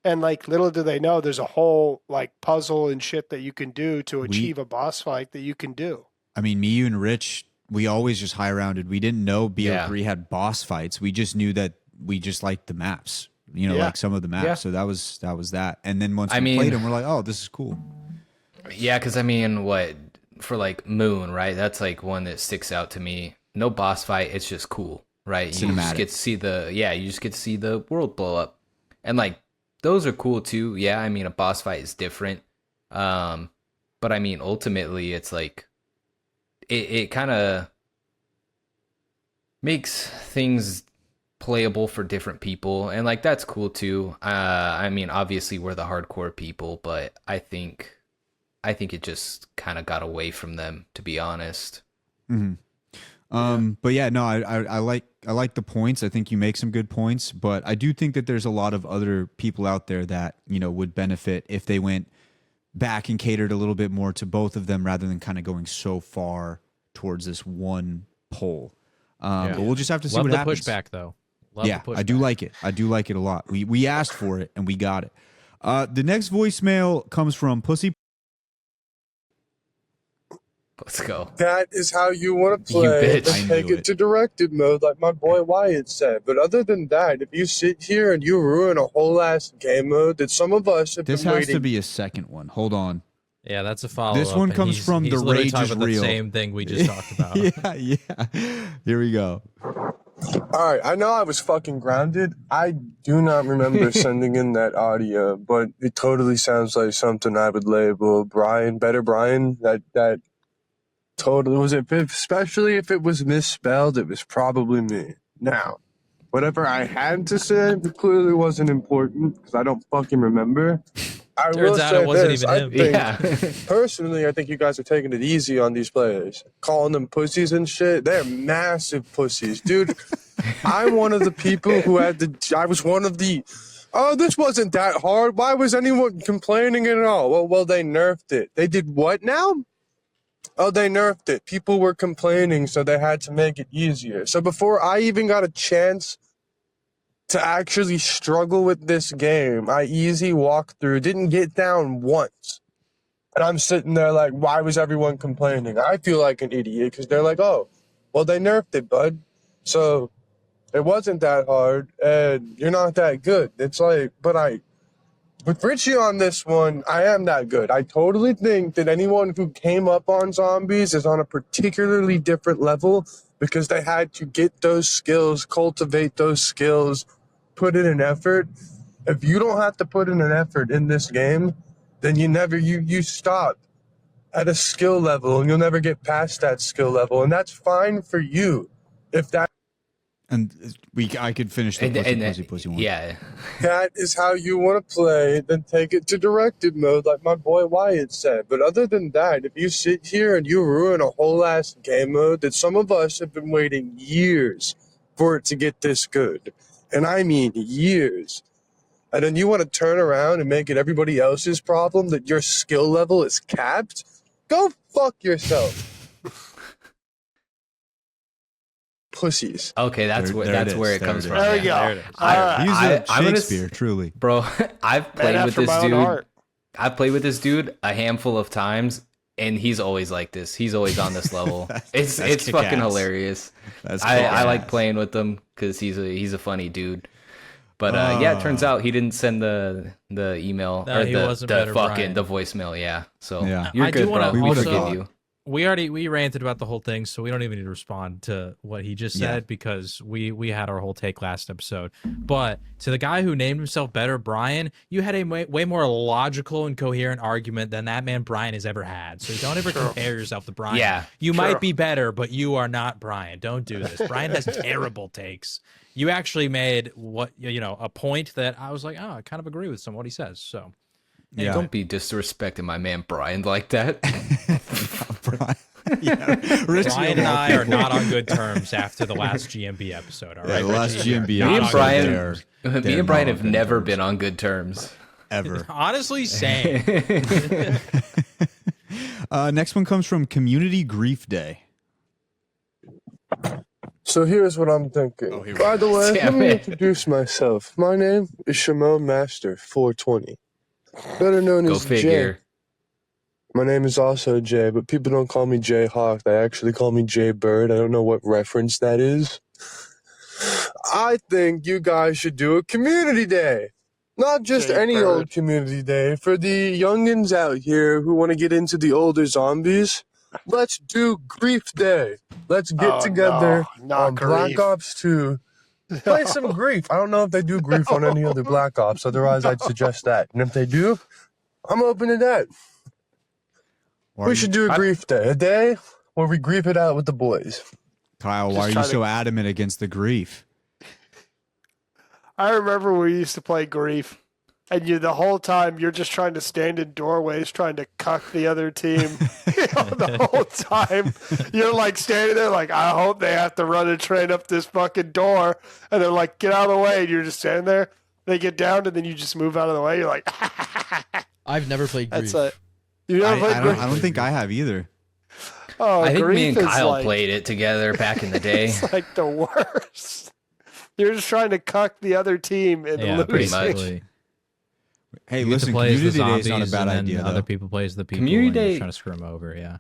And like little do they know, there's a whole like puzzle and shit that you can do to achieve a boss fight that you can do. I mean, me, you, and Rich, we always just high rounded. We didn't know BO3 had boss fights. We just knew that we just liked the maps, you know, like some of the maps. Yeah. So that was that. And then once we played them, we're like, oh, this is cool. Yeah, because I mean, what for like Moon, right? That's like one that sticks out to me. No boss fight. It's just cool, right? You just get to see you just get to see the world blow up, and like those are cool too. Yeah, I mean, a boss fight is different, but I mean, ultimately, it's like. It kind of makes things playable for different people, and like that's cool too. I mean, obviously we're the hardcore people, but I think it just kind of got away from them, to be honest. Mm-hmm. But yeah, no, I like the points. I think you make some good points, but I do think that there's a lot of other people out there that, you know, would benefit if they went back and catered a little bit more to both of them rather than kind of going so far towards this one poll. But we'll just have to see what happens. Pushback though. I do like it. I do like it a lot. We asked for it and we got it. The next voicemail comes from Pussy. Let's go. That is how you want to play. Let's take it to directed mode, like my boy Wyatt said. But other than that, if you sit here and you ruin a whole ass game mode that some of us have been waiting. This has to be a second one. Hold on. Yeah, that's a follow-up. This one comes from The Rage is Real. The same thing we just talked about. Yeah. Here we go. All right, I know I was fucking grounded. I do not remember sending in that audio, but it totally sounds like something I would label Brian. That totally was it. Especially if it was misspelled, it was probably me. Now, whatever I had to say clearly wasn't important because I don't fucking remember. I will say it wasn't even him. Personally, I think you guys are taking it easy on these players. Calling them pussies and shit. They're massive pussies. Dude, I'm one of the people who I was one of the, this wasn't that hard. Why was anyone complaining at all? Well, they nerfed it. They did what now? Oh, they nerfed it. People were complaining, so they had to make it easier. So before I even got a chance to actually struggle with this game, I easy walked through, didn't get down once. And I'm sitting there like, why was everyone complaining? I feel like an idiot because they're like, oh, well, they nerfed it, bud. So it wasn't that hard, and you're not that good. It's like, with Richie on this one, I am that good. I totally think that anyone who came up on zombies is on a particularly different level because they had to get those skills, cultivate those skills, put in an effort. If you don't have to put in an effort in this game, then you stop at a skill level and you'll never get past that skill level. And that's fine for you. If that And I could finish the pussy one. Yeah. That is how you want to play, then take it to directed mode, like my boy Wyatt said. But other than that, if you sit here and you ruin a whole ass game mode that some of us have been waiting years for it to get this good, and I mean years, and then you want to turn around and make it everybody else's problem that your skill level is capped? Go fuck yourself. Pussies. Okay, that's There- where there it that's is. where it There comes it from. is. There we yeah. go. There it is. All right. He's a I'm gonna Shakespeare, truly. Bro, I've played Man with after this my own dude. heart. I've played with this dude a handful of times, and he's always like this. He's always on this level. It's that's fucking kick-ass. hilarious. That's I kick-ass. like playing with him because he's a funny dude. But yeah, it turns out he didn't send the email No, or he the wasn't better, fucking Brian. the voicemail. Yeah, so Yeah. you're I do good, wanna bro. We also- forgive you. We ranted about the whole thing, so we don't even need to respond to what he just said Yeah. because we had our whole take last episode. But to the guy who named himself Better Brian, you had a way more logical and coherent argument than that man Brian has ever had. So don't ever compare yourself to Brian. Yeah. You True. might be better, but you are not Brian. Don't do this. Brian has terrible takes. You actually made a point that I was like, oh, I kind of agree with some of what he says. So Yeah. Don't be disrespecting my man Brian like that. Brian. Yeah. Richie Brian of and all I are people. not on good terms after the last GMB episode. All Yeah, right, the last Richie? GMB me Not and on episode, good Brian, terms. they're me and Brian not have on good never terms. been on good terms. Ever. Honestly, same. Next one comes from Community Grief Day. So here's what I'm thinking. Oh, here we By the way, let Damn me it. introduce myself. My name is Shimon Master 420, better known Go as figure. Jay. My name is also Jay, but people don't call me Jay Hawk. They actually call me Jay Bird. I don't know what reference that is. I think you guys should do a community day. Not just Jay any Bird. old community day. For the youngins out here who want to get into the older zombies, let's do Grief Day. Let's get Oh, together no, not on Black grief. Ops 2. Play some Grief. I don't know if they do Grief on any other Black Ops. Otherwise, I'd suggest that. And if they do, I'm open to that. Why are We you- should do a Grief Day. A day where we grief it out with the boys. Kyle, Just why are you try so to- adamant against the grief? I remember we used to play Grief, and the whole time you're just trying to stand in doorways, trying to cuck the other team. The whole time you're like standing there, like I hope they have to run a train up this fucking door, and they're like, "Get out of the way!" And you're just standing there. They get down, and then you just move out of the way. You're like, I've never played Grief. "That's it." You never played I Grief? don't think I have either. Oh, I think Grief me and is Kyle like, played it together back in the day. It's like the worst. You're just trying to cuck the other team and Yeah, lose. pretty much. much. Hey, You get to listen, play as the Community Day is not a zombies, bad and then idea, other though. people play as the people. Community and you're Day- trying to screw them over. Yeah.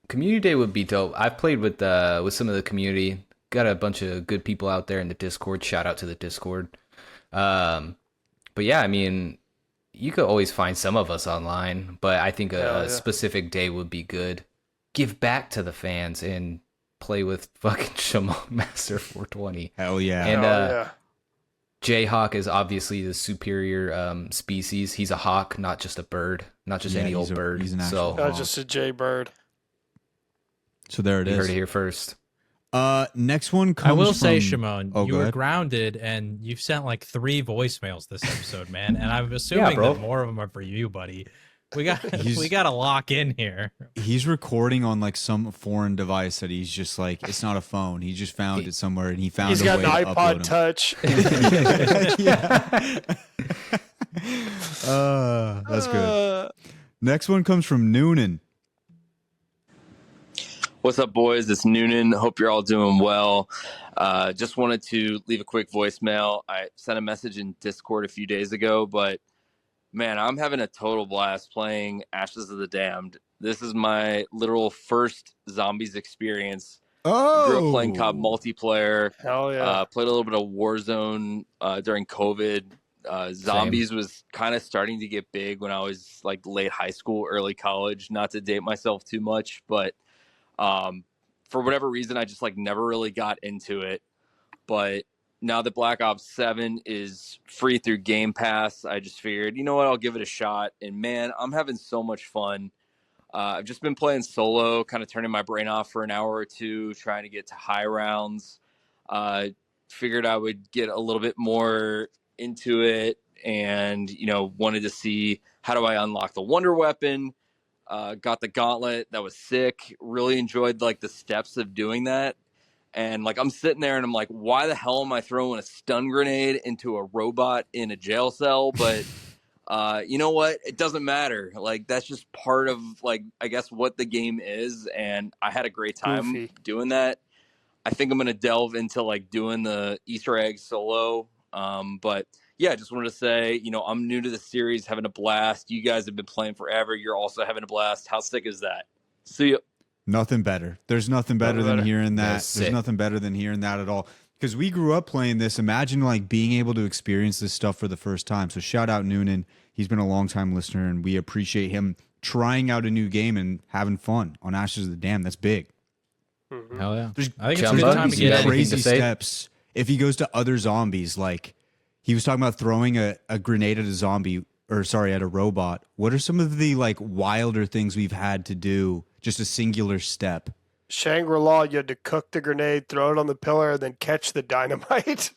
Community Day would be dope. I've played with some of the community. Got a bunch of good people out there in the Discord. Shout out to the Discord. But yeah, I mean, you could always find some of us online, but I think Hell a yeah. specific day would be good. Give back to the fans and play with fucking Shimon Master 420. Hell yeah. And Oh, yeah. Jayhawk is obviously the superior species. He's a hawk, not just a bird, not just Yeah, any he's old a- bird. he's an So actual Not just a Jay Bird. So there it you is. heard it here first. Next one comes I will say, from- Shimon, Oh, you go were ahead. grounded, and you've sent like 3 voicemails this episode, man. And I'm assuming bro. that more of them are for you, buddy. We got He's- we got to lock in here. He's recording on like some foreign device that he's just like, it's not a phone. He just found it somewhere and he found He's a got way an to iPod upload Touch. yeah. That's good. Uh, Next one comes from Noonan. What's up, boys? It's Noonan. Hope you're all doing well. Just wanted to leave a quick voicemail. I sent a message in Discord a few days ago, but man, I'm having a total blast playing Ashes of the Damned. This is my literal first zombies experience. Oh, Grew up playing COD multiplayer. Hell yeah. Played a little bit of Warzone during COVID. Zombies was kind of starting to get big when I was like late high school, early college. Not to date myself too much, but for whatever reason, I just like never really got into it. But now that Black Ops 7 is free through Game Pass, I just figured, you know what, I'll give it a shot. And man, I'm having so much fun. I've just been playing solo, kind of turning my brain off for an hour or two, trying to get to high rounds. Figured I would get a little bit more into it and, you know, wanted to see how do I unlock the wonder weapon. Got the gauntlet. That was sick. Really enjoyed like the steps of doing that. And like I'm sitting there and I'm like, why the hell am I throwing a stun grenade into a robot in a jail cell? But you know what? It doesn't matter. Like that's just part of like I guess what the game is, and I had a great time Goofy. doing that. I think I'm gonna delve into like doing the Easter egg solo. But yeah, I just wanted to say, you know, I'm new to the series, having a blast. You guys have been playing forever. You're also having a blast. How sick is that? See ya. Nothing better. There's nothing better than hearing that. That's There's sick. nothing better than hearing that at all. Because we grew up playing this. Imagine like being able to experience this stuff for the first time. So shout out Noonan. He's been a long time listener, and we appreciate him trying out a new game and having fun on Ashes of the Dam. That's big. Hell yeah. There's, I think it's a Jumbo, good time to you got get anything crazy to say? steps. If he goes to other zombies, like he was talking about throwing a grenade at a zombie, or sorry, at a robot. What are some of the like wilder things we've had to do? Just a singular step. Shangri-La, you had to cook the grenade, throw it on the pillar, and then catch the dynamite.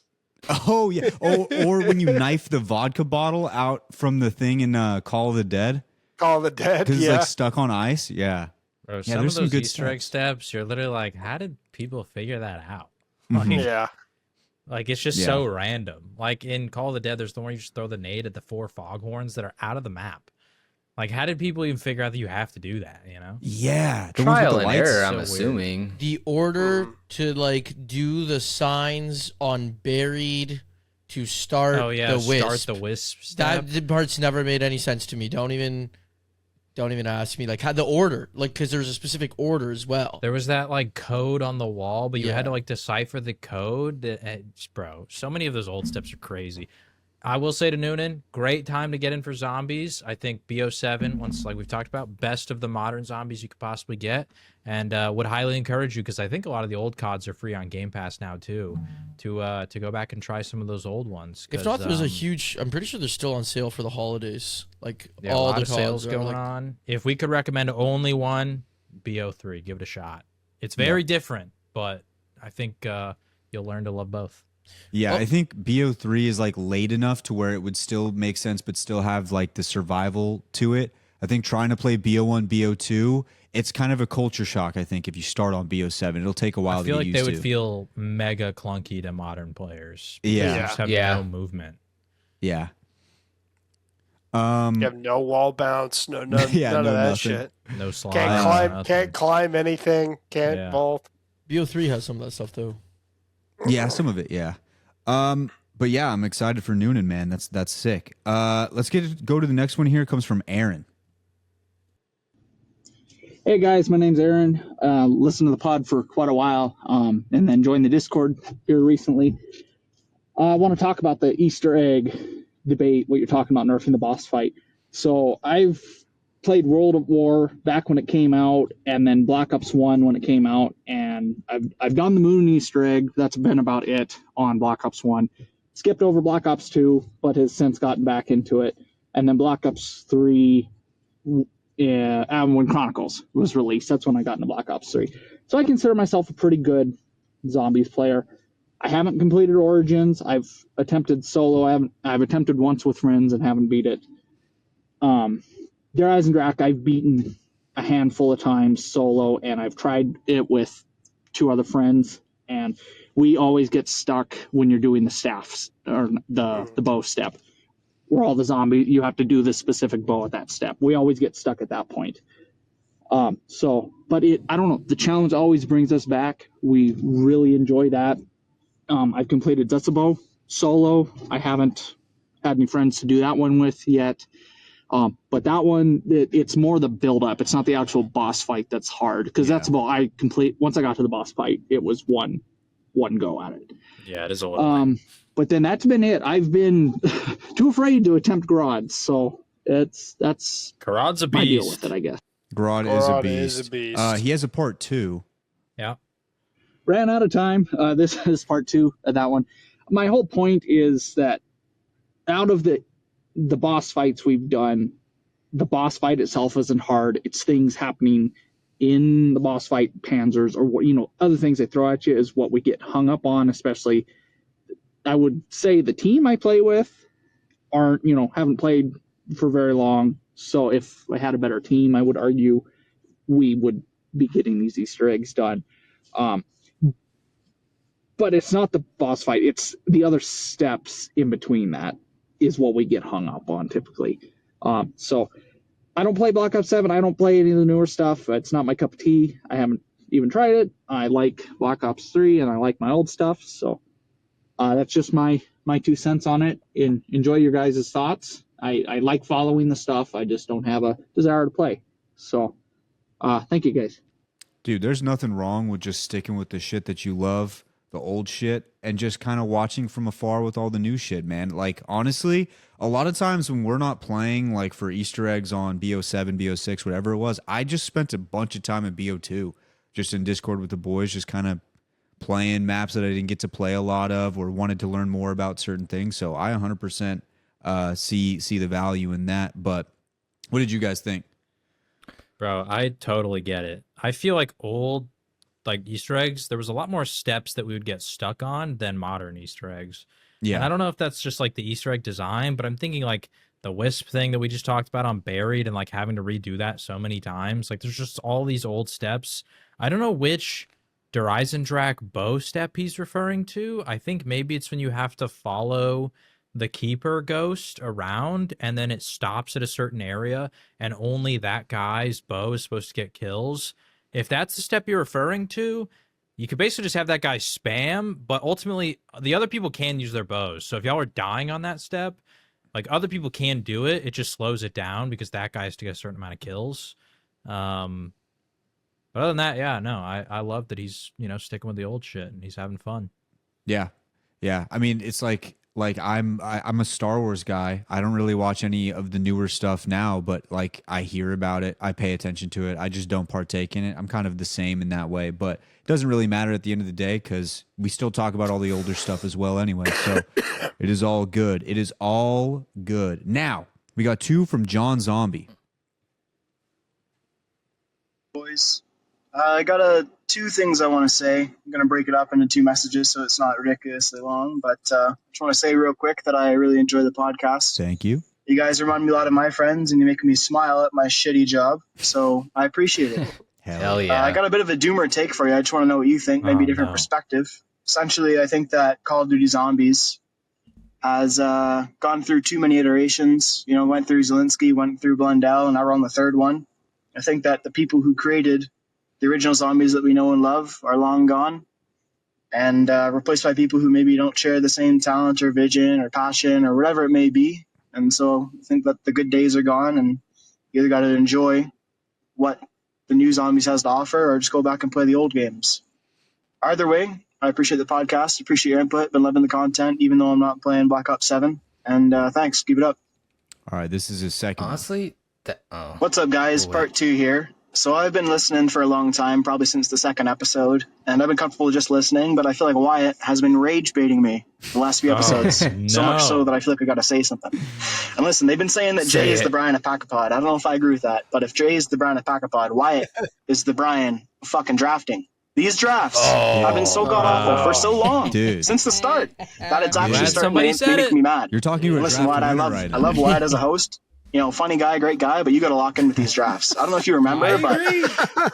Oh yeah. Oh, or when you knife the vodka bottle out from the thing in Call of the Dead Call the dead. because it's Yeah. like stuck on ice. Yeah. Bro, Yeah, some there's of some those good Easter egg steps. steps, you're literally like, how did people figure that out? Mhm. Yeah. Like, it's just Yeah. so random. Like, in Call of the Dead, there's the one you just throw the nade at the 4 foghorns that are out of the map. Like, how did people even figure out that you have to do that, you know? Yeah. The ones with Trial the and lights. error, so I'm weird. assuming. The order to like do the signs on buried to start Oh, yeah, the wisp. start the wisp step. That part's never made any sense to me. Don't even ask me like how the order, like because there's a specific order as well. There was that, like, code on the wall, but you had Yeah. to, like, decipher the code. Bro, so many of those old steps are crazy. I will say to Noonan, great time to get in for zombies. I think BO7, once like we've talked about, best of the modern zombies you could possibly get, and would highly encourage you because I think a lot of the old CODs are free on Game Pass now too, to go back and try some of those old ones. If 'cause, not, there's a huge. I'm pretty sure they're still on sale for the holidays. Like yeah, a all lot the of sales CODs are, going like, on. If we could recommend only one, BO3, give it a shot. It's very different, but I think you'll learn to love both. Yeah, Oh. I think BO3 is like late enough to where it would still make sense, but still have like the survival to it. I think trying to play BO1, BO2, it's kind of a culture shock. I think if you start on BO7, it'll take a while I to feel get like used they would to. feel mega clunky to modern players. because Yeah. they just have Yeah. no movement. Yeah. You have no wall bounce, no Yeah, none no of that nothing. shit. No slide. Can't climb anything. Can't Yeah. vault. BO3 has some of that stuff though. Yeah, some of it, yeah. But yeah, I'm excited for Noonan, man. That's sick. Let's go to the next one here. It comes from Aaron. Hey guys, my name's Aaron. Listened to the pod for quite a while, and then joined the Discord here recently. I want to talk about the Easter egg debate, what you're talking about, nerfing the boss fight. So I've played World of War back when it came out, and then Black Ops 1 when it came out, and I've done the Moon Easter egg. That's been about it on Black Ops 1. Skipped over Black Ops 2, but has since gotten back into it. And then Black Ops 3, when Chronicles was released, that's when I got into Black Ops 3. So I consider myself a pretty good zombies player. I haven't completed Origins. I've attempted solo. I've attempted once with friends and haven't beat it. Der Eisendrache, I've beaten a handful of times solo, and I've tried it with 2 other friends, and we always get stuck when you're doing the staffs or the bow step, where all the zombies, you have to do the specific bow at that step. We always get stuck at that point. But I don't know. The challenge always brings us back. We really enjoy that. I've completed Zetsubo solo. I haven't had any friends to do that one with yet. But that one, it's more the build up. It's not the actual boss fight that's hard, because Zetsubo, once I got to the boss fight, it was one go at it. Yeah, it is a little. But then that's been it. I've been too afraid to attempt Grodd, so that's Karad's a my deal beast. with it, I guess. Grodd is a beast. He has a part 2. Yeah. Ran out of time. This is part 2 of that one. My whole point is that out of the boss fights we've done, the boss fight itself isn't hard. It's things happening in the boss fight, panzers, or other things they throw at you is what we get hung up on. Especially, I would say the team I play with haven't played for very long. So if I had a better team, I would argue we would be getting these Easter eggs done. but it's not the boss fight. It's the other steps in between that is what we get hung up on typically. So I don't play Black Ops 7. I don't play any of the newer stuff. It's not my cup of tea. I haven't even tried it. I like Black Ops 3 and I like my old stuff. So that's just my 2 cents on it. Enjoy your guys' thoughts. I like following the stuff. I just don't have a desire to play. So thank you guys. Dude, there's nothing wrong with just sticking with the shit that you love, the old shit, and just kind of watching from afar with all the new shit, man. Like, honestly, a lot of times when we're not playing, like, for Easter eggs on BO7, BO6, whatever it was, I just spent a bunch of time at BO2, just in Discord with the boys, just kind of playing maps that I didn't get to play a lot of or wanted to learn more about certain things. So I 100% see the value in that. But what did you guys think? Bro, I totally get it. I feel like old Easter eggs, there was a lot more steps that we would get stuck on than modern Easter eggs. Yeah. And I don't know if that's just like the Easter egg design, but I'm thinking like the Wisp thing that we just talked about on Buried and like having to redo that so many times. Like there's just all these old steps. I don't know which Drak bow step he's referring to. I think maybe it's when you have to follow the keeper ghost around and then it stops at a certain area and only that guy's bow is supposed to get kills. If that's the step you're referring to, you could basically just have that guy spam, but ultimately the other people can use their bows. So if y'all are dying on that step, like other people can do it. It just slows it down because that guy has to get a certain amount of kills. But other than that, yeah, no, I love that he's, sticking with the old shit and he's having fun. Yeah. Yeah. I mean, it's like I'm a Star Wars guy. I don't really watch any of the newer stuff now, but like I hear about it. I pay attention to it. I just don't partake in it. I'm kind of the same in that way, but it doesn't really matter at the end of the day because we still talk about all the older stuff as well anyway. So it is all good. It is all good. Now, we got 2 from John Zombie. Boys, I got 2 things I want to say. I'm going to break it up into 2 messages so it's not ridiculously long, but I just want to say real quick that I really enjoy the podcast. Thank you. You guys remind me a lot of my friends, and you make me smile at my shitty job, so I appreciate it. Hell yeah. I got a bit of a doomer take for you. I just want to know what you think, maybe a different perspective. Essentially, I think that Call of Duty Zombies has gone through too many iterations. Went through Zelensky, went through Blundell, and now we're on the 3rd one. I think that the people who created the original zombies that we know and love are long gone and replaced by people who maybe don't share the same talent or vision or passion or whatever it may be. And so I think that the good days are gone and you either got to enjoy what the new Zombies has to offer or just go back and play the old games. Either way, I appreciate the podcast, appreciate your input, been loving the content even though I'm not playing Black Ops 7. And thanks, keep it up. All right, this is his second. Honestly, what's up, guys? Part 2 here. So I've been listening for a long time, probably since the 2nd episode, and I've been comfortable just listening, but I feel like Wyatt has been rage baiting me the last few episodes, so much so that I feel like I got to say something. And listen, they've been saying that Jay is the Brian of Packapod. I don't know if I agree with that, but if Jay is the Brian of Packapod, Wyatt is the Brian of fucking drafting. These drafts have been so god-awful for so long, since the start, that it's actually starting to make me mad. You're talking about listen, Wyatt, I love Wyatt as a host. Funny guy, great guy, but you got to lock in with these drafts. I don't know if you remember, but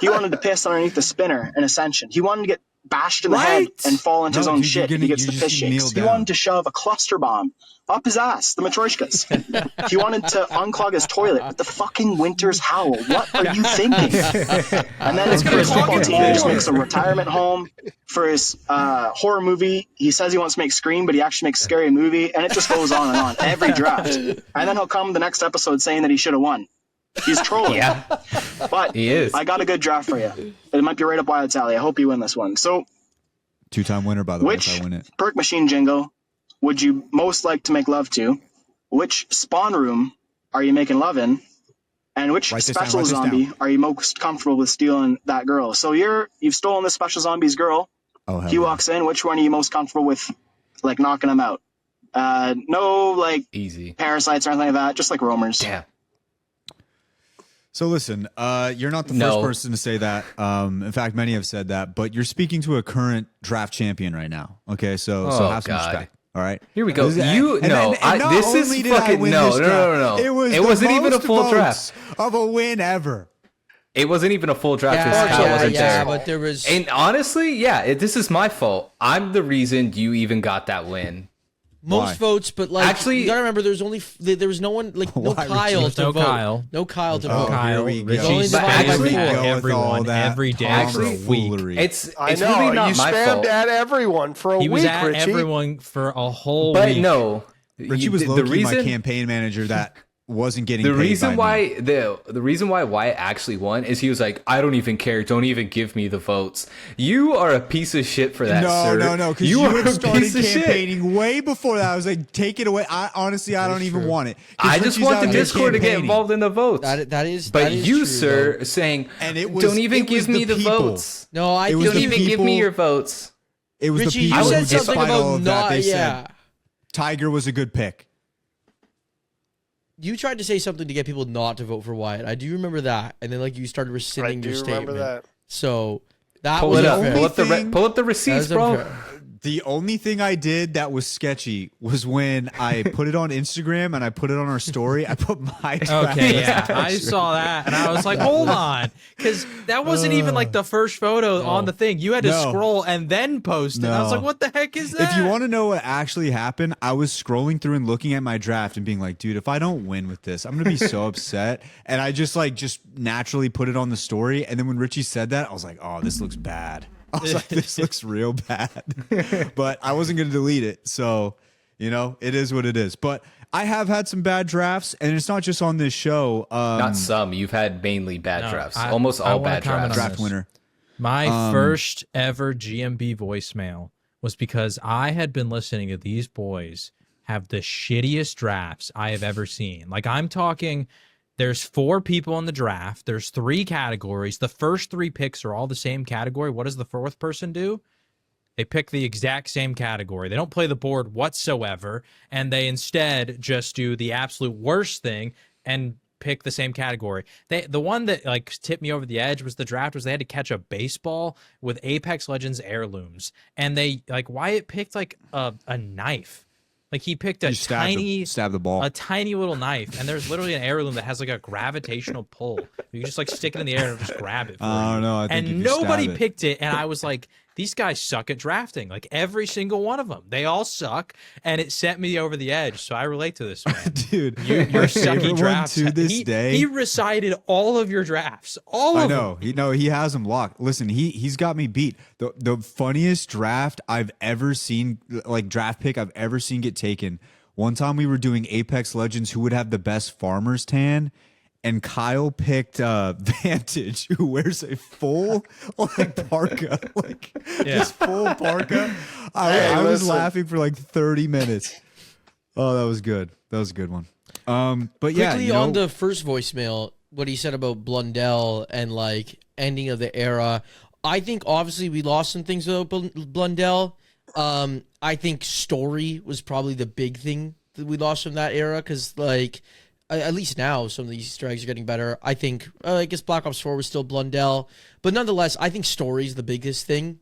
he wanted to piss underneath the spinner in Ascension. He wanted to get bashed in the head and fall into his own shit if he gets the piss shakes. He wanted to shove a cluster bomb up his ass, the Matryoshkas. He wanted to unclog his toilet with the fucking Winter's Howl. What are you thinking? And then for his football team, he just makes a retirement home. For his horror movie, he says he wants to make Scream, but he actually makes Scary Movie, and it just goes on and on, every draft. And then he'll come the next episode saying that he should have won. He's trolling. Yeah. But he is. I got a good draft for you. It might be right up Wyatt's alley. I hope you win this one. So, 2-time winner, by the way, if I win it. Perk machine jingle would you most like to make love to? Which spawn room are you making love in? And which special zombie are you most comfortable with stealing that girl? So you've stolen this special zombie's girl. Oh, he walks in. Which one are you most comfortable with, like, knocking him out? No, like, easy parasites or anything like that. Just like roamers. Yeah. So listen, you're not the first person to say that. In fact, many have said that, but you're speaking to a current draft champion right now. Okay, so have some respect. All right, here we go. This is fucking no. It wasn't even a full draft of a win ever. It wasn't even a full draft because Yeah, Kyle wasn't yeah, there. but there was. And honestly, this is my fault. I'm the reason you even got that win. Most Why? votes, but like Actually- you gotta remember, there was no one like no Why, Kyle Richie? to No vote. Kyle. No Kyle to Oh, vote. Kyle, here we Richie go. Only But divided by actually- four. Go with all everyone that every day Tom for a week. foolery. It's I it's know really not you my spammed fault. at everyone for a He was week, at Richie. everyone for a whole But week. no, Richie was the low-key my reason campaign manager that wasn't getting the paid reason by me. why the reason why Wyatt actually won is he was like, I don't even care. Don't even give me the votes. You are a piece of shit for that. No, sir. no, because you are had a started piece of shit. campaigning way before that. I was like, take it away. Honestly, I don't even want it. 'Cause I just Richie's want out the there Discord to get campaigning. involved in the votes. That is. But that is you, true, sir, though. And saying, it don't even was give me the people. votes. No, I It was think Don't the even give me people- your votes. It was Richie, the you people said who, something despite about all of that, not. they Yeah, said Tiger was a good pick. you tried to say something to get people not to vote for Wyatt. I do remember that, and then like you started I rescinding do your statement. remember that. So that Pull was it up. unfair. Pull up the thing- pull up the That receipts, was bro. unfair. The only thing I did that was sketchy was when I put it on Instagram and I put it on our story. I put my draft Okay, as yeah, the I picture. saw that, and I was like, "Hold on," because that wasn't even like the first photo on the thing. You had to No. scroll and then post it. And I was No. like, "What the heck is that?" If you want to know what actually happened, I was scrolling through and looking at my draft and being like, dude, if I don't win with this, I'm going to be so upset. And I just naturally put it on the story. And then when Richie said that, I was like, oh, this looks bad. I was like, this looks real bad. But I wasn't going to delete it. So, it is what it is. But I have had some bad drafts, and it's not just on this show. Not some. You've had mainly bad No, drafts. I- Almost I all wanna bad comment on drafts. draft this. winner. My first ever GMB voicemail was because I had been listening to these boys have the shittiest drafts I have ever seen. Like, I'm talking, there's 4 people in the draft. There's 3 categories. The first 3 picks are all the same category. What does the 4th person do? They pick the exact same category. They don't play the board whatsoever, and they instead just do the absolute worst thing and pick the same category. The one that tipped me over the edge was they had to catch a baseball with Apex Legends heirlooms, and they Wyatt picked a knife. Like, he picked a You stab the ball. a tiny little knife, and there's literally an heirloom that has a gravitational pull. You just stick it in the air and just grab it. For I don't you. know. I think if And you nobody stab it- picked it, and I was like, these guys suck at drafting. Every single one of them, they all suck, and it sent me over the edge. So I relate to this, man. Dude, Your my sucky favorite one drafts. to this he, day. he recited all of your drafts. All I of know. them. He has them locked. Listen, he's got me beat. The funniest draft I've ever seen, draft pick I've ever seen get taken. One time we were doing Apex Legends, who would have the best farmer's tan, and Kyle picked Vantage, who wears a full parka, just full parka. I was laughing for 30 minutes. Oh, that was good. That was a good one. But yeah, Quickly on the first voicemail, what he said about Blundell and ending of the era. I think obviously we lost some things without Blundell. I think story was probably the big thing that we lost from that era because at least now some of these Easter eggs are getting better. I think I guess Black Ops 4 was still Blundell, but nonetheless, I think story is the biggest thing.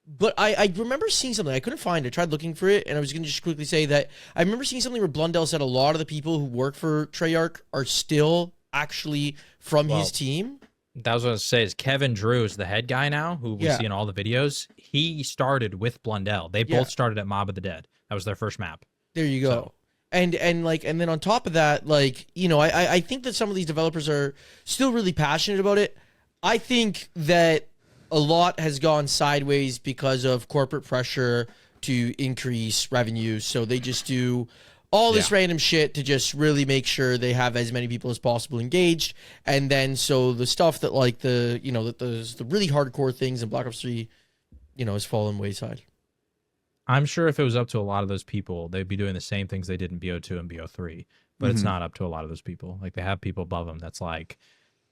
But I remember seeing something. I couldn't find it. I tried looking for it, and I was going to just quickly say that I remember seeing something where Blundell said a lot of the people who work for Treyarch are still actually from his team. That was what I was going to say. Is Kevin Drew is the head guy now, who we see in all the videos. He started with Blundell. They both started at Mob of the Dead. That was their first map. There you go. So. And then on top of that, I think that some of these developers are still really passionate about it. I think that a lot has gone sideways because of corporate pressure to increase revenue. So they just do all this random shit to just really make sure they have as many people as possible engaged. And then so the stuff that the really hardcore things in Black Ops 3, has fallen wayside. I'm sure if it was up to a lot of those people, they'd be doing the same things they did in BO2 and BO3. But it's not up to a lot of those people. They have people above them that's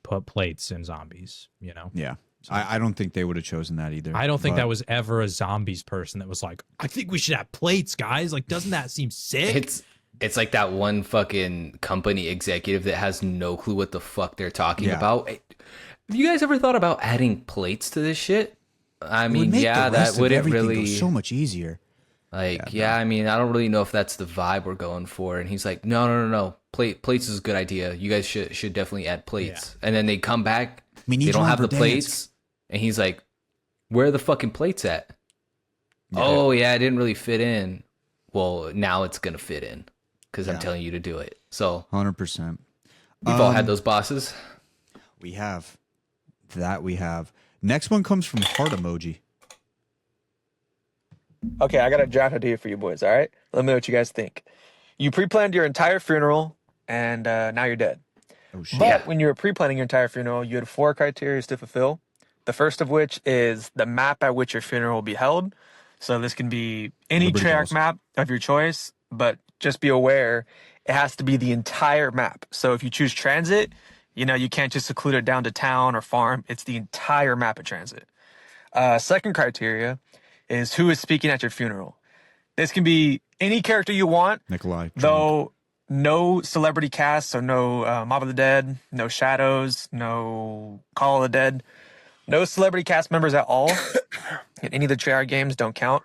put plates in zombies, Yeah. I don't think they would have chosen that either. I don't think that was ever a zombies person that was I think we should have plates, guys. Doesn't that seem sick? It's like that one fucking company executive that has no clue what the fuck they're talking about. Have you guys ever thought about adding plates to this shit? I mean, that wouldn't really go so much easier. I mean, I don't really know if that's the vibe we're going for. And he's like, no. plates is a good idea. You guys should definitely add plates. And then they come back, We need they you don't on have for the dance. plates, and he's like, "Where are the fucking plates at?" Yeah. Oh yeah, it didn't really fit in. Well, now it's gonna fit in because I'm telling you to do it. So 100%. we've all had those bosses. We have that. We have. Next one comes from Heart Emoji. Okay, I got a draft idea for you boys, all right? Let me know what you guys think. You pre-planned your entire funeral, and now you're dead. Oh, shit. But when you were pre-planning your entire funeral, you had 4 criteria to fulfill. The first of which is the map at which your funeral will be held. So this can be any Liberty Treyarch Balls. map of your choice, but just be aware, it has to be the entire map. So if you choose transit, you can't just seclude it down to town or farm. It's the entire map of transit. Second criteria is who is speaking at your funeral. This can be any character you want, Nikolai. though no celebrity cast, so no Mob of the Dead, no Shadows, no Call of the Dead, no celebrity cast members at all. In any of the Treyarch games don't count.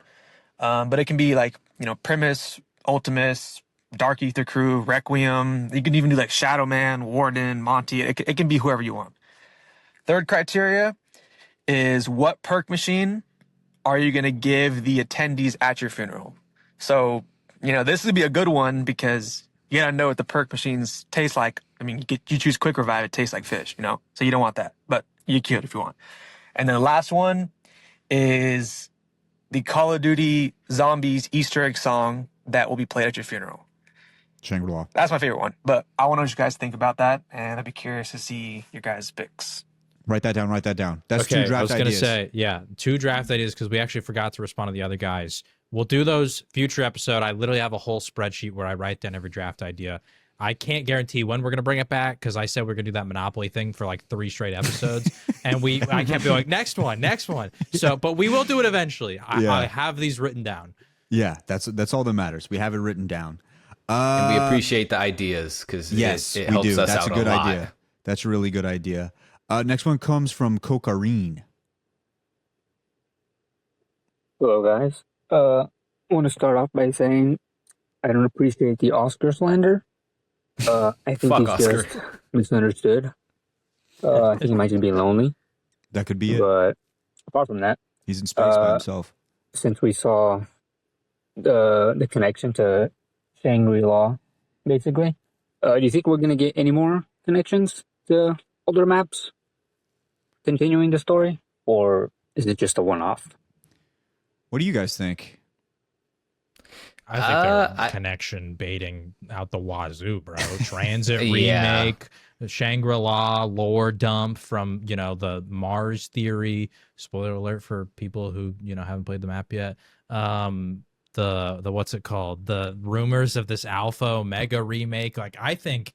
But it can be like, Primus, Ultimus, Dark Ether Crew, Requiem. You can even do like Shadow Man, Warden, Monty. It can be whoever you want. Third criteria is what perk machine are you going to give the attendees at your funeral? So, this would be a good one because you got to know what the perk machines taste like. I mean, you choose Quick Revive, it tastes like fish, so you don't want that, but you could if you want. And then the last one is the Call of Duty Zombies Easter Egg song that will be played at your funeral. Shangri-La. That's my favorite one, but I want to know what you guys think about that, and I'd be curious to see your guys' picks. Write that down. That's 2 draft ideas. I was going to say, 2 draft ideas because we actually forgot to respond to the other guys. We'll do those future episode. I literally have a whole spreadsheet where I write down every draft idea. I can't guarantee when we're going to bring it back because I said we're going to do that Monopoly thing for like 3 straight episodes. And I can't be like, next one. So, but we will do it eventually. I have these written down. Yeah, that's all that matters. We have it written down. And we appreciate the ideas because it helps us That's out a good lot. idea. That's a really good idea. Next one comes from Kokareen. Hello, guys. I want to start off by saying I don't appreciate the Oscar slander. I think he's Oscar. just misunderstood. I think he might just be lonely. That could be it. But apart from that, He's in space by himself. since we saw the connection to Shangri-La, basically, do you think we're going to get any more connections to older maps continuing the story? Or is it just a one-off? What do you guys think? I think they're connection baiting out the wazoo, bro. Transit Yeah. remake, Shangri-La lore dump from the Mars theory. Spoiler alert for people who haven't played the map yet. The what's it called? The rumors of this Alpha Omega remake. Like I think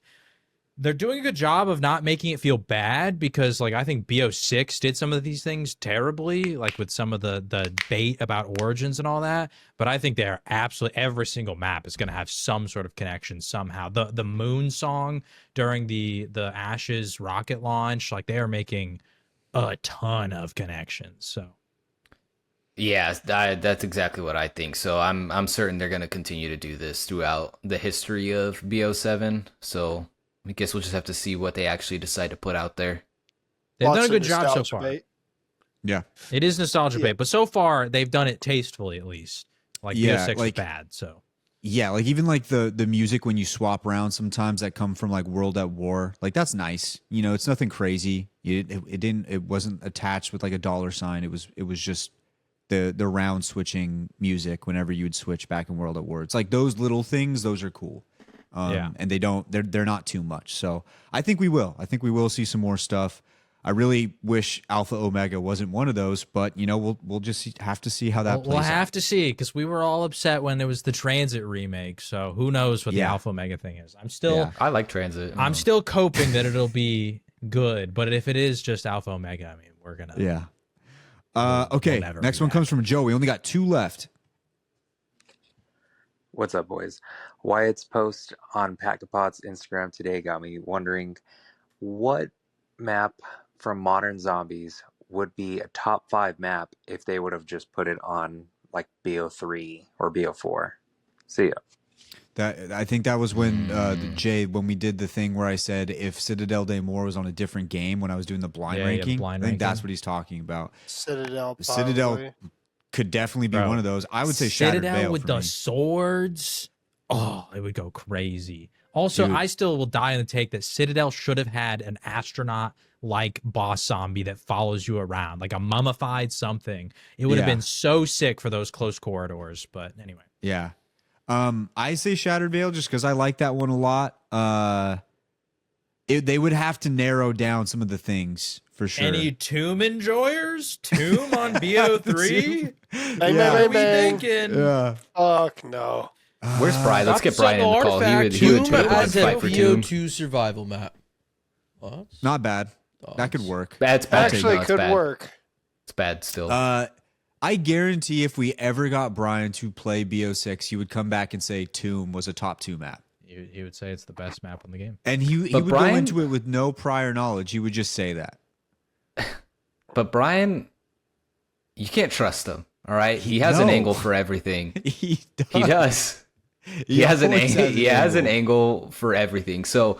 they're doing a good job of not making it feel bad because I think BO6 did some of these things terribly, like with some of the bait about origins and all that. But I think they're absolutely every single map is going to have some sort of connection somehow. The Moon song during the Ashes rocket launch, they are making a ton of connections. So Yeah, that's exactly what I think. So I'm certain they're going to continue to do this throughout the history of BO7. So I guess we'll just have to see what they actually decide to put out there. they've Lots done a of good job so nostalgia far. bait. Yeah. It is nostalgia bait, but so far they've done it tastefully at least. Yeah, BO6 is bad, so. Yeah, even the music when you swap around sometimes that come from World at War, that's nice. It's nothing crazy. It wasn't attached with a dollar sign. It was just the round switching music whenever you would switch back in World at War. It's those little things, those are cool. And they're not too much. So I think we will see some more stuff. I really wish Alpha Omega wasn't one of those, but we'll just have to see how that plays We'll out. have to see because we were all upset when there was the Transit remake. So who knows what the Alpha Omega thing is? I like Transit. I'm still coping that it'll be good, but if it is just Alpha Omega, I mean, we're gonna. Yeah. Okay. Next one comes from Joe. We only got 2 left. What's up, boys? Wyatt's post on Packapod's Instagram today got me wondering what map from Modern Zombies would be a top 5 map if they would have just put it on BO3 or BO4. See ya. That I think that was when Jay, when we did the thing where I said if Citadel Day Moore was on a different game when I was doing the blind Yeah, ranking. blind I think that's ranking. what he's talking about. Citadel. Citadel Probably. could definitely be Bro, one of those. I would say Shattered Citadel Veil with for the me. swords. Oh, it would go crazy. Also, Dude. I still will die in the take that Citadel should have had an astronaut like boss zombie that follows you around, like a mummified something. It would have Yeah. been so sick for those close corridors. But anyway. Yeah. I say Shattered Veil just because I like that one a lot. They would have to narrow down some of the things for sure. Any Tomb enjoyers? Tomb on BO3? Bang, What are bang, we bang. thinking? Yeah. Fuck no. Where's Brian? Let's get Brian in the call. He would Tomb totally as a fight for Tomb. BO2 survival map. What? Not bad. That could work. That's bad. Actually, No, it's could bad. work. It's bad still. I guarantee if we ever got Brian to play BO6, he would come back and say Tomb was a top 2 map. He would say it's the best map on the game. And he would go into it with no prior knowledge. He would just say that. But Brian, you can't trust him. All right, he has an angle for everything. He does. He does. He has an always angle. He has an angle for everything. So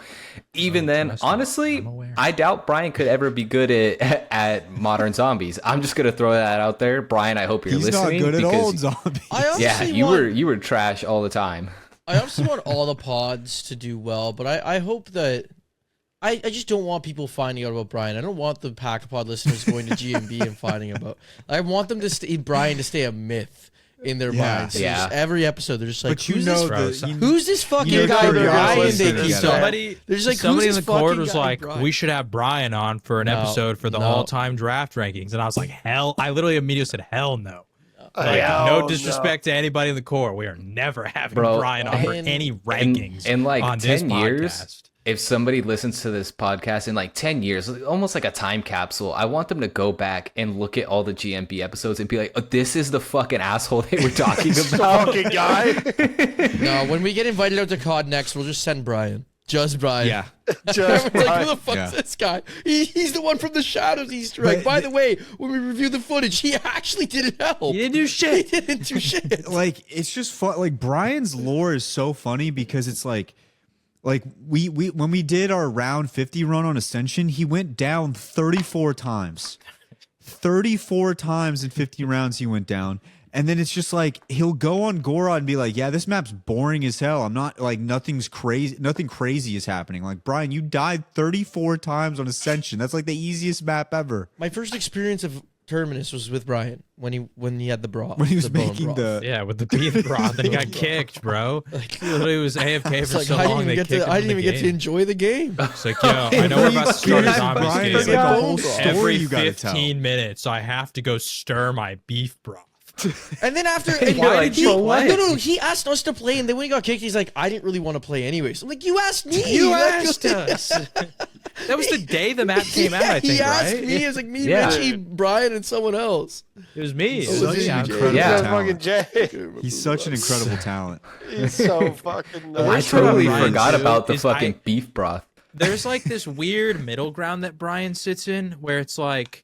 even then, honestly, I doubt Brian could ever be good at modern zombies. I'm just gonna throw that out there, Brian. I hope you're He's listening. not good at because- old zombies. I honestly Yeah, you were trash all the time. I honestly want all the pods to do well, but I hope that I just don't want people finding out about Brian. I don't want the Pack Pod listeners going to GMB and finding about. I want them to Brian to stay a myth in their minds. So just every episode, they're just like, But you who's know this? the- you- Who's this fucking you're guy curious Brian? They listeners keep get it. somebody. They're just like, somebody who's in this the court fucking was guy, like, Brian? we should have Brian on for an No, episode for the no. all-time draft rankings, and I was like, hell. I literally immediately said, hell no. Like, Yeah, no oh, disrespect to anybody in the core. We are never having Bro, Brian on for any rankings in like on 10 this years. podcast. If somebody listens to this podcast in like 10 years, almost like a time capsule, I want them to go back and look at all the GMB episodes and be like, oh, this is the fucking asshole they were talking about. Fucking guy. No, when we get invited out to COD next, we'll just send Brian. Just Brian. Yeah. Just Everyone's like, who the fuck's Yeah. this guy? He's the one from the Shadows Easter egg. But By the way, when we reviewed the footage, he actually didn't help. He didn't do shit. He didn't do shit. Like, it's just fun. Like, Brian's lore is so funny because it's like we when we did our round 50 run on Ascension, he went down 34 times. 34 times in 50 rounds he went down. And then it's just like he'll go on Gora and be like, "Yeah, this map's boring as hell. I'm not like nothing crazy is happening." Like, Brian, you died 34 times on Ascension. That's like the easiest map ever. My first experience of Terminus was with Brian when he had the broth. When he was the bone making broth. Yeah, with the beef broth, and he got kicked, bro. He literally was AFK It's for like, so I long. didn't even get to enjoy the game. It's like, yo, I know we're about to start a zombies Brian, game. it's like a whole story Every you gotta tell. 15 minutes, I have to go stir my beef broth. And then after, You're why like, did he? "For what?" No, he asked us to play, and then when he got kicked, he's like, "I didn't really want to play anyways." I'm like, "You asked me. You Like, asked us. That was the day the map came out, I think, he asked right? me. It was like me, Yeah. Richie, Brian, and someone else. It was me. It Such was me. an I'm incredible Yeah. Fucking talent. Jay. He's such an incredible talent. He's so fucking I nuts. totally Brian, forgot too, about the is fucking beef broth. There's like this weird middle ground that Brian sits in where it's like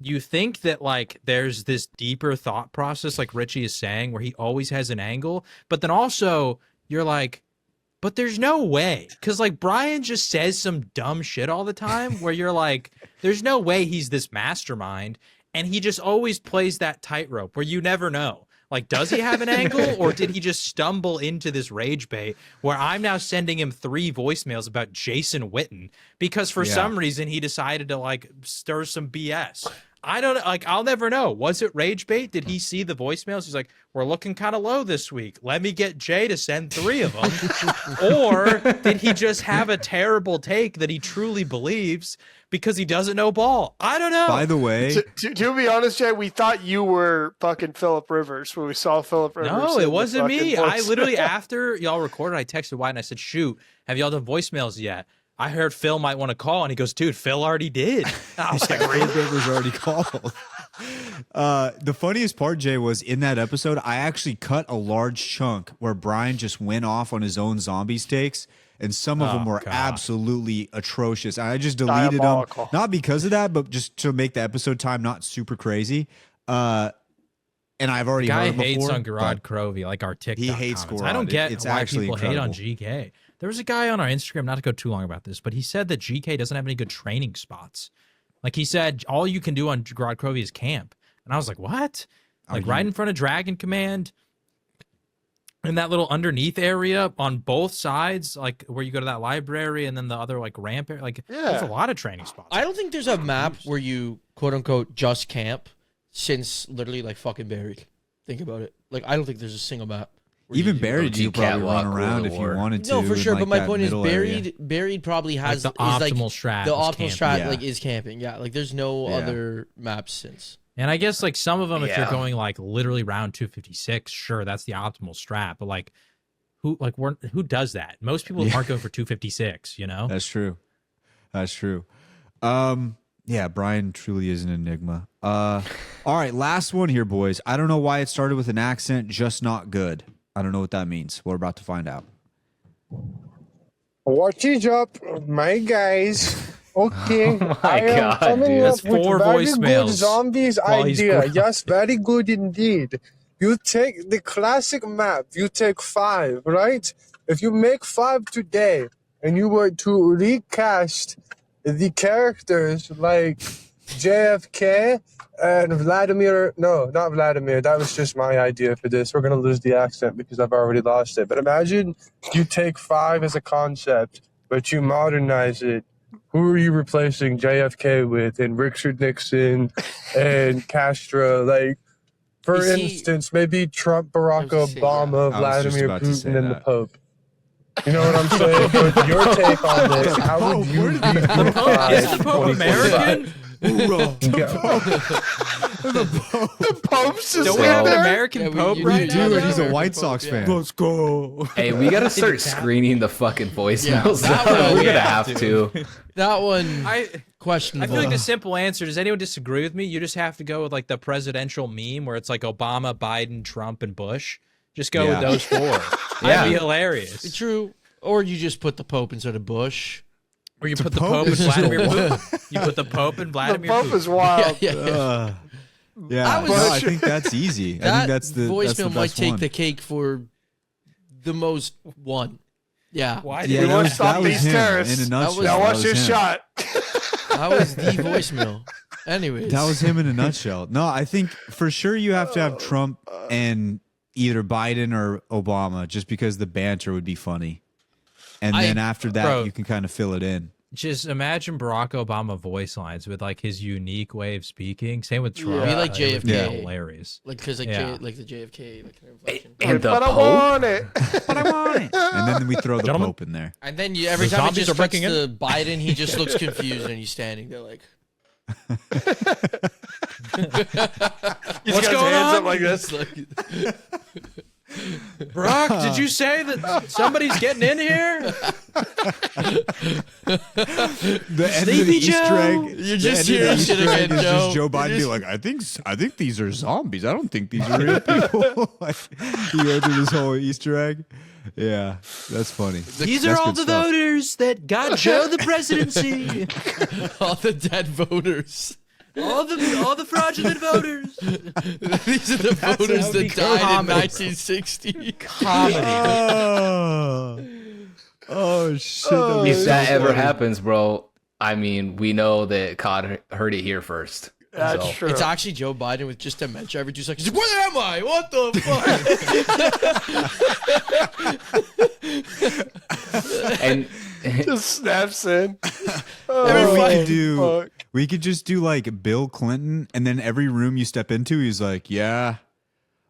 you think that like there's this deeper thought process like Richie is saying where he always has an angle, but then also you're like, but there's no way, because like Brian just says some dumb shit all the time where you're like, there's no way he's this mastermind, and he just always plays that tightrope where you never know. Like, does he have an angle, or did he just stumble into this rage bait where I'm now sending him 3 voicemails about Jason Witten because for some reason he decided to like stir some BS. I don't like. I'll never know. Was it rage bait? Did he see the voicemails? He's like, "We're looking kind of low this week. Let me get Jay to send 3 of them." Or did he just have a terrible take that he truly believes because he doesn't know ball? I don't know. By the way, To be honest, Jay, we thought you were fucking Philip Rivers when we saw Philip Rivers. No, in it the wasn't me. fucking I literally, after y'all recorded, I texted White and I said, "Shoot, have y'all done voicemails yet? I heard Phil might want to call." And he goes, "Dude, Phil already did." I was like, Philip Rivers already called. The funniest part, Jay, was in that episode, I actually cut a large chunk where Brian just went off on his own zombie takes, and some of them were God. absolutely atrocious. I just deleted them, Diabolical. not because of that, but just to make the episode time not super crazy. and I've already Guy heard him hates before, on Garad but Crovey, like our TikTok he hates comments. I don't Garad. get It's why actually people hate on incredible. GK. There was a guy on our Instagram, not to go too long about this, but he said that GK doesn't have any good training spots. Like he said, all you can do on Garad Crovey is camp. And I was like, what? Like right in front of Dragon Command, in that little underneath area on both sides, like where you go to that library and then the other like ramp area. Like there's a lot of training spots. I don't think there's a map where you quote unquote just camp since literally like fucking Buried. Think about it. Like I don't think there's a single map. Even Buried, you could probably run around if you wanted to. No, for sure. in, like, but my that point is, middle area. Buried probably has Like the is, like, optimal strat The is optimal camping. strat Yeah. like is camping. Yeah, like there's no Yeah. other maps since. And I guess like some of them, if you're Yeah. going like literally round 256, sure, that's the optimal strat. But like, who does that? Most people aren't going for 256. You know, That's true. That's true. Yeah, Brian truly is an enigma. All right, last one here, boys. I don't know why it started with an accent, just not good. I don't know what that means. We're about to find out. What is up, my guys? Okay, I am God, coming dude. up That's with 4 very good voicemails zombies while he's idea. growing. Yes, very good indeed. You take the classic map. You take 5, right? If you make 5 today, and you were to recast the characters like JFK and Vladimir. No, not Vladimir. That was just my idea for this. We're gonna lose the accent because I've already lost it. But imagine you take 5 as a concept, but you modernize it. Who are you replacing JFK with? And Richard Nixon and Castro? Like, for You see- instance, maybe Trump, Barack I was gonna say, Obama, I was just Vladimir about to say Putin, and the that. Pope. You know what I'm saying? But your take on this, how would you review is the Pope 2025? American? The Pope's just Don't we have an So- American Yeah, we- Pope you right do, now? Dude, Yeah. he's a American White Pope, Sox yeah. fan. Let's go. Hey, we gotta start screening the fucking voicemails. that now. one We're we gonna have have to. to. That one I questionable. feel like the simple answer. Does anyone disagree with me? You just have to go with like the presidential meme where it's like Obama, Biden, Trump, and Bush. Just go Yeah. with those 4. Yeah. That'd be hilarious. True. Or you just put the Pope instead of Bush. Or you The put the Pope Pope and is just Vladimir a- Putin. You put the Pope and The Vladimir Pope Putin. is wild. Yeah. Yeah, I was- no, I think that's easy. I That think that's the voicemail might best take one. the cake for the most one. Yeah. Why Yeah, We that want was, to stop that was these him terrorists. in a That nutshell. was- Now That watch was your him. shot. That was the voicemail. Anyways. That was him in a nutshell. No, I think for sure you have to have Trump and either Biden or Obama just because the banter would be funny. And then after that, Bro. you can kind of fill it in. Just imagine Barack Obama voice lines with like his unique way of speaking. Same with Trump. Be like It would be JFK. hilarious. Like, because like, Yeah. like the JFK like inflection. And the But I Pope. want it. But I want it. And then we throw the Gentlemen. Pope in there. And then every The time it zombies just are cuts breaking to Biden, he just looks confused and he's standing there like. He's What's got his going hands on? up like this. Brock, did you say that somebody's getting in here? The end of the Sleepy Easter Joe? egg. You're the just end of the hearing Easter shit egg again, is Joe. just Joe Biden You're be like, I think these are zombies. I don't think these are real people. Like, you go through this whole Easter egg. Yeah, that's funny. These That's are all good the stuff. voters that got Joe the presidency. All the dead voters. all the fraudulent voters. These are the That's voters how we that died in comedy, bro. 1960. Oh shit! If that ever happens, bro, I mean, we know that COD heard it here first. That's So- true. It's actually Joe Biden with just dementia every 2 seconds. He's like, where am I? What the fuck? And just snaps in. Or Every we five- could do. fuck. We could just do like Bill Clinton, and then every room you step into, he's like, "Yeah,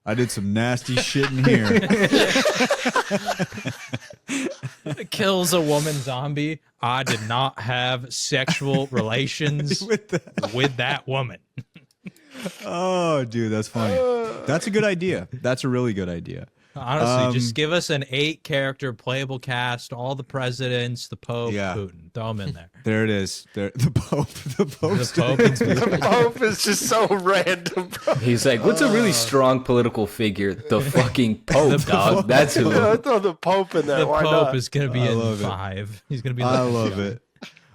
I did some nasty shit in here." Kills a woman zombie. I did not have sexual relations With the- with that woman. Oh, dude, that's funny. That's a good idea. That's a really good idea. Honestly, just give us an 8-character playable cast, all the presidents, the Pope, Yeah. Putin. Throw them in there. There it is. There, the Pope. The Pope. The Pope and The Pope is just so random, bro. he's like, what's a really strong political figure? The fucking Pope, dog. That's who. Throw the Pope in there. The Why Pope not? is going to be I in love it. 5. He's going to be I like, love it.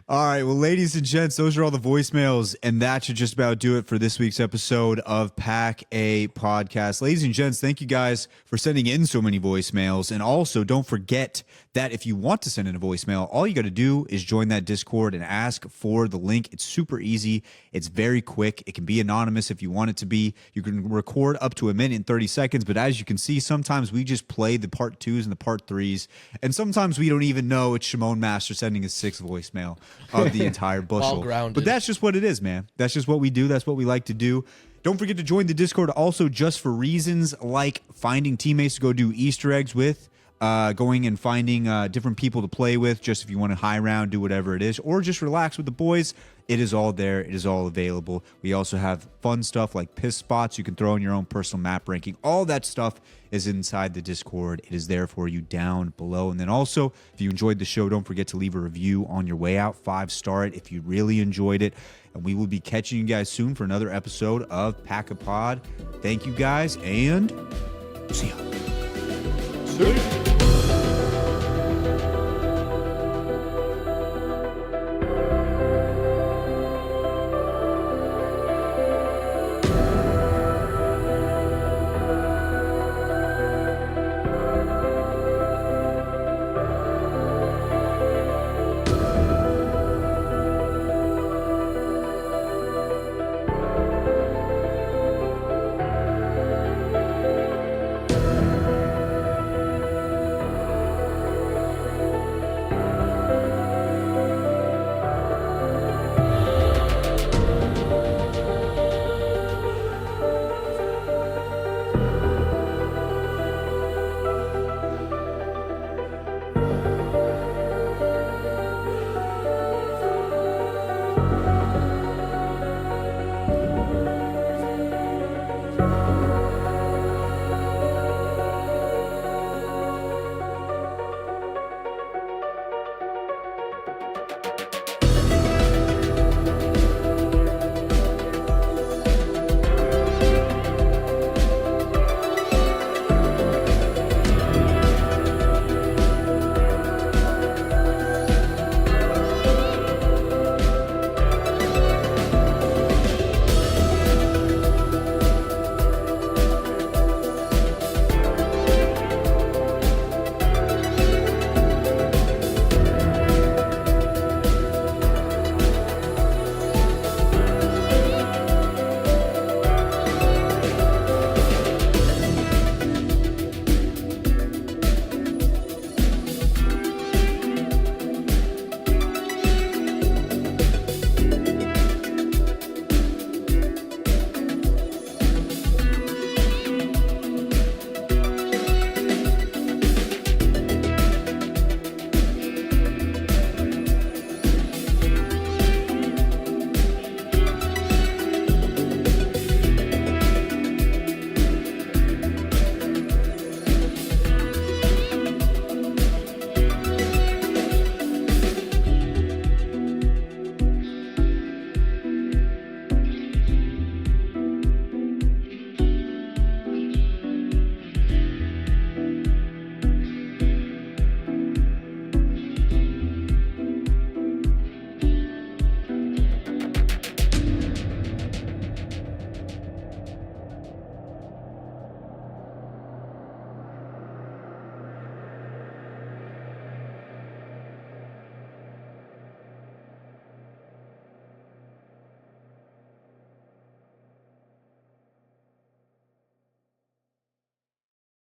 All right, well, ladies and gents, those are all the voicemails, and that should just about do it for this week's episode of Pack A Podcast. Ladies and gents, thank you guys for sending in so many voicemails, and also don't forget that if you want to send in a voicemail, all you got to do is join that Discord and ask for the link. It's super easy. It's very quick. It can be anonymous if you want it to be. You can record up to 1 minute and 30 seconds, but as you can see, sometimes we just play the part 2s and the part 3s, and sometimes we don't even know it's Shimon Master sending his 6th voicemail of the entire bushel. But that's just what it is, man. That's just what we do. That's what we like to do. Don't forget to join the Discord also just for reasons like finding teammates to go do Easter eggs with, going and finding different people to play with, just if you want to high round, do whatever it is, or just relax with the boys. It is all there. It is all available. We also have fun stuff like piss spots. You can throw in your own personal map ranking. All that stuff is inside the Discord. It is there for you down below. And then also, if you enjoyed the show, don't forget to leave a review on your way out. 5-star it if you really enjoyed it. And we will be catching you guys soon for another episode of Pack a Pod. Thank you guys, and see ya.